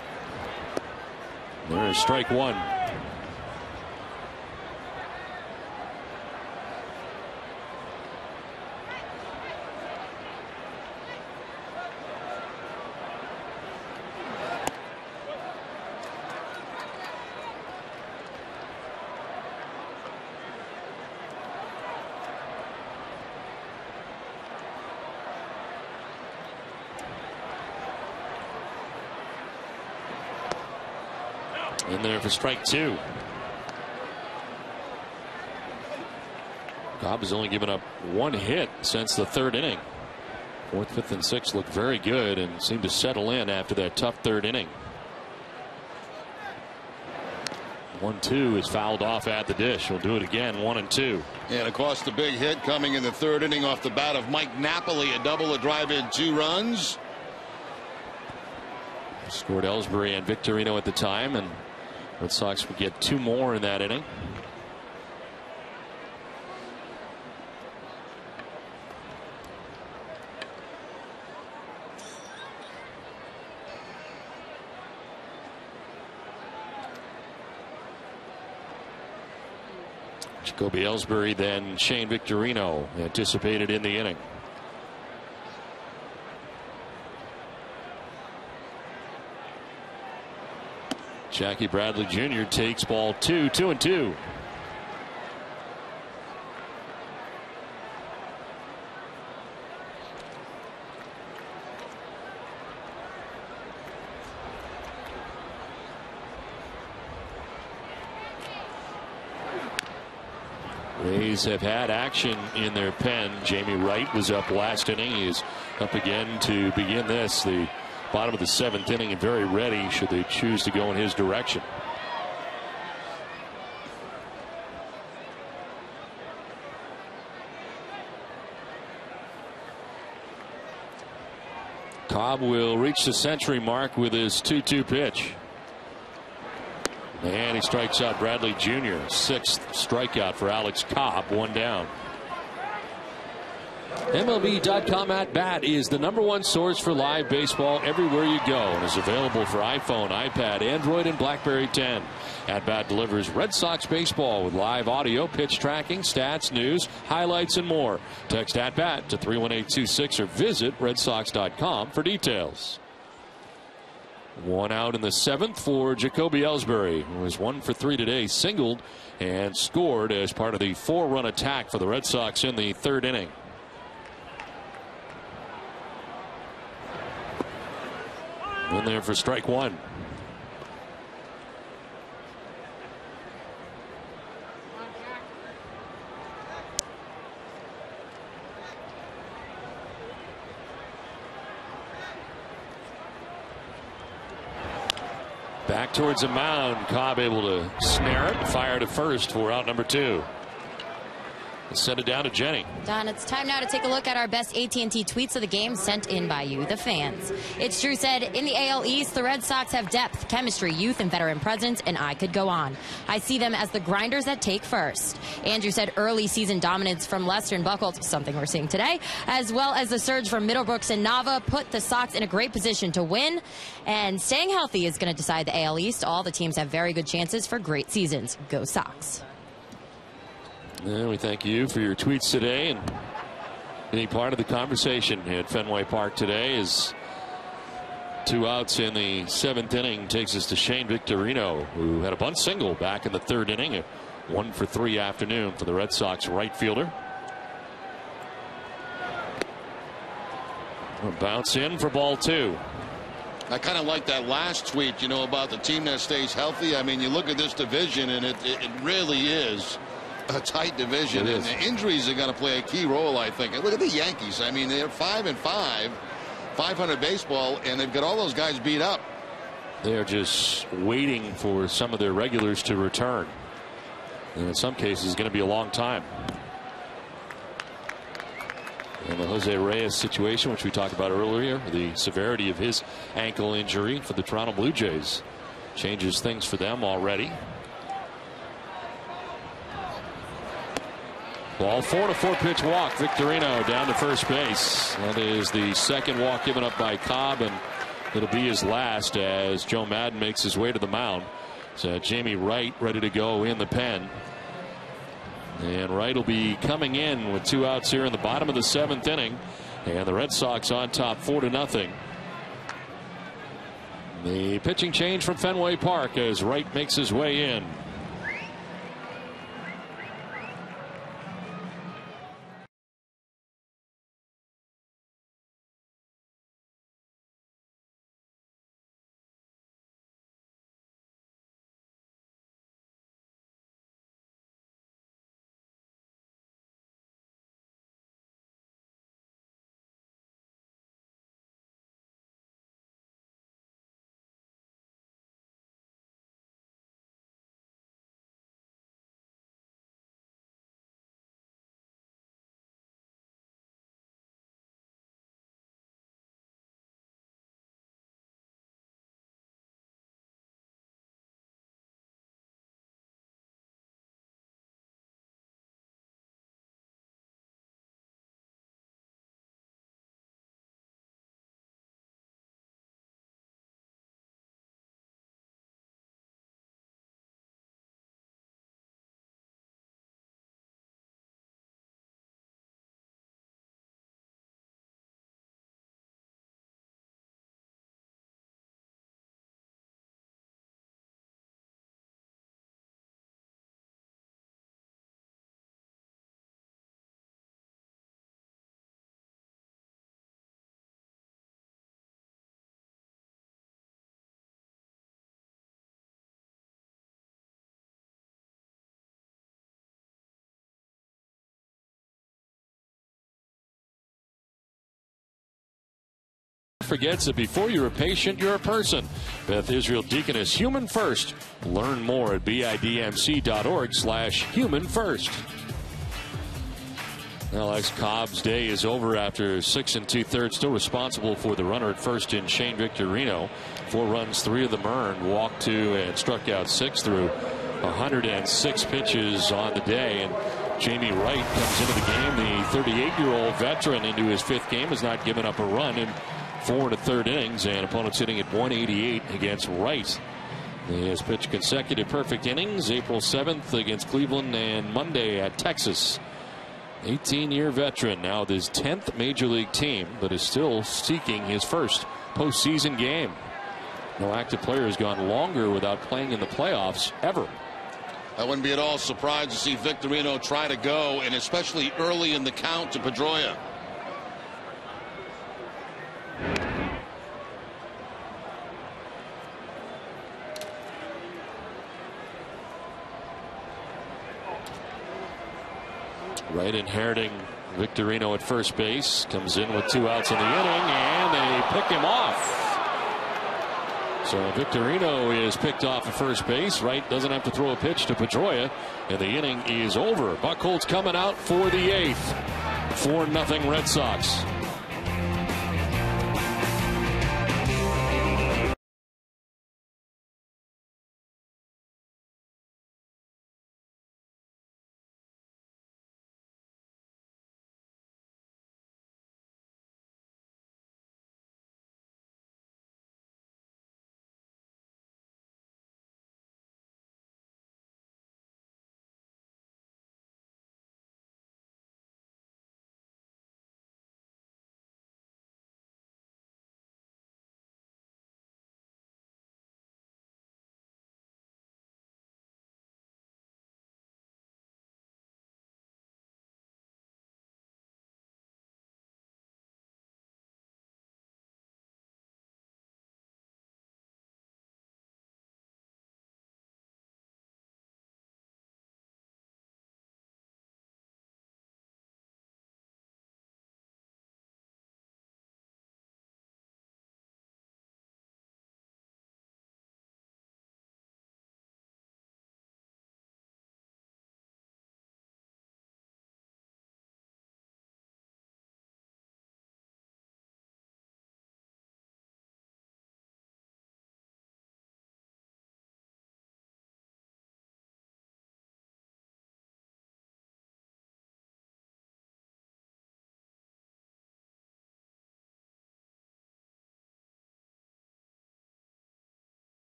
There is strike 1. In there for strike 2. Cobb has only given up 1 hit since the 3rd inning. 4th, 5th, and 6th look very good and seem to settle in after that tough 3rd inning. 1-2 is fouled off at the dish. We'll do it again. 1-2. And of course, the big hit coming in the 3rd inning off the bat of Mike Napoli, a double, a drive in, 2 runs. Scored Ellsbury and Victorino at the time, and Red Sox would get 2 more in that inning. Jacoby Ellsbury, then Shane Victorino anticipated in the inning. Jackie Bradley Jr. takes ball 2, 2-2. Rays have had action in their pen. Jamie Wright was up last inning. He is up again to begin this, the bottom of the 7th inning, and very ready should they choose to go in his direction. Cobb will reach the century mark with his 2-2 pitch. And he strikes out Bradley Jr. 6th strikeout for Alex Cobb. 1 down. MLB.com At Bat is the #1 source for live baseball everywhere you go, and is available for iPhone, iPad, Android, and BlackBerry 10. At Bat delivers Red Sox baseball with live audio, pitch tracking, stats, news, highlights, and more. Text At Bat to 31826 or visit redsox.com for details. 1 out in the 7th for Jacoby Ellsbury, who was 1 for 3 today, singled and scored as part of the 4-run attack for the Red Sox in the 3rd inning. In there for strike 1. Back towards the mound. Cobb able to snare it and fire to first for out number 2. Send it down to Jenny. Don, it's time now to take a look at our best AT&T tweets of the game sent in by you, the fans. It's Drew said, in the AL East, the Red Sox have depth, chemistry, youth, and veteran presence, and I could go on. I see them as the grinders that take first. Andrew said early season dominance from Lester and Buchholz, something we're seeing today, as well as the surge from Middlebrooks and Nava, put the Sox in a great position to win. And staying healthy is going to decide the AL East. All the teams have very good chances for great seasons. Go Sox. And we thank you for your tweets today and being part of the conversation at Fenway Park today as 2 outs in the 7th inning takes us to Shane Victorino, who had a bunt single back in the 3rd inning. A 1 for 3 afternoon for the Red Sox right fielder. A bounce in for ball 2. I kind of like that last tweet, about the team that stays healthy. I mean, you look at this division, and it really is a tight division, and the injuries are going to play a key role, I think. And look at the Yankees. I mean, they're 5-5, 500 baseball, and they've got all those guys beat up. They're just waiting for some of their regulars to return, and in some cases, it's going to be a long time. And the Jose Reyes situation, which we talked about earlier, the severity of his ankle injury for the Toronto Blue Jays, changes things for them already. Ball 4 and a 4-pitch walk. Victorino down to first base. That is the second walk given up by Cobb, and it'll be his last as Joe Madden makes his way to the mound. So Jamie Wright ready to go in the pen. And Wright will be coming in with 2 outs here in the bottom of the 7th inning. And the Red Sox on top 4-0. The pitching change from Fenway Park as Wright makes his way in. Forgets that before you're a patient, you're a person. Beth Israel Deaconess, human first. Learn more at bidmc.org/human first. Alex Cobb's day is over after 6 2/3. Still responsible for the runner at first in Shane Victorino. 4 runs, 3 of them earned. Walked 2 and struck out 6 through 106 pitches on the day. And Jamie Wright comes into the game. The 38-year-old veteran into his 5th game has not given up a run in 4 1/3 innings, and opponents hitting at 188 against Wright. He has pitched consecutive perfect innings, April 7th against Cleveland and Monday at Texas. 18-year veteran, now with his 10th major league team, but is still seeking his first postseason game. No active player has gone longer without playing in the playoffs ever. I wouldn't be at all surprised to see Victorino try to go, and especially early in the count to Pedroia. Wright inheriting Victorino at first base. Comes in with 2 outs in the inning, and they pick him off. So Victorino is picked off at first base. Wright doesn't have to throw a pitch to Pedroia, and the inning is over. Buchholz coming out for the 8th. 4-0 Red Sox.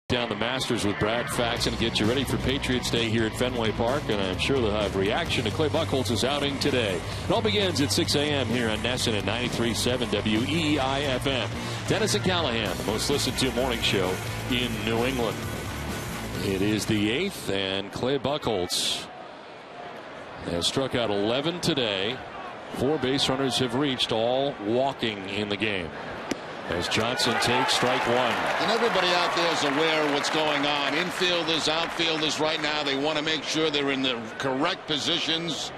Down the Masters with Brad Faxon to get you ready for Patriots Day here at Fenway Park, and I'm sure they'll have reaction to Clay Buchholz's outing today. It all begins at 6 a.m. here on Nesson at 93.7 WEEI-FM. Dennis and Callahan, the most listened to morning show in New England. It is the 8th, and Clay Buchholz has struck out 11 today. 4 base runners have reached, all walking in the game. As Johnson takes strike 1. And everybody out there is aware of what's going on. Infielders, outfielders right now, they want to make sure they're in the correct positions.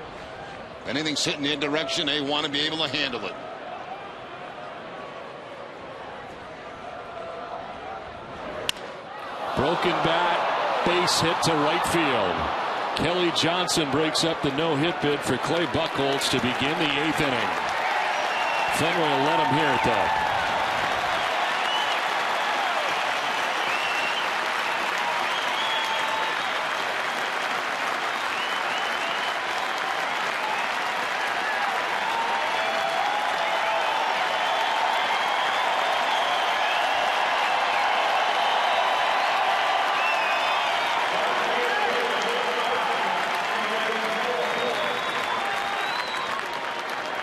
If anything's hitting their direction, they want to be able to handle it. Broken bat, base hit to right field. Kelly Johnson breaks up the no-hit bid for Clay Buchholz to begin the 8th inning. Fenway will let him hear it, though.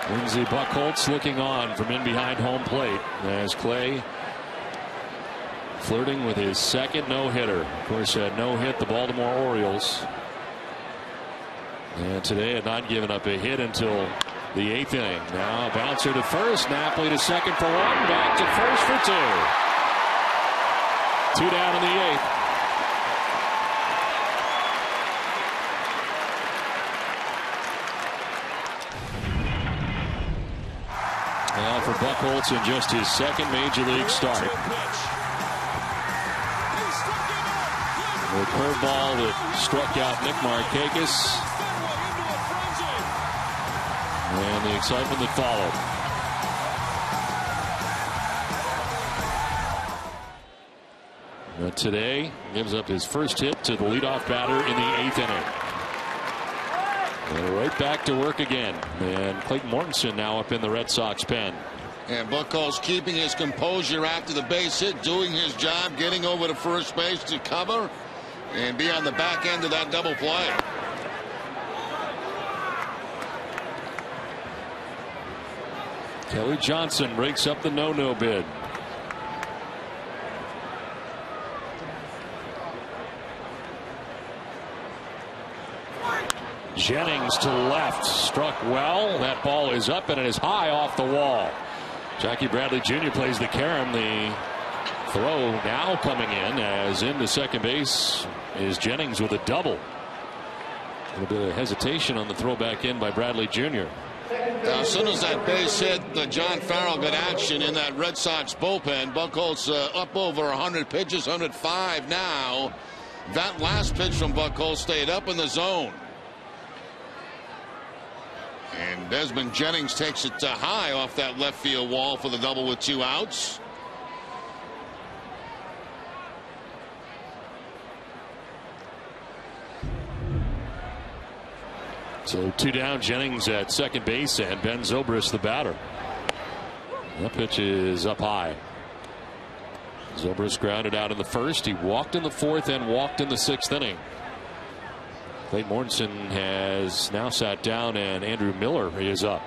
Lindsey Buchholz looking on from in behind home plate as Clay flirting with his second no-hitter. Of course, had no-hit the Baltimore Orioles. And today had not given up a hit until the 8th inning. Now a bouncer to first. Napoli to second for 1. Back to first for 2. 2 down in the 8th. Now for Buchholz in just his second major league start. The curveball that struck out Nick Markakis. And the excitement that followed. But today gives up his first hit to the leadoff batter in the 8th inning. And right back to work again. And Clayton Mortensen now up in the Red Sox pen. And Buchholz keeping his composure after the base hit, doing his job, getting over to first base to cover and be on the back end of that double play. Kelly Johnson breaks up the no bid. Jennings to left, struck well. That ball is up and it is high off the wall. Jackie Bradley Jr. plays the carom. The throw now coming in as into second base is Jennings with a double. A little bit of hesitation on the throw back in by Bradley Jr. Now, as soon as that base hit, John Farrell got action in that Red Sox bullpen. Buchholz up over 100 pitches, 105 now. That last pitch from Buchholz stayed up in the zone. And Desmond Jennings takes it high off that left field wall for the double with 2 outs. So 2 down, Jennings at second base and Ben Zobrist the batter. That pitch is up high. Zobrist grounded out in the first. He walked in the 4th and walked in the 6th inning. Clayton Mortensen has now sat down and Andrew Miller is up.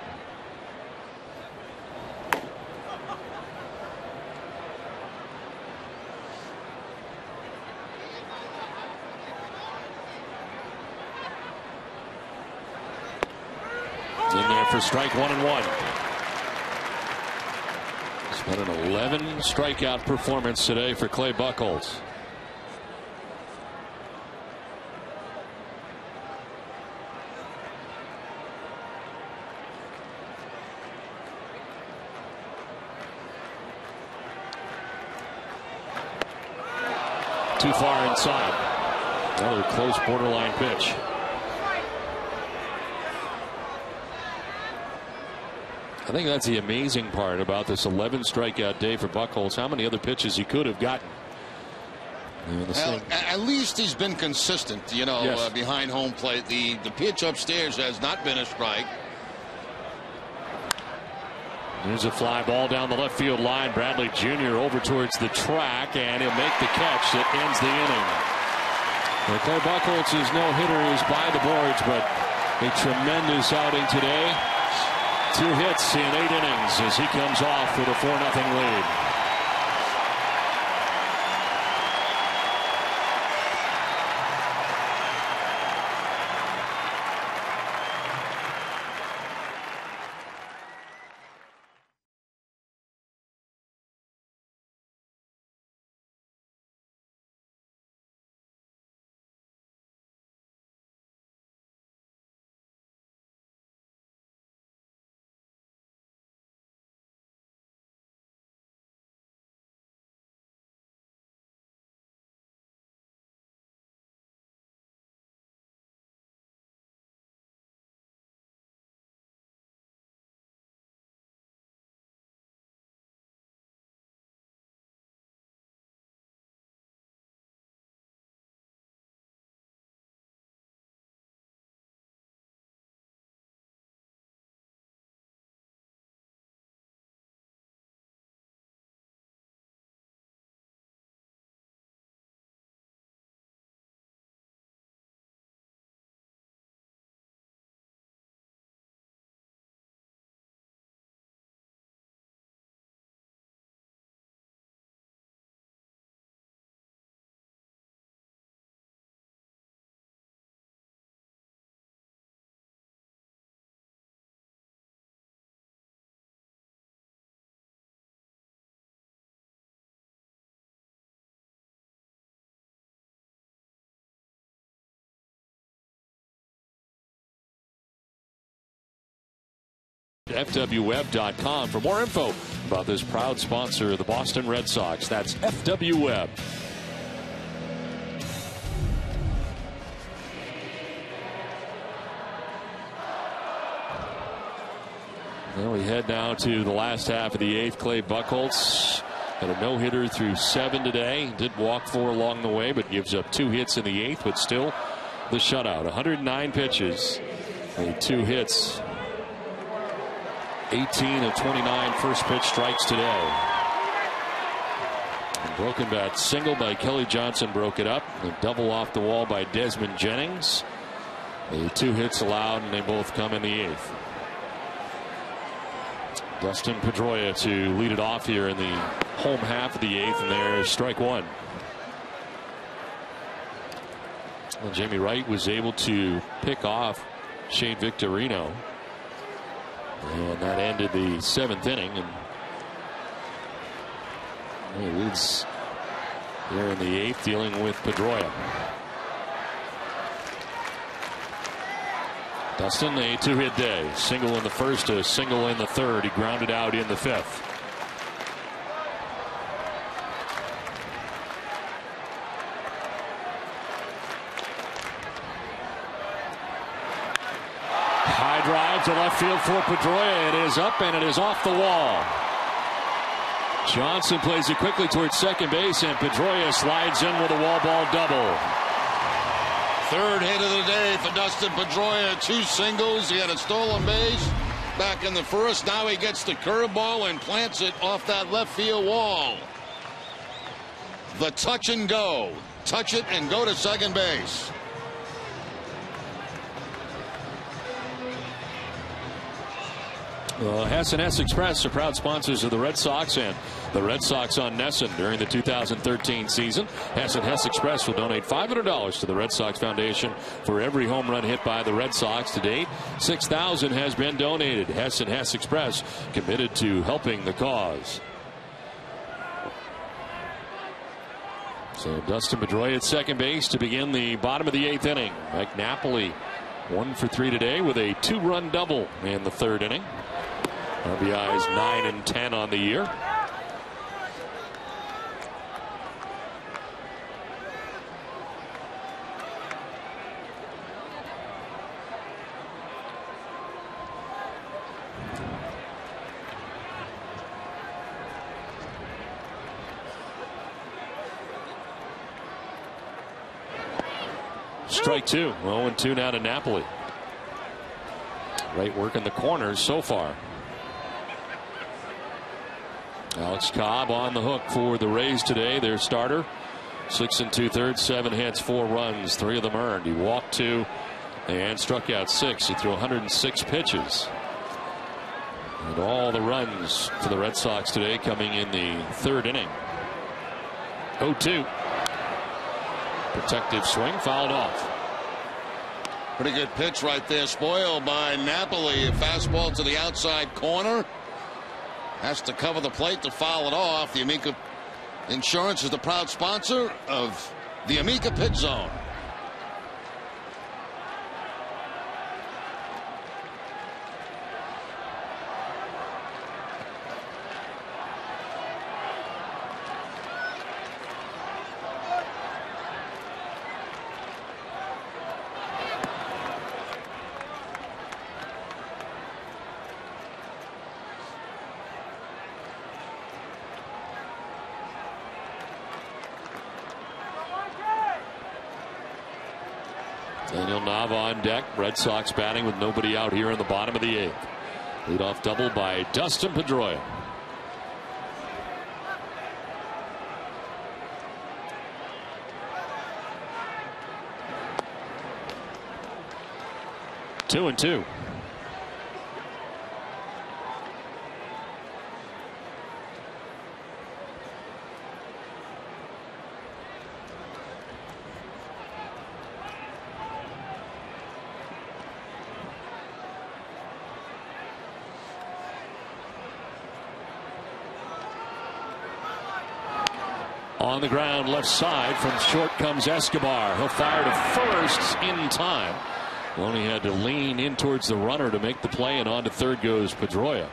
In there for strike 1 and 1. It's been an 11 strikeout performance today for Clay Buchholz. Too far inside. Another close borderline pitch. I think that's the amazing part about this 11 strikeout day for Buchholz. How many other pitches he could have gotten. Well, at least he's been consistent, you know, yes. Behind home plate. The pitch upstairs has not been a strike. There's a fly ball down the left field line. Bradley Jr. over towards the track, and he'll make the catch that ends the inning. Well, Clay Buchholz' no-hitter is by the boards, but a tremendous outing today. 2 hits in 8 innings as he comes off with a 4-0 lead. FWWeb.com for more info about this proud sponsor of the Boston Red Sox. That's FWWeb. Well, we head now to the last half of the 8th. Clay Buchholz had a no-hitter through 7 today. Did walk 4 along the way, but gives up 2 hits in the 8th, but still the shutout. 109 pitches, 2 hits. 18 of 29 first pitch strikes today. A broken bat single by Kelly Johnson broke it up. A double off the wall by Desmond Jennings. 2 hits allowed, and they both come in the 8th. Dustin Pedroia to lead it off here in the home half of the 8th, and there's strike 1. Well, Jamie Wright was able to pick off Shane Victorino. And that ended the 7th inning, and he leads here in the 8th, dealing with Pedroia. Dustin, a 2-hit day. Single in the 1st, a single in the 3rd. He grounded out in the 5th. High drive to left field for Pedroia. It is up and it is off the wall. Johnson plays it quickly towards second base, and Pedroia slides in with a wall ball double. 3rd hit of the day for Dustin Pedroia. 2 singles. He had a stolen base back in the 1st. Now he gets the curveball and plants it off that left field wall. The touch and go. Touch it and go to second base. Hess Express are proud sponsors of the Red Sox and the Red Sox on Nesson during the 2013 season. Hess Express will donate $500 to the Red Sox Foundation for every home run hit by the Red Sox. To date, $6,000 has been donated. Hess Express committed to helping the cause. So Dustin Pedroia at second base to begin the bottom of the 8th inning. Mike Napoli 1 for 3 today with a 2-run double in the 3rd inning. RBIs 9 and 10 on the year. Strike 2. 0-2 now to Napoli. Right work in the corners so far. Alex Cobb on the hook for the Rays today. Their starter, 6 2/3, 7 hits, 4 runs, 3 of them earned. He walked 2 and struck out 6. He threw 106 pitches. And all the runs for the Red Sox today coming in the 3rd inning. 0-2. Protective swing, fouled off. Pretty good pitch right there, spoiled by Napoli. A fastball to the outside corner. Has to cover the plate to foul it off. The Amica Insurance is the proud sponsor of the Amica Pitch Zone. Daniel Nava on deck. Red Sox batting with nobody out here in the bottom of the 8th. Leadoff double by Dustin Pedroia. Two and two. On the ground, left side, from short comes Escobar. He'll fire to first in time. Loney had to lean in towards the runner to make the play, and on to third goes Pedroia.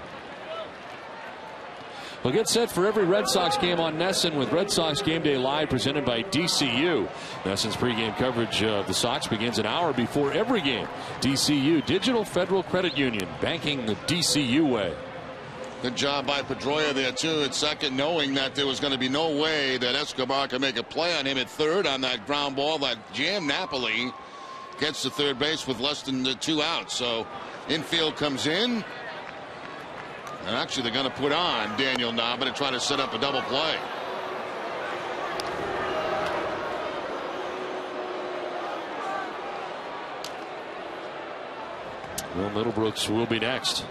We'll get set for every Red Sox game on NESN with Red Sox Game Day Live presented by DCU. NESN's pregame coverage of the Sox begins an hour before every game. DCU, Digital Federal Credit Union, banking the DCU way. Good job by Pedroia there, too, at second, knowing that there was going to be no way that Escobar could make a play on him at third on that ground ball that jammed Napoli. Gets to third base with less than 2 outs. So infield comes in. And actually, they're going to put on Daniel Nava to try to set up a double play. Will Middlebrooks will be next.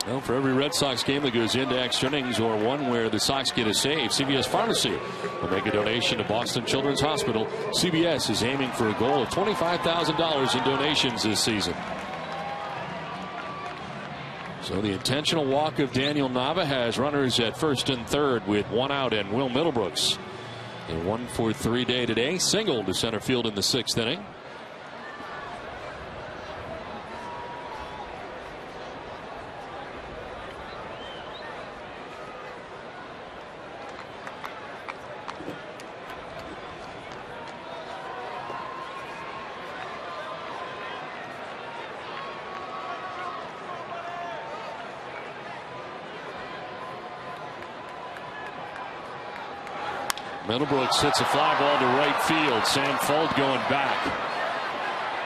Well, for every Red Sox game that goes into extra innings or one where the Sox get a save, CVS Pharmacy will make a donation to Boston Children's Hospital. CVS is aiming for a goal of $25,000 in donations this season. So the intentional walk of Daniel Nava has runners at first and third with 1 out, and Will Middlebrooks, a 1-for-3 day today, single to center field in the 6th inning. Middlebrooks hits a fly ball to right field. Sam Fold going back.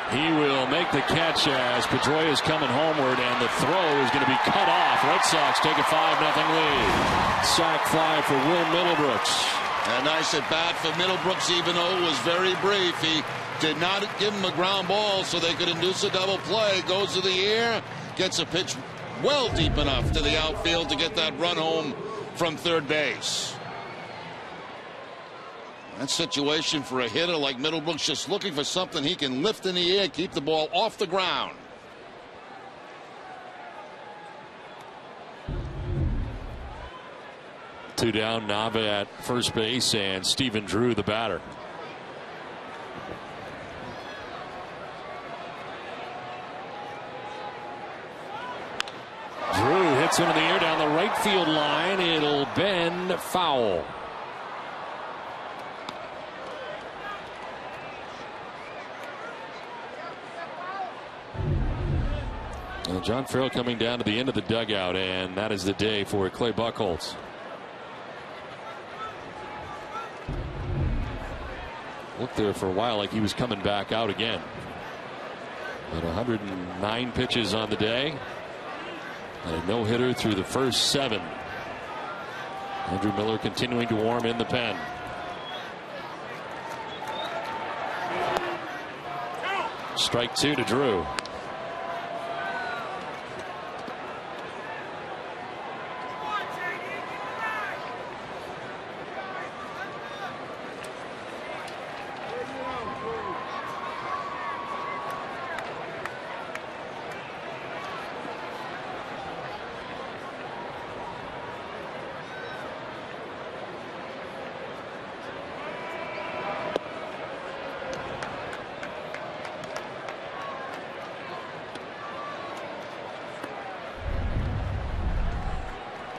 He will make the catch as Pedroia is coming homeward, and the throw is going to be cut off. Red Sox take a 5-0 lead. Sac fly for Will Middlebrooks. A nice at bat for Middlebrooks, even though it was very brief. He did not give him a ground ball so they could induce a double play. Goes to the air, gets a pitch well deep enough to the outfield to get that run home from third base. That situation for a hitter like Middlebrooks, just looking for something he can lift in the air, keep the ball off the ground. Two down, Nava at first base, and Stephen Drew, the batter. Drew hits one in the air down the right field line. It'll bend foul. John Farrell coming down to the end of the dugout, and that is the day for Clay Buchholz. Looked there for a while like he was coming back out again. But 109 pitches on the day. And a no-hitter through the first 7. Andrew Miller continuing to warm in the pen. Strike 2 to Drew.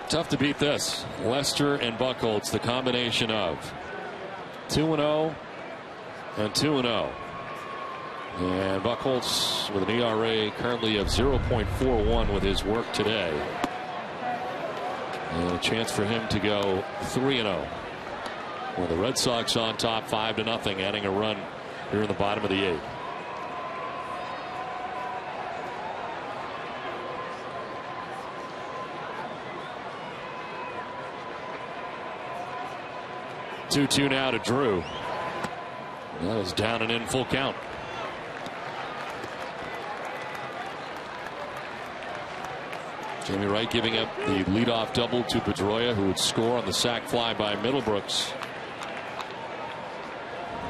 Tough to beat this. Lester and Buchholz, the combination of 2-0 and 2-0. And Buchholz with an ERA currently of 0.41 with his work today. And a chance for him to go 3-0. Well, the Red Sox on top 5-0, adding a run here in the bottom of the 8th. Two now to Drew. That is down and in, full count. Jamie Wright giving up the leadoff double to Pedroia, who would score on the sac fly by Middlebrooks.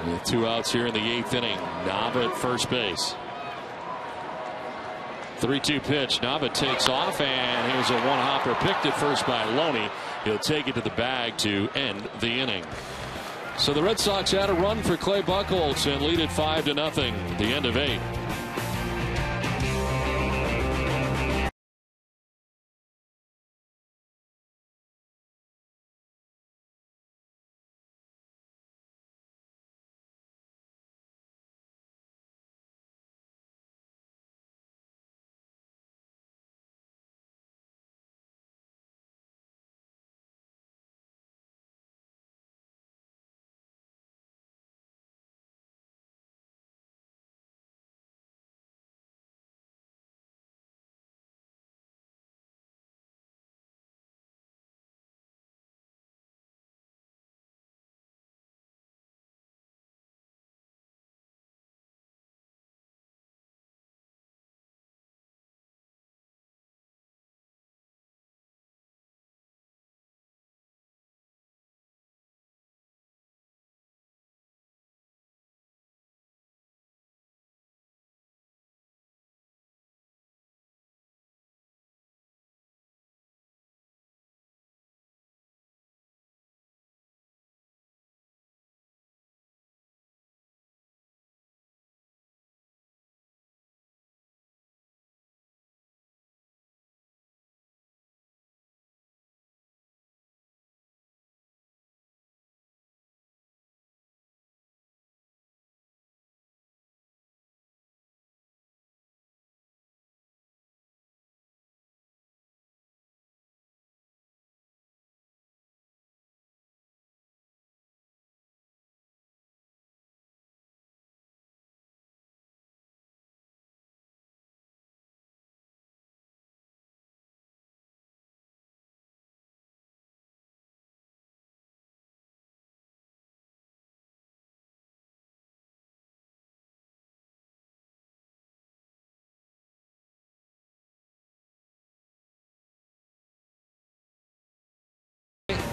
With 2 outs here in the 8th inning. Nava at first base. 3-2 pitch. Nava takes off, and here's a one-hopper picked at first by Loney. He'll take it to the bag to end the inning. So the Red Sox had a run for Clay Buchholz and lead it 5-0 at the end of 8.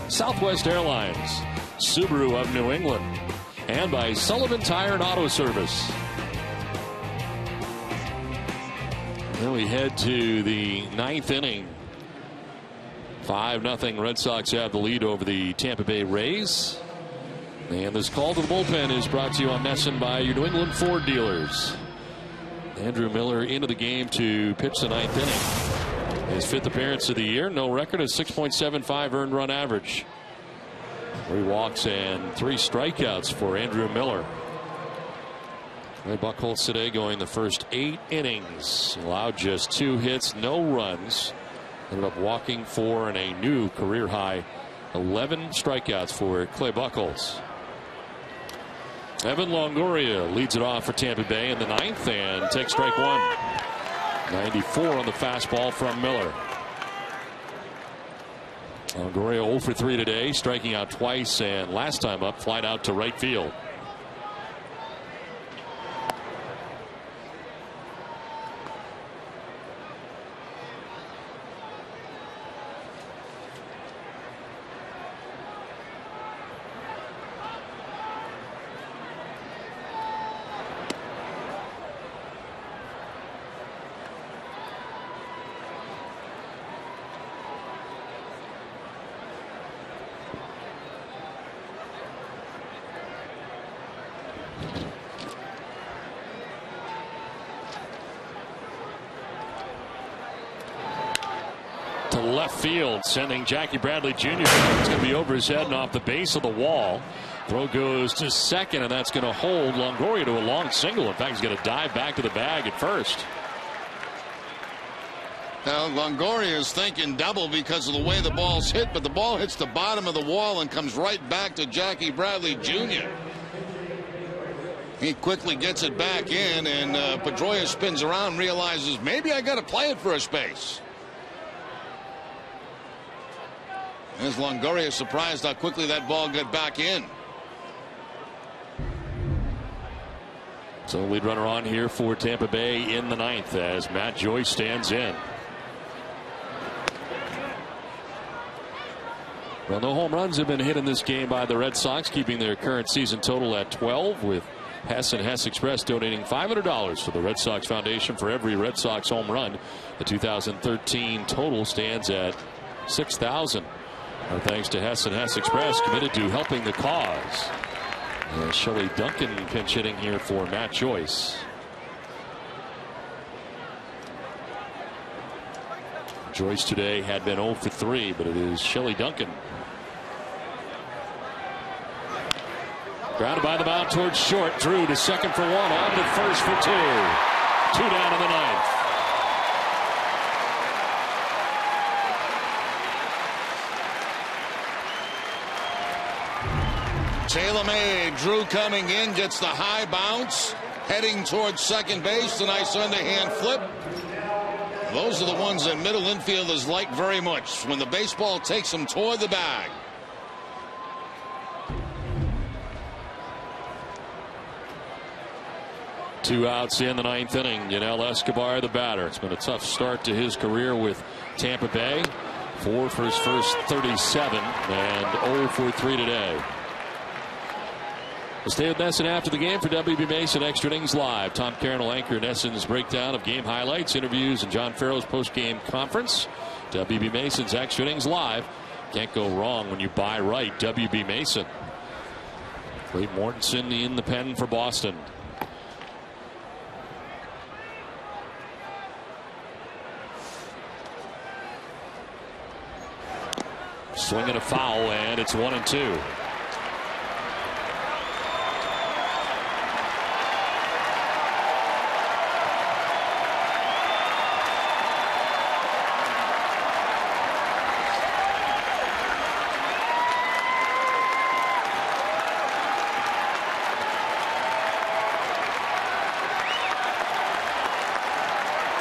Southwest Airlines, Subaru of New England, and by Sullivan Tire and Auto Service. Then we head to the 9th inning. 5-0 Red Sox have the lead over the Tampa Bay Rays. And this call to the bullpen is brought to you on Nesson by your New England Ford dealers. Andrew Miller into the game to pitch the 9th inning. His 5th appearance of the year. No record, a 6.75 earned run average. 3 walks and 3 strikeouts for Andrew Miller. Clay Buchholz today going the first 8 innings. Allowed just 2 hits, no runs. Ended up walking 4 and a new career high 11 strikeouts for Clay Buchholz. Evan Longoria leads it off for Tampa Bay in the 9th and takes strike 1. 94 on the fastball from Miller. Longoria 0 for 3 today, striking out twice, and last time up, flied out to right field. To left field, sending Jackie Bradley Jr. It's going to be over his head and off the base of the wall. Throw goes to second, and that's going to hold Longoria to a long single. In fact, he's going to dive back to the bag at first. Now, Longoria is thinking double because of the way the ball's hit, but the ball hits the bottom of the wall and comes right back to Jackie Bradley Jr. He quickly gets it back in, and Pedroia spins around, realizes maybe I got to play it first base. As Longoria surprised how quickly that ball got back in. So lead runner on here for Tampa Bay in the 9th as Matt Joyce stands in. Well, no home runs have been hit in this game by the Red Sox, keeping their current season total at 12, with Hess and Hess Express donating $500 to the Red Sox Foundation for every Red Sox home run. The 2013 total stands at 6,000. Our thanks to Hess and Hess Express, committed to helping the cause. Shelley Duncan pinch hitting here for Matt Joyce. Joyce today had been 0 for 3, but it is Shelley Duncan. Grounded by the mound towards short. Drew to second for 1, on to first for 2. 2 down in the 9th. Taylor-made. Drew coming in, gets the high bounce, heading towards second base. A nice underhand flip. Those are the ones that middle infielders like very much, when the baseball takes them toward the bag. Two outs in the 9th inning. Yunel Escobar, the batter. It's been a tough start to his career with Tampa Bay. 4 for his first 37 and 0 for 3 today. We'll stay with NESN after the game for WB Mason Extra Innings Live. Tom Caron will anchor NESN's breakdown of game highlights, interviews, and John Farrell's post-game conference. WB Mason's Extra Innings Live. Can't go wrong when you buy right. WB Mason. Clayton Mortensen in the pen for Boston. Swinging a foul, and it's 1-2.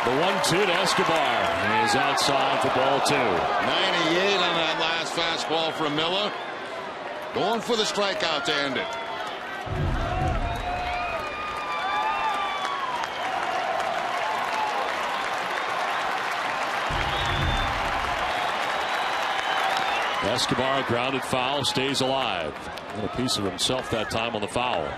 The 1-2 to Escobar is outside for ball 2. 98 on that last fastball from Miller. Going for the strikeout to end it. Escobar, grounded foul, stays alive. Got a piece of himself that time on the foul.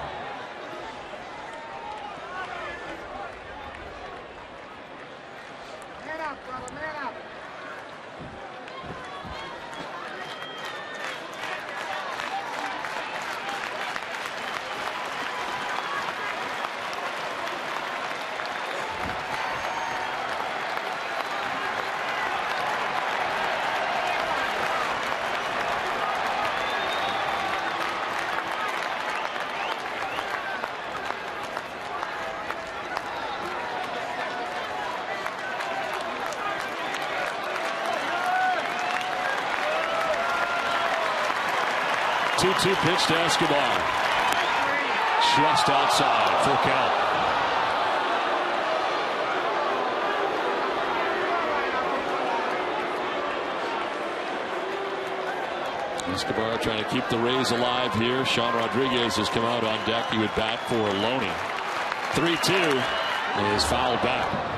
2-2 pitch to Escobar. Just outside. Full count. Escobar trying to keep the Rays alive here. Sean Rodriguez has come out on deck. He would bat for Loney. 3-2 is fouled back.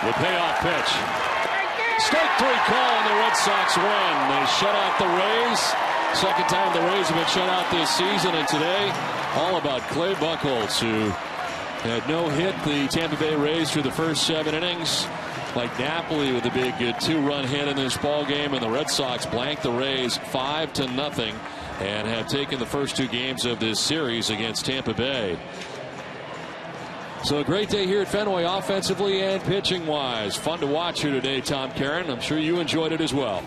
The payoff pitch. Strike 3 call, and the Red Sox win. They shut out the Rays. Second time the Rays have been shut out this season, and today all about Clay Buchholz, who had no hit the Tampa Bay Rays through the first 7 innings. Like Napoli with a big 2-run hit in this ball game, and the Red Sox blanked the Rays 5-0 and have taken the first 2 games of this series against Tampa Bay. So a great day here at Fenway, offensively and pitching wise. Fun to watch here today, Tom Caron. I'm sure you enjoyed it as well.